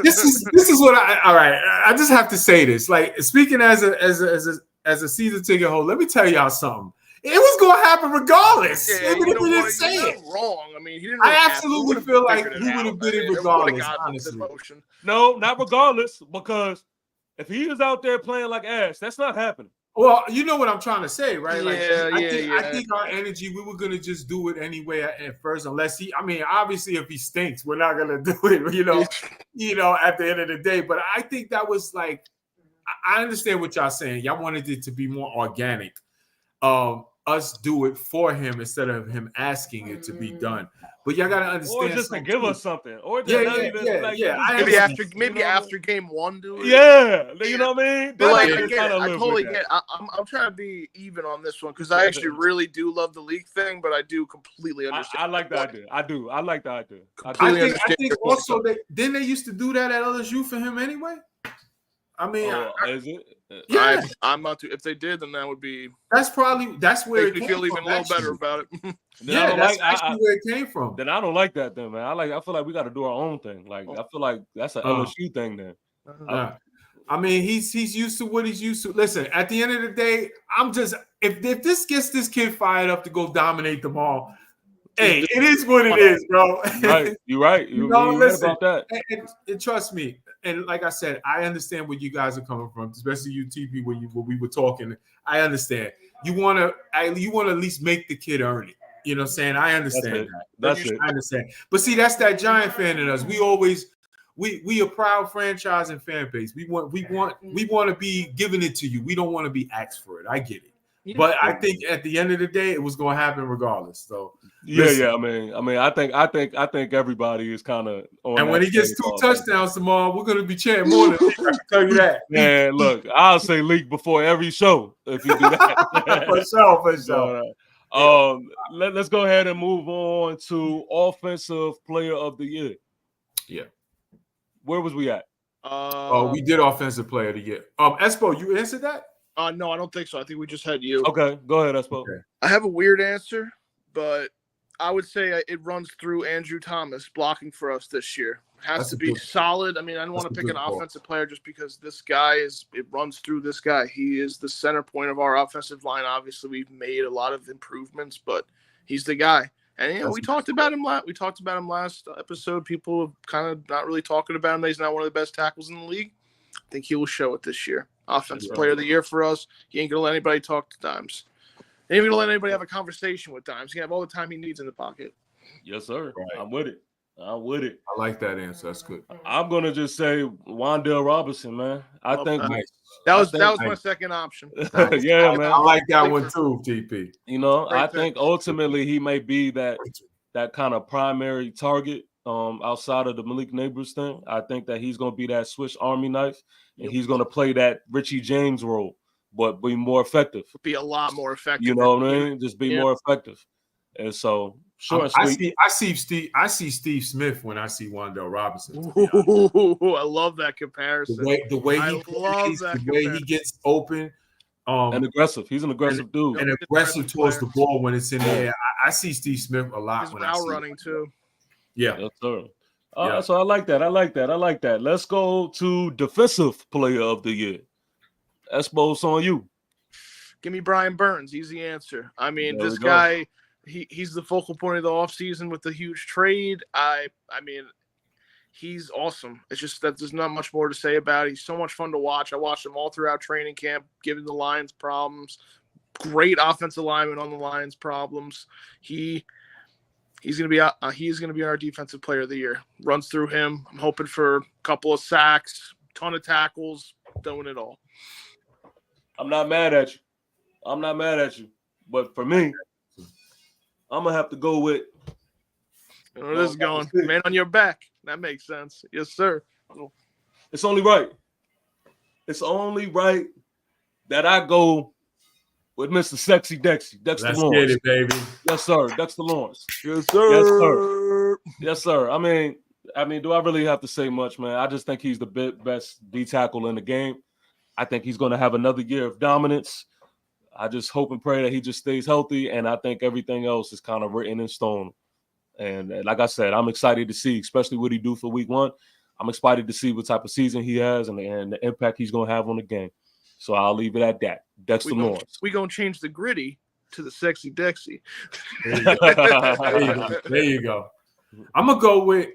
This is what all right. I just have to say this. Like, speaking as a season ticket holder, let me tell y'all something. It was going to happen regardless. Even if we didn't say it. Wrong. I mean, he didn't. I absolutely feel like he would have did it regardless. Honestly, no, not regardless. Because if he was out there playing like ass, that's not happening. Well, you know what I'm trying to say, right? Like, I think our energy, we were going to just do it anyway at first, unless he. I mean, obviously, if he stinks, we're not going to do it. At the end of the day. But I think that was like, I understand what y'all saying. Y'all wanted it to be more organic. Us do it for him instead of him asking it to be done. But y'all gotta understand, or just to give us something, or maybe after game one, do it. Yeah, you know what I mean. But I totally get. I'm trying to be even on this one because I actually really do love the league thing, but I do completely understand. I like the idea. I do. I like the idea. I think also didn't they used to do that at LSU for him anyway? I mean, is it? Yeah, I'm not too. If they did, then that would be. That's where it makes me feel even a little better about it. That's actually where it came from. Then I don't like that, then, man. I feel like we got to do our own thing. Like I feel like that's an LSU thing, then. I mean, he's used to what he's used to. Listen, at the end of the day, I'm just if this gets this kid fired up to go dominate them all. Hey, it is what it is, bro. Right, you're right. You're right about that. And trust me, and like I said, I understand where you guys are coming from, especially you, TP, when we were talking. I understand. You want to at least make the kid earn it. You know what I'm saying? I understand that. That's it. I understand. But see, that's that Giant fan in us. We always we a proud franchise and fan base. We want to be giving it to you. We don't want to be asked for it. I get it. But I think at the end of the day, it was going to happen regardless. So yeah. I mean, I think everybody is kind of on. And when he gets 2 touchdowns tomorrow, we're going to be chanting more than Leak. I can tell you that. Man, look, I'll say Leak before every show if you do that. For sure. Let's go ahead and move on to Offensive Player of the Year. Yeah. Where was we at? We did Offensive Player of the Year. Espo, you answered that? No, I don't think so. I think we just had you. Okay, go ahead, Espo. Okay. I have a weird answer, but I would say it runs through Andrew Thomas blocking for us this year. It has to be solid. I mean, I don't want to pick an offensive player just because this guy it runs through this guy. He is the center point of our offensive line. Obviously, we've made a lot of improvements, but he's the guy. And we talked about him. We talked about him last episode. People have kind of not really talking about him. He's not one of the best tackles in the league. I think he will show it this year. Offensive Player of the Year for us. He ain't gonna let anybody talk to Dimes. He ain't gonna let anybody have a conversation with Dimes. He can have all the time he needs in the pocket. Yes, sir. Right. I'm with it. I'm with it. I like that answer. That's good. I'm gonna just say Wandale Robinson, man. I think Nice. That was nice. my second option. Nice. yeah, man. I like that one too, TP. You know, Great I pick. think ultimately he may be that kind of primary target outside of the Malik Neighbors thing. I think that he's gonna be that Swiss Army knife, and he's gonna play that Richie James role, but be more effective. Be a lot more effective. You know what I mean? Just be more effective. And so, short and sweet. I see Steve Smith when I see Wandale Robinson. Ooh, I love that comparison. The way he plays, the way he gets open, and aggressive. He's an aggressive dude. And aggressive towards the ball when it's in the air. I see Steve Smith a lot. His when route I see running too. Yeah. Yes, sir. So I like that. Let's go to defensive player of the year. Espo's on you. Give me Brian Burns. Easy answer. I mean, There this we go. guy, he's the focal point of the offseason with the huge trade. I mean, he's awesome. It's just that there's not much more to say about it. He's so much fun to watch. I watched him all throughout training camp, giving the Lions problems. Great offensive lineman on the Lions problems. He's gonna be our defensive player of the year. Runs through him. I'm hoping for a couple of sacks, ton of tackles, doing it all. I'm not mad at you. But for me, I'm gonna have to go with. You know where this is going. Man on your back. That makes sense. Yes, sir. It's only right. It's only right that I go with Mr. Sexy Dexy. Dexter Let's Lawrence. get it, baby. Yes, sir. Dexter Lawrence. Yes, sir. Yes, sir. Yes, sir. I mean, do I really have to say much, man? I just think he's the best D tackle in the game. I think he's going to have another year of dominance. I just hope and pray that he just stays healthy, and I think everything else is kind of written in stone. And like I said, I'm excited to see, especially what he do for week 1. I'm excited to see what type of season he has and the impact he's going to have on the game. So I'll leave it at that. Dexter Lawrence. We're going to change the gritty to the Sexy Dexy. There you go. I'm gonna go with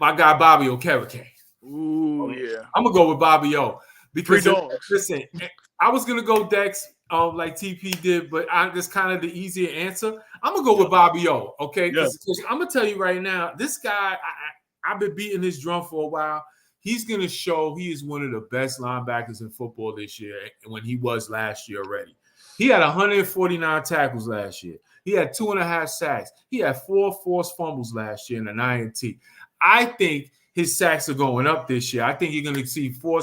my guy Bobby Okereke. Ooh, yeah. I'm gonna go with Bobby O because Three dogs. Listen, I was gonna go Dex like TP did, but that's kind of the easier answer. I'm gonna go with Bobby O. Okay, because I'm gonna tell you right now, this guy, I've been beating this drum for a while. He's gonna show he is one of the best linebackers in football this year, when he was last year already. He had 149 tackles last year. He had 2.5 sacks. He had 4 forced fumbles last year and an INT. I think his sacks are going up this year. I think you're going to see 4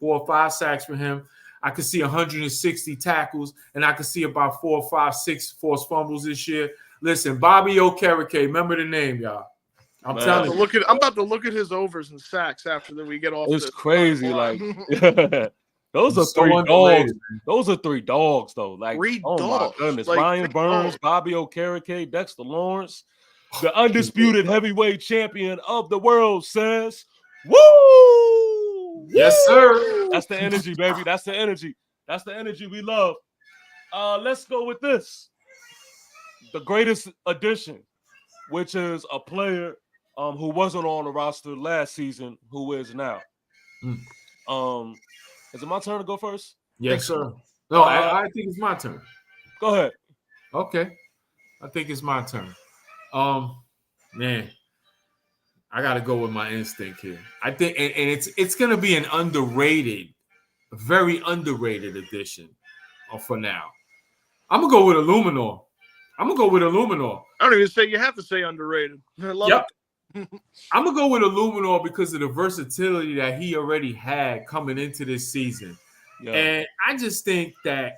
or 5 sacks for him. I could see 160 tackles, and I could see about 4, 5, 6 forced fumbles this year. Listen, Bobby Okereke, remember the name, y'all. I'm telling you. I'm about to look at his overs and sacks after that we get off. It's this. crazy, like those are So 3 underrated, dogs. man. Those are 3 dogs, though. Like, 3 oh dogs. my goodness, Like, Brian 3 Burns, dogs. Bobby Okereke, Dexter Lawrence, the undisputed heavyweight champion of the world says, "Woo! Yes, sir." That's the energy, baby. That's the energy. That's the energy we love. Let's go with this. The greatest addition, which is a player who wasn't on the roster last season, who is now. Is it my turn to go first? Yes, sir. No, I think it's my turn. Go ahead. Okay. I think it's my turn. Man, I got to go with my instinct here. I think, and it's going to be an underrated, very underrated addition for now. I'm going to go with Illuminor. I don't even say you have to say underrated. I love it. I'm going to go with Illuminor because of the versatility that he already had coming into this season. Yeah. And I just think that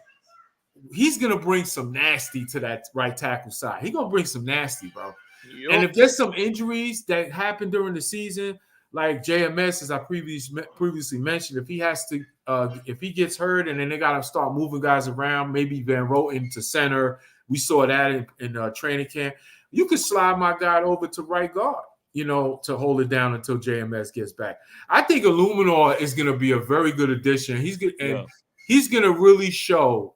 he's going to bring some nasty to that right tackle side. He's going to bring some nasty, bro. Yep. And if there's some injuries that happen during the season, like JMS, as I previously mentioned, if he has to, if he gets hurt and then they got to start moving guys around, maybe Van Roten to center. We saw that in training camp. You could slide my guy over to right guard, to hold it down until JMS gets back. I think Illuminor is going to be a very good addition. He's going to really show.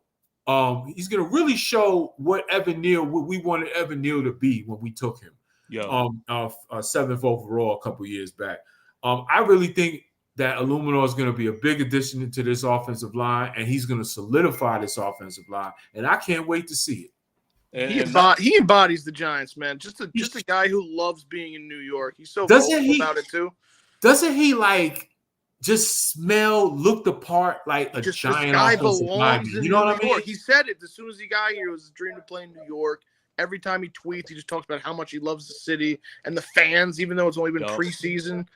He's going to really show what we wanted Evan Neal to be when we took him. 7th overall a couple years back. I really think that Illuminor is going to be a big addition to this offensive line, and he's going to solidify this offensive line. And I can't wait to see it. He embodies the Giants, man. Just a guy who loves being in New York. He's so vocal about it too. Doesn't he like just look the part like a just giant this guy offensive belongs lineman? in You know New what I mean? York. He said it as soon as he got here. It was a dream to play in New York. Every time he tweets, he just talks about how much he loves the city and the fans, even though it's only been preseason.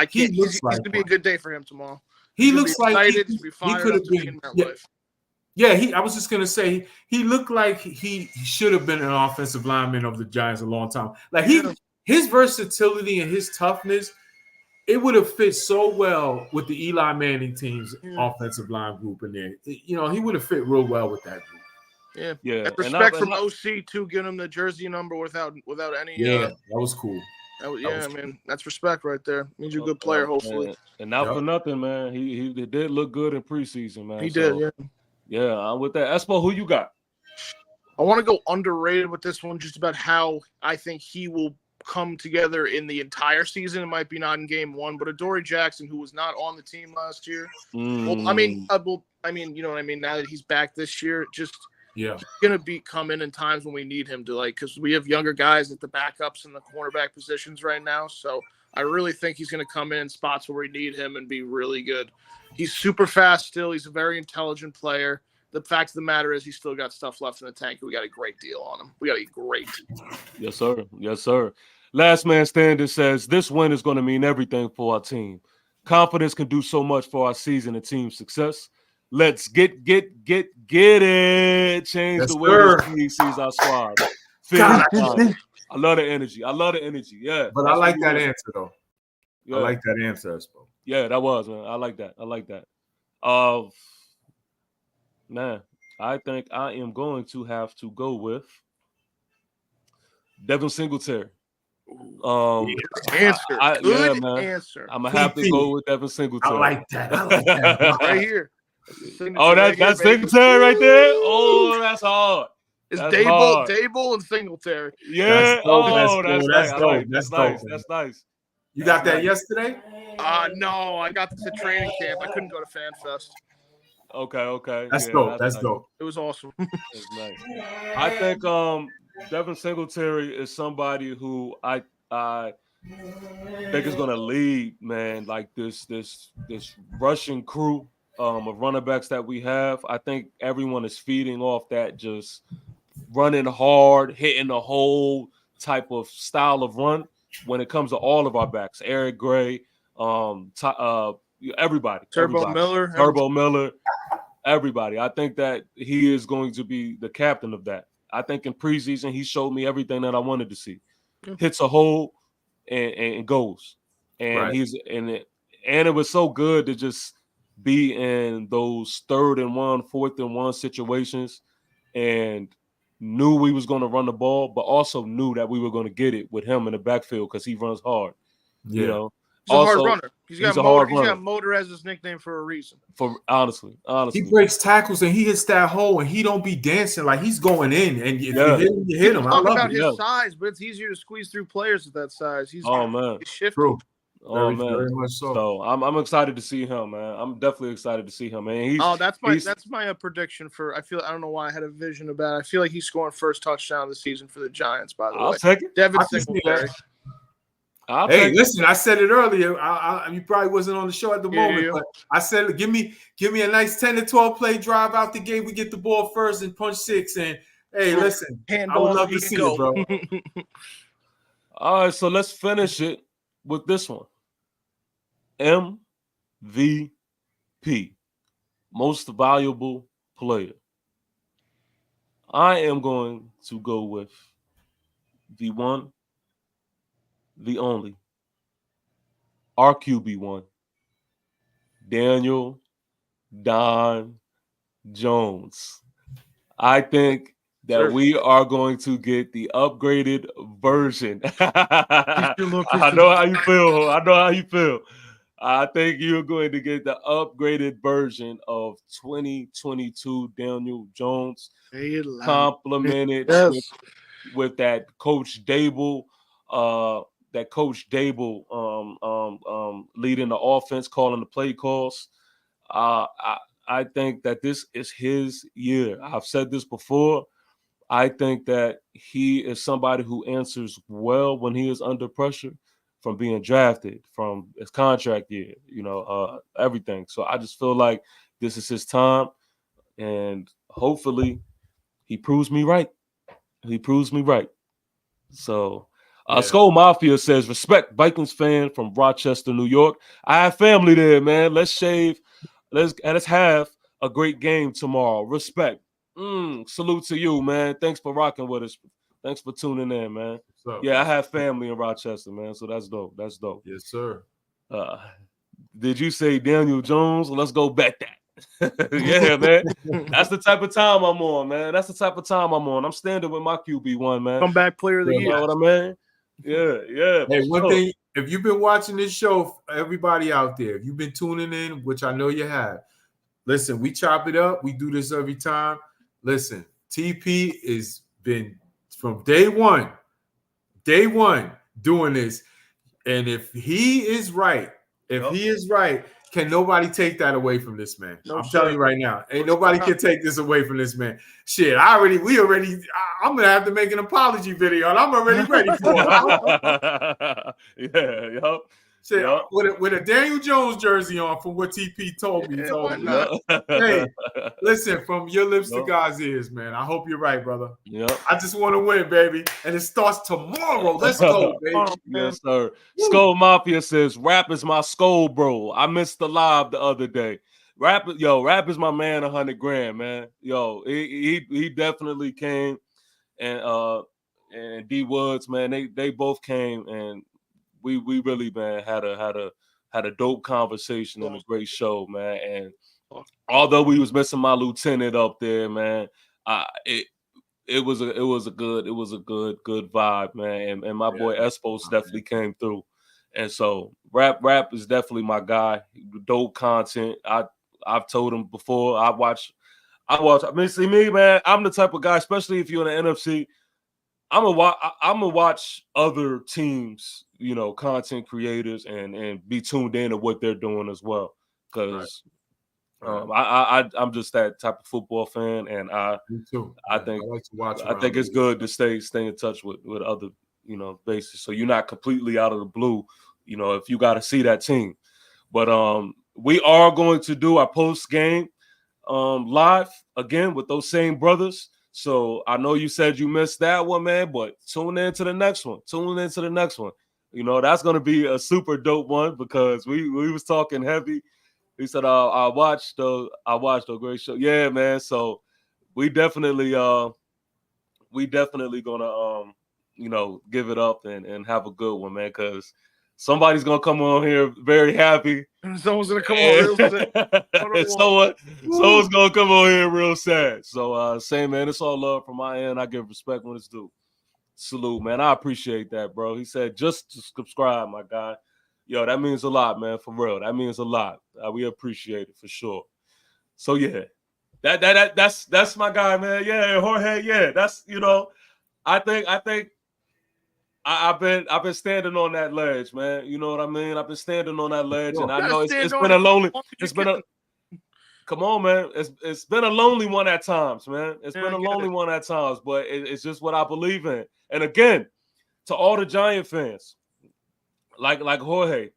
He's going to be a good day for him tomorrow. He looks like he could have been. I was just gonna say he looked like he should have been an offensive lineman of the Giants a long time. Like his versatility and his toughness, it would have fit so well with the Eli Manning team's offensive line group in there. He would have fit real well with that group. Yeah. And respect from OC too, giving him the jersey number without any. That was cool. Man, that's respect right there. Means you're a good player, hopefully. And not for nothing, man. He did look good in preseason, man. He did, yeah. Yeah, I'm with that. Espo, who you got? I want to go underrated with this one, just about how I think he will come together in the entire season. It might be not in game one, but Adoree Jackson, who was not on the team last year. Well, I mean, you know what I mean. Now that he's back this year, he's gonna come in times when we need him to, because we have younger guys at the backups and the cornerback positions right now. So I really think he's gonna come in spots where we need him and be really good. He's super fast still. He's a very intelligent player. The fact of the matter is he's still got stuff left in the tank. We got a great deal on him. We got a great. Yes, sir. Yes, sir. Last Man Standing says, this win is going to mean everything for our team. Confidence can do so much for our season and team success. Let's get it. Change the way this league sees our squad. I love the energy. Yeah. But I like that answer, though. Yeah. I like that answer, Espo. Yeah, that was, man. I like that. Man, I think I am going to have to go with Devin Singletary. Answer. Good answer. I'm gonna have to go with Devin Singletary. I like that. Right here. That's Singletary right there. Oh, that's hard. It's Dable and Singletary. Yeah. That's nice. You got that yesterday? No, I got this at training camp. I couldn't go to Fan Fest. Okay. That's dope. That's dope. It was awesome. It's nice. I think Devin Singletary is somebody who I think is gonna lead, man, like this rushing crew of running backs that we have. I think everyone is feeding off that just running hard, hitting the hole type of style of run when it comes to all of our backs. Eric Gray, everybody. Turbo Miller, everybody. I think that he is going to be the captain of that. I think in preseason he showed me everything that I wanted to see. Hits a hole and goes. And it was so good to just be in those 3rd and 1, 4th and 1 situations and knew we was going to run the ball, but also knew that we were going to get it with him in the backfield because he runs hard. Yeah. You know, he's a hard runner. He's got motor as his nickname for a reason. Honestly, he breaks tackles and he hits that hole and he don't be dancing, like he's going in. And if you hit him, I love about his size, but it's easier to squeeze through players at that size. He's shifty. True. Oh man, very much so. So I'm excited to see him, man. I'm definitely excited to see him, man. That's my prediction for. I don't know why I had a vision about it. I feel like he's scoring first touchdown of the season for the Giants. By the way, I'll take it. Devin Singletary. Listen, I said it earlier. You probably wasn't on the show at the moment, but I said, give me a nice 10 to 12 play drive out the game. We get the ball first and punch 6. And hey, listen, I would love to see it, bro. All right, so let's finish it with this one. MVP, most valuable player. I am going to go with the one, the only, our QB1, Daniel Don Jones. I think that we are going to get the upgraded version. I know how you feel. I think you're going to get the upgraded version of 2022 Daniel Jones, complemented with that Coach Dable, leading the offense, calling the play calls. I think that this is his year. I've said this before. I think that he is somebody who answers well when he is under pressure from being drafted, from his contract year, everything. So I just feel like this is his time, and hopefully he proves me right. He proves me right. So, Skull Mafia says, respect Vikings fan from Rochester, New York. I have family there, man. Let's shave. Let's have a great game tomorrow. Respect. Salute to you, man. Thanks for rocking with us. Thanks for tuning in, man. I have family in Rochester, man. So that's dope. That's dope. Yes, sir. Did you say Daniel Jones? Let's go bet that. Yeah, man. That's the type of time I'm on, man. That's the type of time I'm on. I'm standing with my QB1, man. Comeback player of the year. You know what I mean? Yeah. Hey, one thing, if you've been watching this show, everybody out there, if you've been tuning in, which I know you have, listen, we chop it up. We do this every time. Listen, TP has been from day one doing this. And if he is right, can nobody take that away from this man? No, I'm telling you right now, ain't nobody can take this away from this man. Shit, I'm gonna have to make an apology video, and I'm already ready for it. Shit, with a Daniel Jones jersey on, from what TP told me. Hey, listen, from your lips to God's ears, man. I hope you're right, brother. I just want to win, baby, and it starts tomorrow. Let's go, baby. Yes, sir. Skull Mafia says, "Rap is my skull, bro. I missed the live the other day. Rap is my man. 100 grand, man. He definitely came, and D Woods, man. They both came, and we really, man, had a dope conversation and a great show, man. And although we was missing my lieutenant up there, man, it was a good vibe, man. And my boy Espos definitely came through. And so rap is definitely my guy. Dope content. I've told him before. I watch. I mean, see me, man. I'm the type of guy, especially if you're in the NFC. I'm gonna watch other teams, content creators, and be tuned in to what they're doing as well. Because I'm just that type of football fan, and Me too. I think like to watch I think it's good to stay in touch with other bases, so you're not completely out of the blue. If you got to see that team, but we are going to do our post game live again with those same brothers. So I know you said you missed that one, man, but tune in to the next one. That's going to be a super dope one, because we was talking heavy. He said, I watched a great show. Yeah, man. So we definitely gonna give it up and have a good one, man, because somebody's gonna come on here very happy. Someone's gonna come on real sad. Someone's gonna come on here real sad. So same, man, it's all love from my end. I give respect when it's due. Salute, man. I appreciate that, bro. He said, just to subscribe, my guy. Yo, that means a lot, man. For real. That means a lot. We appreciate it for sure. So yeah. That's my guy, man. Yeah, Jorge. Yeah, that's I think I've been standing on that ledge, man. You know what I mean? I've been standing on that ledge, and I know it's been a lonely. Come on, man. It's been a lonely one at times, man. It's been a lonely one at times, but it's just what I believe in. And again, to all the Giant fans, like Jorge,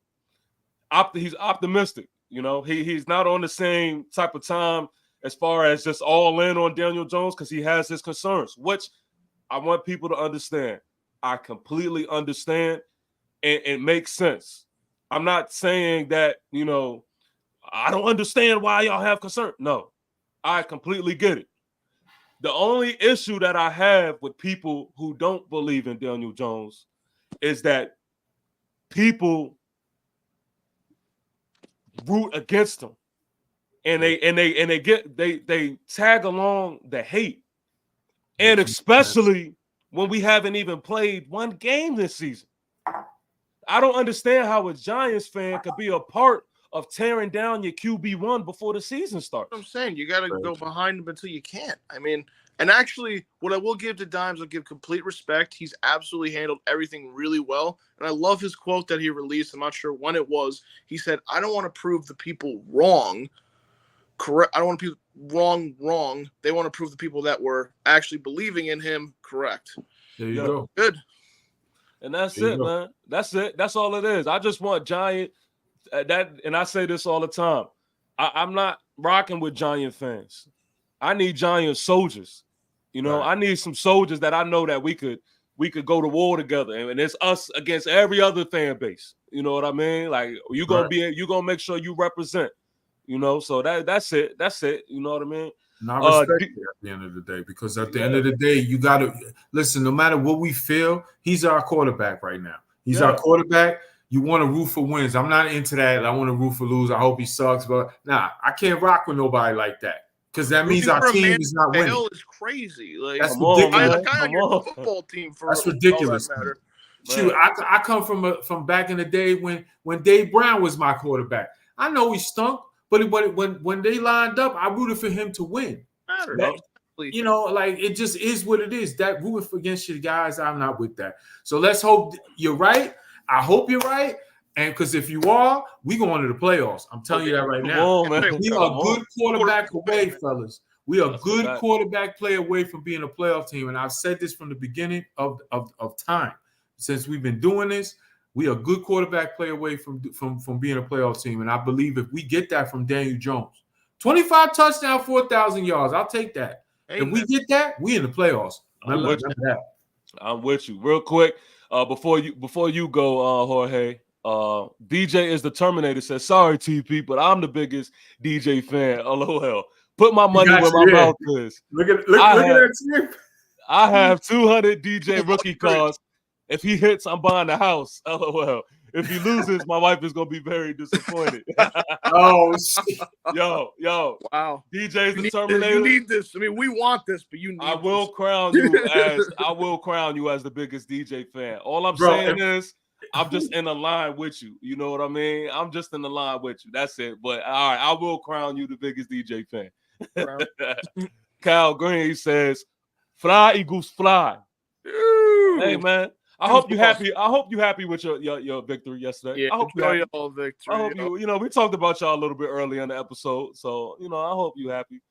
he's optimistic. He's not on the same type of time as far as just all in on Daniel Jones, because he has his concerns, which I want people to understand. I completely understand, and it makes sense. I'm not saying that, I don't understand why y'all have concern. No, I completely get it. The only issue that I have with people who don't believe in Daniel Jones is that people root against him, and they tag along the hate, and especially when we haven't even played one game this season. I don't understand how a Giants fan could be a part of tearing down your QB1 before the season starts. I'm saying you got to go behind him until you can't. I mean, and actually, what I will give to Dimes, I'll give complete respect. He's absolutely handled everything really well. And I love his quote that he released. I'm not sure when it was. He said, I don't want to prove the people wrong. Correct. I don't want to wrong. They want to prove the people that were actually believing in him correct. There you go. Good. And that's it, man. That's it. That's all it is. I just want Giant and I say this all the time. I'm not rocking with Giant fans. I need Giant soldiers. You know, I need some soldiers that I know that we could go to war together, and it's us against every other fan base. You know what I mean? Like you're gonna make sure you represent. You know, so that's it. That's it. You know what I mean? And I respect it at the end of the day, because at the end of the day, you got to listen. No matter what we feel, he's our quarterback right now. He's our quarterback. You want to root for wins. I'm not into that. I want to root for lose. I hope he sucks, but I can't rock with nobody like that, because that means our team is not winning. Hell is crazy. Like, that's ridiculous. I kind of your football team for that's ridiculous. That Shoot, I come from back in the day when Dave Brown was my quarterback. I know he stunk, but when they lined up, I rooted for him to win. You know, like it just is what it is. That rooting against your guys, I'm not with that. So let's hope you're right. I hope you're right. And because if you are, we go into the playoffs. I'm telling you that right now. We are a good quarterback away, fellas. We are a good quarterback play away from being a playoff team. And I've said this from the beginning of time. Since we've been doing this, we are a good quarterback play away from being a playoff team. And I believe if we get that from Daniel Jones, 25 touchdowns, 4,000 yards, I'll take that. If we get that, we in the playoffs. I'm with you. Real quick, before you go, Jorge, DJ is the Terminator says, sorry, TP, but I'm the biggest DJ fan. LOL. Put my money where my mouth is. Look at that. I have 200 DJ rookie cards. If he hits, I'm buying the house. LOL. If he loses, my wife is gonna be very disappointed. Oh shit. Yo. Wow. DJ's the Terminator. You need this. I mean, we want this, but you need I will crown you as the biggest DJ fan. All I'm saying is I'm just in the line with you. You know what I mean? I'm just in the line with you. That's it. But all right, I will crown you the biggest DJ fan. Kyle Green says, "Fly Eagles fly." Hey man. I hope you happy. I hope you happy with your victory yesterday. Yeah, I hope you happy. Victory. I hope you know, we talked about y'all a little bit early in the episode. So, you know, I hope you happy.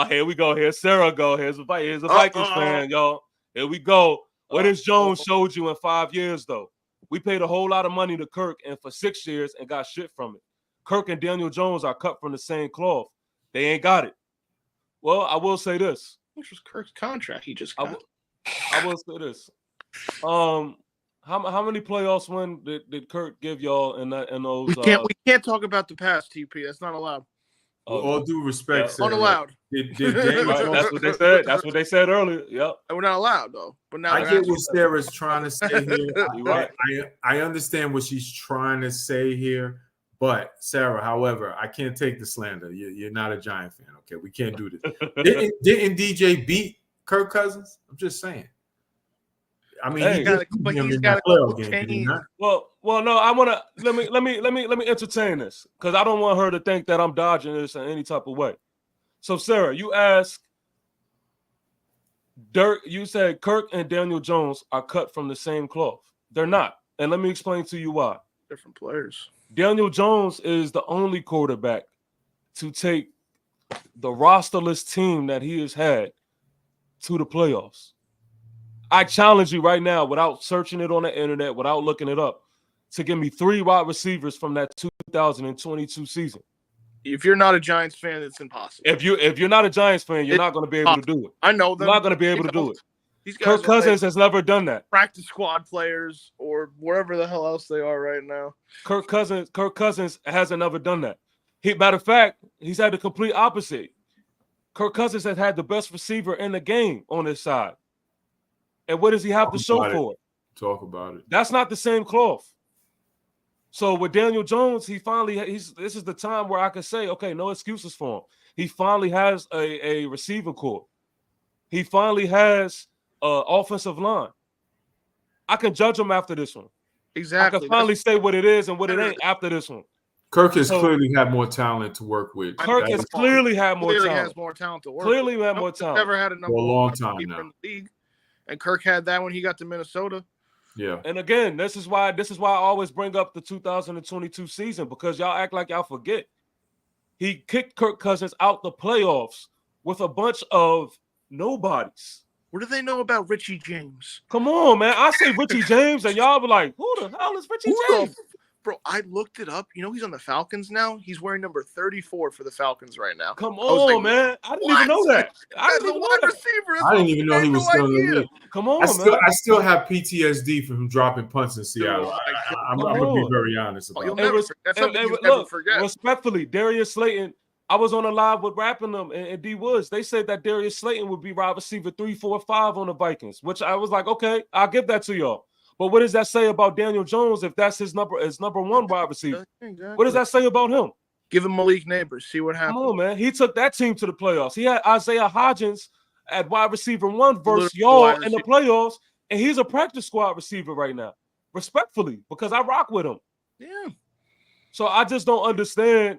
Here we go. Here's Sarah go. Here's a Vikings fan, y'all. Here we go. What has Jones showed you in 5 years, though? We paid a whole lot of money to Kirk and for 6 years and got shit from it. Kirk and Daniel Jones are cut from the same cloth. They ain't got it. Well, I will say this. Which was Kirk's contract he just got. I will say this. How many playoffs win did Kirk give y'all in those? We can't talk about the past, TP. That's not allowed. With all due respect, sir, unallowed. That's what they said. That's what they said earlier. Yep. We're not allowed though. But now I get what Sarah's trying to say here. I understand what she's trying to say here. But Sarah, however, I can't take the slander. You're not a Giant fan, okay? We can't do this. Didn't DJ beat Kirk Cousins? I'm just saying. I mean, hey, he's got a change. Well, no. I want to let me entertain this, because I don't want her to think that I'm dodging this in any type of way. So, Sarah, you asked Dirk. You said Kirk and Daniel Jones are cut from the same cloth. They're not, and let me explain to you why. Different players. Daniel Jones is the only quarterback to take the rosterless team that he has had to the playoffs. I challenge you right now, without searching it on the internet, without looking it up, to give me 3 wide receivers from that 2022 season. If you're not a Giants fan, it's impossible. If you're not a Giants fan, you're not going to be able to do it. I know them. You're not going to be able to do it. Kirk Cousins has never done that. Practice squad players or wherever the hell else they are right now. Kirk Cousins hasn't ever done that. Matter of fact, he's had the complete opposite. Kirk Cousins has had the best receiver in the game on his side. And what does he have to show for it? Talk about it. That's not the same cloth. So with Daniel Jones, this is the time where I can say, okay, no excuses for him. He finally has a receiving core. He finally has an offensive line. I can judge him after this one. Exactly. I can finally say what it is and what it ain't after this one. Kirk has clearly had more talent to work with. Kirk has clearly had more talent. Has more talent to work clearly with. had more talent. Never had a number for a long time now. In the league. And Kirk had that when he got to Minnesota. Yeah. And again, this is why I always bring up the 2022 season, because y'all act like y'all forget. he kicked Kirk Cousins out the playoffs with a bunch of nobodies. What do they know about Richie James? Come on, man. I say Richie James, and y'all be like, who the hell is Richie James? Bro, I looked it up. You know he's on the Falcons now? He's wearing number 34 for the Falcons right now. Come on, man. I didn't even know that. I didn't even know he was still in the league. Come on, man. I still have PTSD from him dropping punts in Seattle. I'm going to be very honest about it. That's something you never forget. Respectfully, Darius Slayton, I was on a live with Rapping Them and D Woods. They said that Darius Slayton would be wide receiver 3, 4, 5 on the Vikings, which I was like, okay, I'll give that to y'all. But what does that say about Daniel Jones if that's his number 1 wide receiver? Exactly. What does that say about him? Give him Malik Neighbors. See what happens. Come on, man. He took that team to the playoffs. He had Isaiah Hodgins at wide receiver 1 versus y'all in the playoffs, and he's a practice squad receiver right now. Respectfully, because I rock with him. Yeah. So I just don't understand.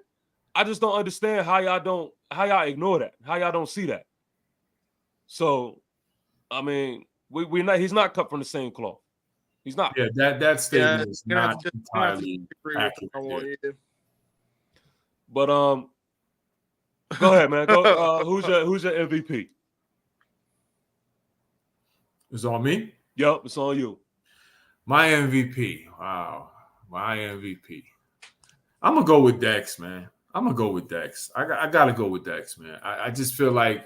I just don't understand how y'all ignore that, how y'all don't see that. So, I mean, he's not cut from the same cloth. He's not. Yeah, that statement is not entirely accurate. But go ahead, man. Go. Who's your MVP? It's on me? Yep, it's on you. My MVP. Wow. My MVP. I'm gonna go with Dex, man. I'm gonna go with Dex. I gotta go with Dex, man. I just feel like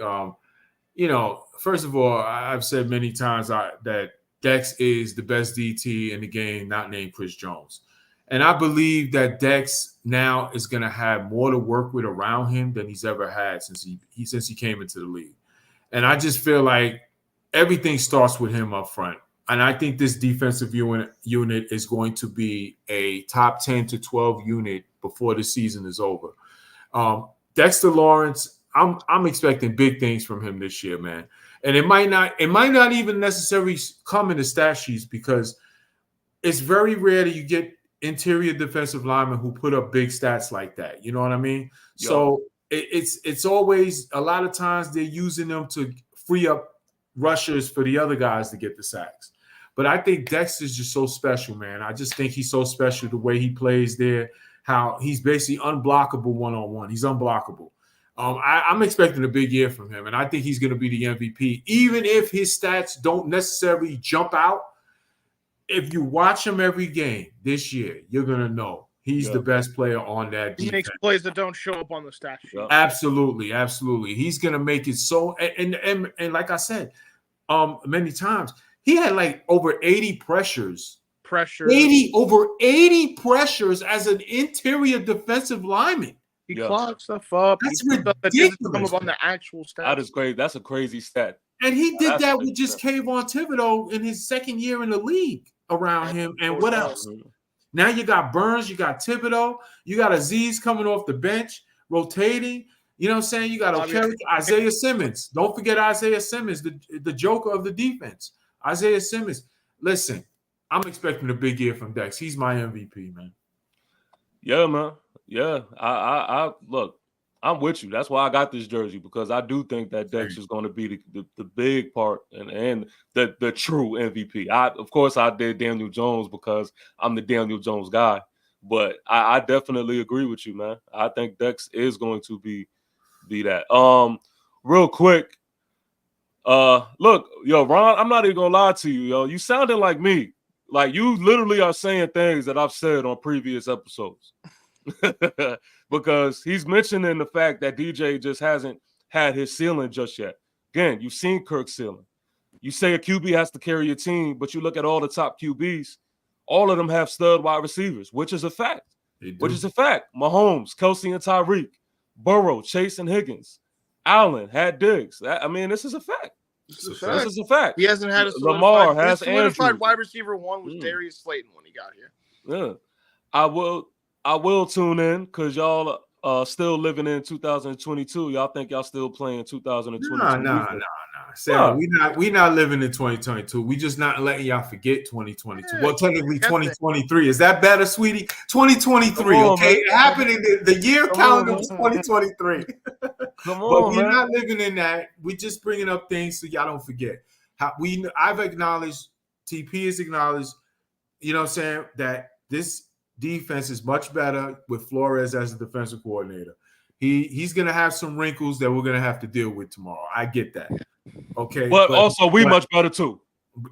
first of all, I've said many times that Dex is the best DT in the game, not named Chris Jones. And I believe that Dex now is going to have more to work with around him than he's ever had since he came into the league. And I just feel like everything starts with him up front. And I think this defensive unit is going to be a top 10 to 12 unit before the season is over. Dexter Lawrence, I'm expecting big things from him this year, man. And it might not even necessarily come in the stat sheets because it's very rare that you get interior defensive linemen who put up big stats like that. You know what I mean? Yo. So it's always a lot of times they're using them to free up rushers for the other guys to get the sacks. But I think Dexter's just so special, man. I just think he's so special the way he plays there, how he's basically unblockable one-on-one. He's unblockable. I'm expecting a big year from him, and I think he's going to be the MVP. Even if his stats don't necessarily jump out, if you watch him every game this year, you're going to know he's the best player on that defense. He makes plays that don't show up on the stat sheet. Absolutely. He's going to make it so – and like I said many times, he had like over 80 pressures. Over 80 pressures as an interior defensive lineman. He clogged stuff up. That's ridiculous. On the actual stat. That is great. That's a crazy stat. And he did that with just Kayvon Thibodeau in his second year in the league around him. And what else? Now you got Burns, you got Thibodeau, you got Aziz coming off the bench, rotating. You know what I'm saying? You got Isaiah Simmons. Don't forget Isaiah Simmons, the joker of the defense. Isaiah Simmons. Listen, I'm expecting a big year from Dex. He's my MVP, man. Yeah, man. Yeah, I look, I'm with you. That's why I got this jersey, because I do think that Dex is going to be the big part and the true MVP. Of course, I did Daniel Jones because I'm the Daniel Jones guy, but I definitely agree with you, man. I think Dex is going to be that. Real quick, look, yo, Ron, I'm not even gonna lie to you, yo. You sounded like me. Like you literally are saying things that I've said on previous episodes. Because he's mentioning the fact that DJ just hasn't had his ceiling just yet. Again, you've seen Kirk's ceiling. You say a QB has to carry your team, but you look at all the top QBs, all of them have stud wide receivers, which is a fact. Mahomes, Kelsey and Tyreek, Burrow, Chase and Higgins, Allen had Diggs. This is a fact. This is a fact. He hasn't had a Lamar has solidified wide receiver one was Darius Slayton when he got here. Yeah, I will tune in because y'all still living in 2022. Y'all think y'all still playing 2022? No. Sam, we not living in 2022. We just not letting y'all forget 2022. Well, technically 2023. Is that better, sweetie? 2023. Okay, it happened in the year calendar was 2023. Come on, but we're not living in that. We're just bringing up things so y'all don't forget. I've acknowledged, TP has acknowledged, you know what I'm saying, that this defense is much better with Flores as a defensive coordinator. He's gonna have some wrinkles that we're gonna have to deal with tomorrow. I get that. Okay, but also we much better too.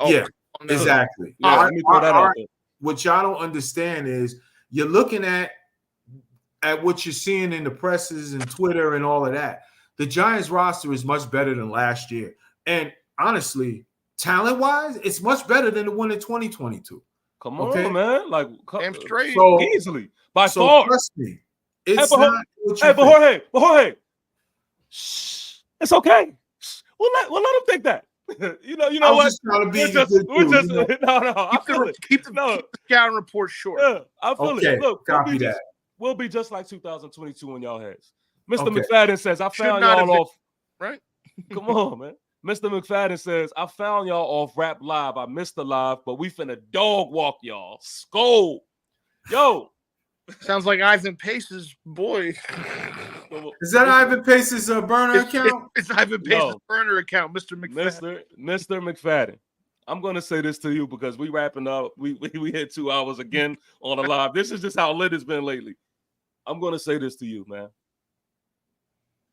Yeah, exactly. Let me throw that out there. What y'all don't understand is you're looking at what you're seeing in the presses and Twitter and all of that. The Giants roster is much better than last year. And honestly, talent-wise, it's much better than the one in 2022. Come on, man. Like, damn straight. So, easily. By far. Trust me. It's but not what you think. Jorge. Shh. It's okay. We'll let him think that. you know what? Keep the scouting report short. Yeah, I feel it. Look, copy that. We'll be just like 2022 in y'all heads. Mr. McFadden says, I found y'all off. Right? Come on, man. Mr. McFadden says, I found y'all off Rap Live. I missed the live, but we finna dog walk y'all. Skull. Yo. Sounds like Ivan Pace's boy. Is that Ivan Pace's burner account? It's Ivan Pace's burner account, Mr. McFadden. Mr. McFadden. I'm gonna say this to you because we wrapping up. We hit 2 hours again on a live. This is just how lit it's been lately. I'm gonna say this to you, man.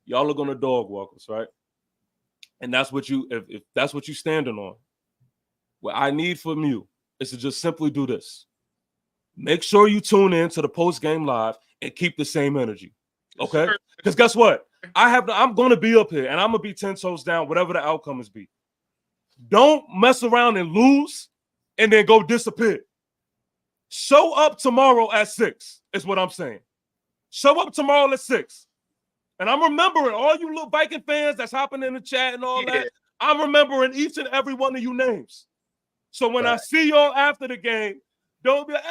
Y'all are gonna dog walk us, right? And that's what you if that's what you standing on. What I need from you is to just simply do this. Make sure you tune in to the post-game live and keep the same energy. Okay? Because guess what? I'm gonna be up here and I'm gonna be 10 toes down, whatever the outcome is be. Don't mess around and lose and then go disappear. Show up tomorrow at 6 is what I'm saying. Show up tomorrow at 6. And I'm remembering all you little Viking fans that's hopping in the chat and all that. I'm remembering each and every one of you names. So when I see y'all after the game, don't be like,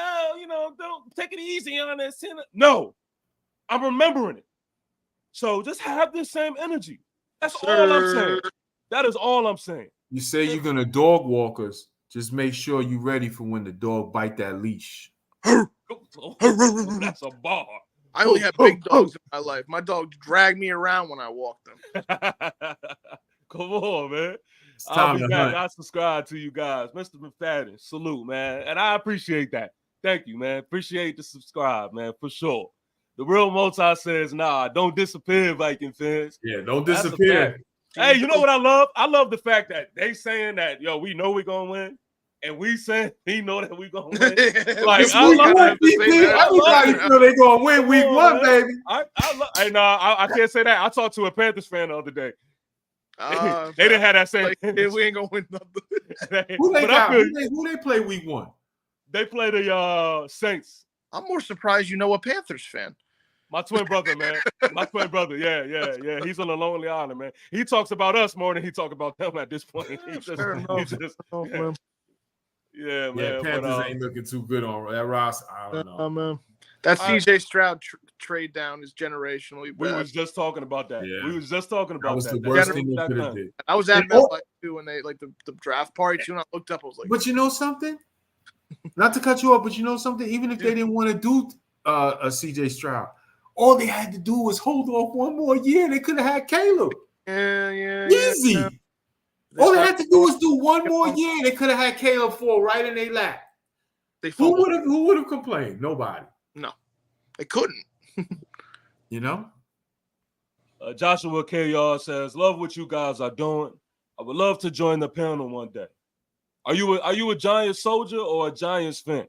don't take it easy on this. No, I'm remembering it. So just have the same energy. That's all I'm saying. That is all I'm saying. You say you're gonna dog walk us. Just make sure you're ready for when the dog bite that leash. That's a bar. I only have big dogs in my life. My dog dragged me around when I walked them. Come on, man. I'll be back. I subscribe to you guys. Mr. McFadden, salute, man. And I appreciate that. Thank you, man. Appreciate the subscribe, man, for sure. The real multi says, nah, don't disappear, Viking fans. Yeah, don't disappear. Hey, you know what I love? I love the fact that they saying that, yo, we know we're going to win. And we saying we know that we're going to win. Like, everybody feel they're going to win week 1, baby. I can't say that. I talked to a Panthers fan the other day. They didn't have that same. Like, we ain't gonna win nothing. Who they play week 1? They play the Saints. I'm more surprised you know a Panthers fan. My twin brother, man. My twin brother. Yeah. He's on a lonely island, man. He talks about us more than he talks about them at this point. Yeah, man. Panthers ain't looking too good on that roster. I don't know. Man. That CJ Stroud trade down is generationally bad. We was just talking about that. Yeah. We was just talking about that. Was that. the worst thing they could have did. I was at MetLife too when they like the draft party too, and I looked up. I was like, but you know something? Not to cut you off, but you know something? Even if they didn't want to do a CJ Stroud, all they had to do was hold off one more year. They could have had Caleb. Yeah. Easy. Yeah. All they had to do was do one more year. They could have had Caleb fall right in their lap. Who would have complained? Nobody. No, they couldn't. You know. Joshua K. Yard says, "Love what you guys are doing. I would love to join the panel one day. Are you a Giants soldier or a Giants fan?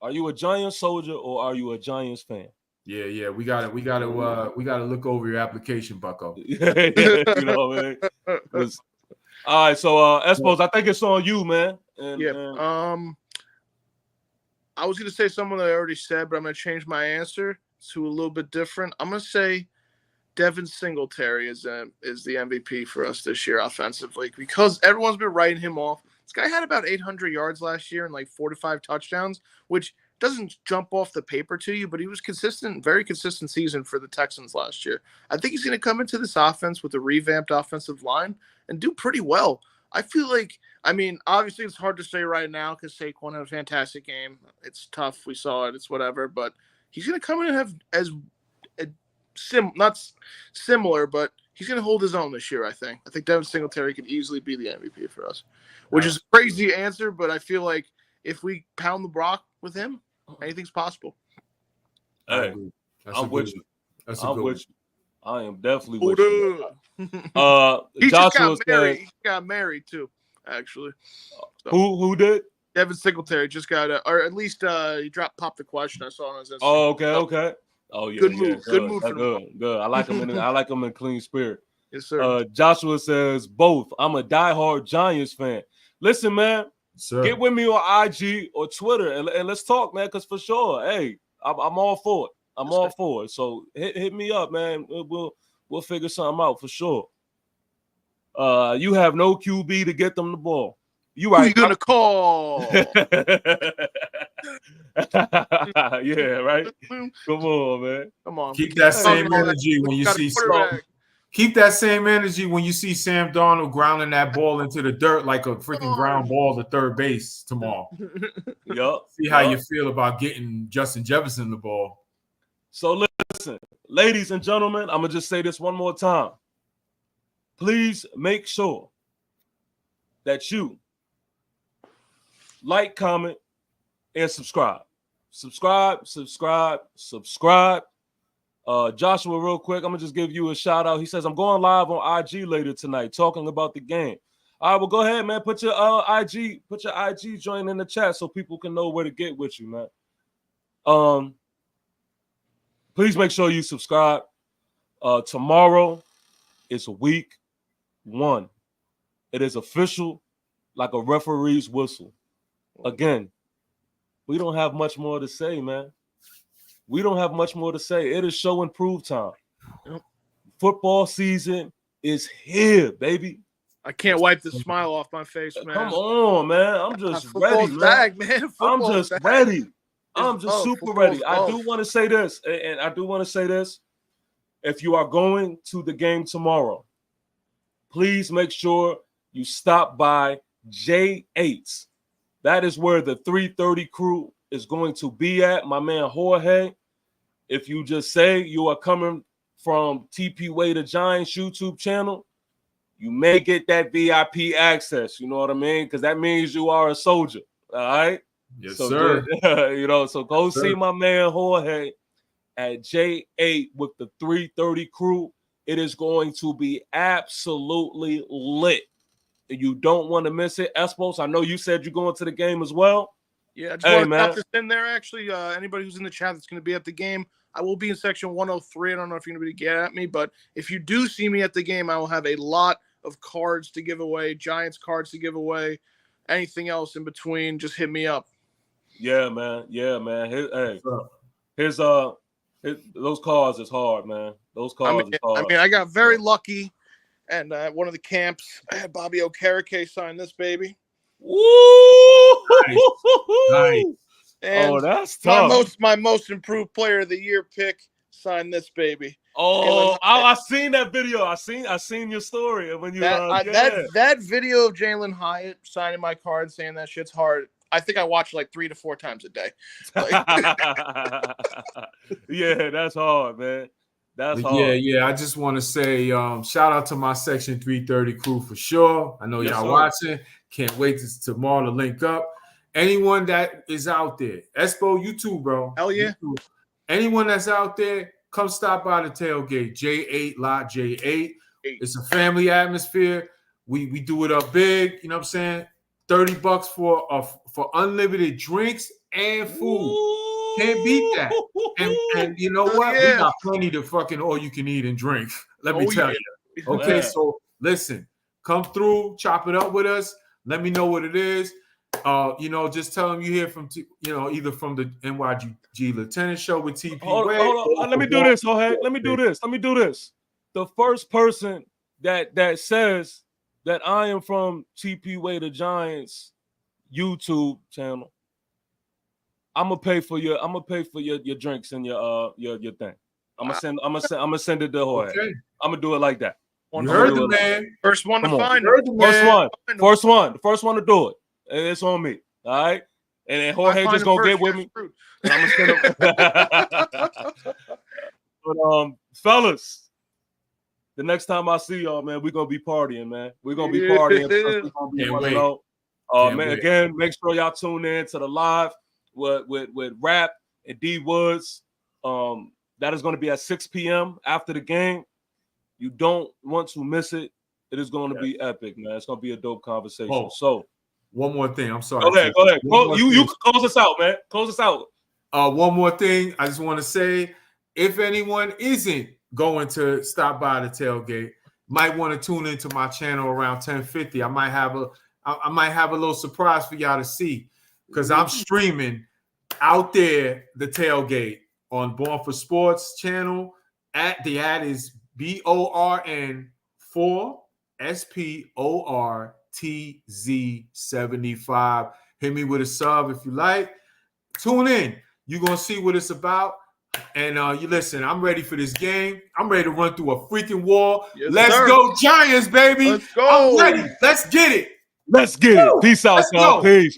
Are you a Giants soldier or are you a Giants fan?" Yeah. We gotta look over your application, Bucko. You know what I mean? All right, so Espos, I think it's on you, man. I was gonna say someone that I already said, but I'm gonna change my answer to a little bit different. I'm gonna say Devin Singletary is the MVP for us this year offensively because everyone's been writing him off. This guy had about 800 yards last year and like 4 to 5 touchdowns, which doesn't jump off the paper to you, but he was consistent, very consistent season for the Texans last year. I think he's going to come into this offense with a revamped offensive line and do pretty well. I feel like, obviously it's hard to say right now because Saquon had a fantastic game. It's tough. We saw it. It's whatever. But he's going to come in and have not similar, but he's going to hold his own this year, I think. I think Devin Singletary could easily be the MVP for us, which is a crazy answer, but I feel like if we pound the block with him, anything's possible. Hey, I'm with you. I'm with you. I am definitely with you. He Joshua just got married. says, He got married too, actually. So, who did? Devin Singletary just got, or at least he popped the question. I saw on his Instagram. Oh, okay. Oh yeah, Good move. Good move for good. I like him in clean spirit. Yes, sir. Joshua says both. I'm a diehard Giants fan. Listen, man, get with me on IG or Twitter and let's talk, man. Because for sure, hey, I'm all for it. I'm all for it. So hit me up, man. We'll figure something out for sure. You have no QB to get them the ball. You right? Who you gonna call? Yeah, right. Come on, man. Come on. Keep that same energy when you see. Keep that same energy when you see Sam Darnold grounding that ball into the dirt like a freaking ground ball to third base tomorrow. Yup. See how you feel about getting Justin Jefferson the ball. So listen, ladies and gentlemen, I'm gonna just say this one more time. Please make sure that you like, comment, and subscribe. Subscribe. Joshua, real quick, I'm gonna just give you a shout out. He says, I'm going live on IG later tonight talking about the game. All right, well, go ahead, man. Put your IG join in the chat so people can know where to get with you, man. Please make sure you subscribe. Tomorrow is week 1. It is official, like a referee's whistle. Again, we don't have much more to say, man. We don't have much more to say. It is show and prove time. Football season is here, baby. I can't wipe the smile off my face, man. Come on, man. I'm just ready, man. Back, man. I'm just ready. I'm just super ready. I do love. want to say this, and I do want to say this. If you are going to the game tomorrow, please make sure you stop by J8's. That is where the 330 crew is going to be at. My man Jorge. If you just say you are coming from TP Way to Giants YouTube channel, you may get that VIP access. You know what I mean? Because that means you are a soldier. All right. Yes, so sir. So go see my man Jorge at J8 with the 330 crew. It is going to be absolutely lit. You don't want to miss it. Espos, I know you said you're going to the game as well. Yeah, I just want to drop this in there, actually. Anybody who's in the chat that's going to be at the game, I will be in section 103. I don't know if you're going to get at me, but if you do see me at the game, I will have a lot of cards to give away, Giants cards to give away, anything else in between, just hit me up. Yeah, man. Those cards is hard, man. Those cards is hard. I mean, I got very lucky, and at one of the camps, I had Bobby Okereke sign this baby. Woo! Nice. And that's tough. My most improved player of the year pick signed this baby. Oh, I seen that video. I seen your story when you that video of Jalen Hyatt signing my card saying that shit's hard. I think I watch like 3 to 4 times a day. Yeah, that's hard, man. That's hard. Yeah. I just want to say shout out to my Section 330 crew for sure. I know y'all watching. Can't wait tomorrow to link up. Anyone that is out there, Espo, you too, bro. Hell yeah. Anyone that's out there, come stop by the tailgate. J8 lot J8. It's a family atmosphere. We do it up big. You know what I'm saying? $30 for unlimited drinks and food. Can't beat that. And you know what? We got plenty to fucking all you can eat and drink. Let me tell you. Okay, so listen, come through, chop it up with us. Let me know what it is. Just tell them you hear from either from the NYG Lieutenant show with TP. Hold on. Let me do this, Jorge. Let me do this. The first person that says that I am from TP Way to Giants YouTube channel, I'm gonna pay for your drinks and your thing. I'm gonna send it to Jorge. Okay. I'm gonna do it like that. You heard the man. First one to find it. First one to do it. It's on me. All right. And then Jorge just gonna get with me. And I'm gonna send him. But fellas, the next time I see y'all, man, we're gonna be partying, man. We're gonna be partying. Again, make sure y'all tune in to the live with Rap and D Woods. That is going to be at 6 p.m. after the game. You don't want to miss it. It is going to be epic, man. It's going to be a dope conversation. Oh, so, one more thing. I'm sorry. Go ahead. You close us out, man. Close us out. One more thing. I just want to say, if anyone isn't going to stop by the tailgate, might want to tune into my channel around 10:50. I might have a little surprise for y'all to see, because I'm streaming out there the tailgate on Born for Sports channel. The ad is BORN4SPORTZ75. Hit me with a sub if you like. Tune in. You're gonna see what it's about. And you listen, I'm ready for this game. I'm ready to run through a freaking wall. Yes, Let's sir. go, Giants, baby. Let's go. I'm ready. Let's get it. Let's get it. Peace out, Let's y'all. go. Peace.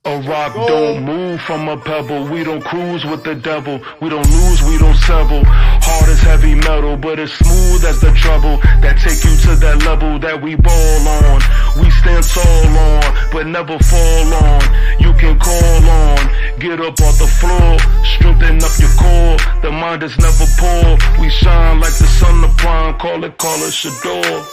A rock don't move from a pebble. We don't cruise with the devil. We don't lose, we don't settle. Hard as heavy metal, but as smooth as the trouble that take you to that level that we ball on. We stand tall on, but never fall on. You can call on, get up off the floor, strengthen up your core. The mind is never poor. We shine like the sun of prime. Call it Shador.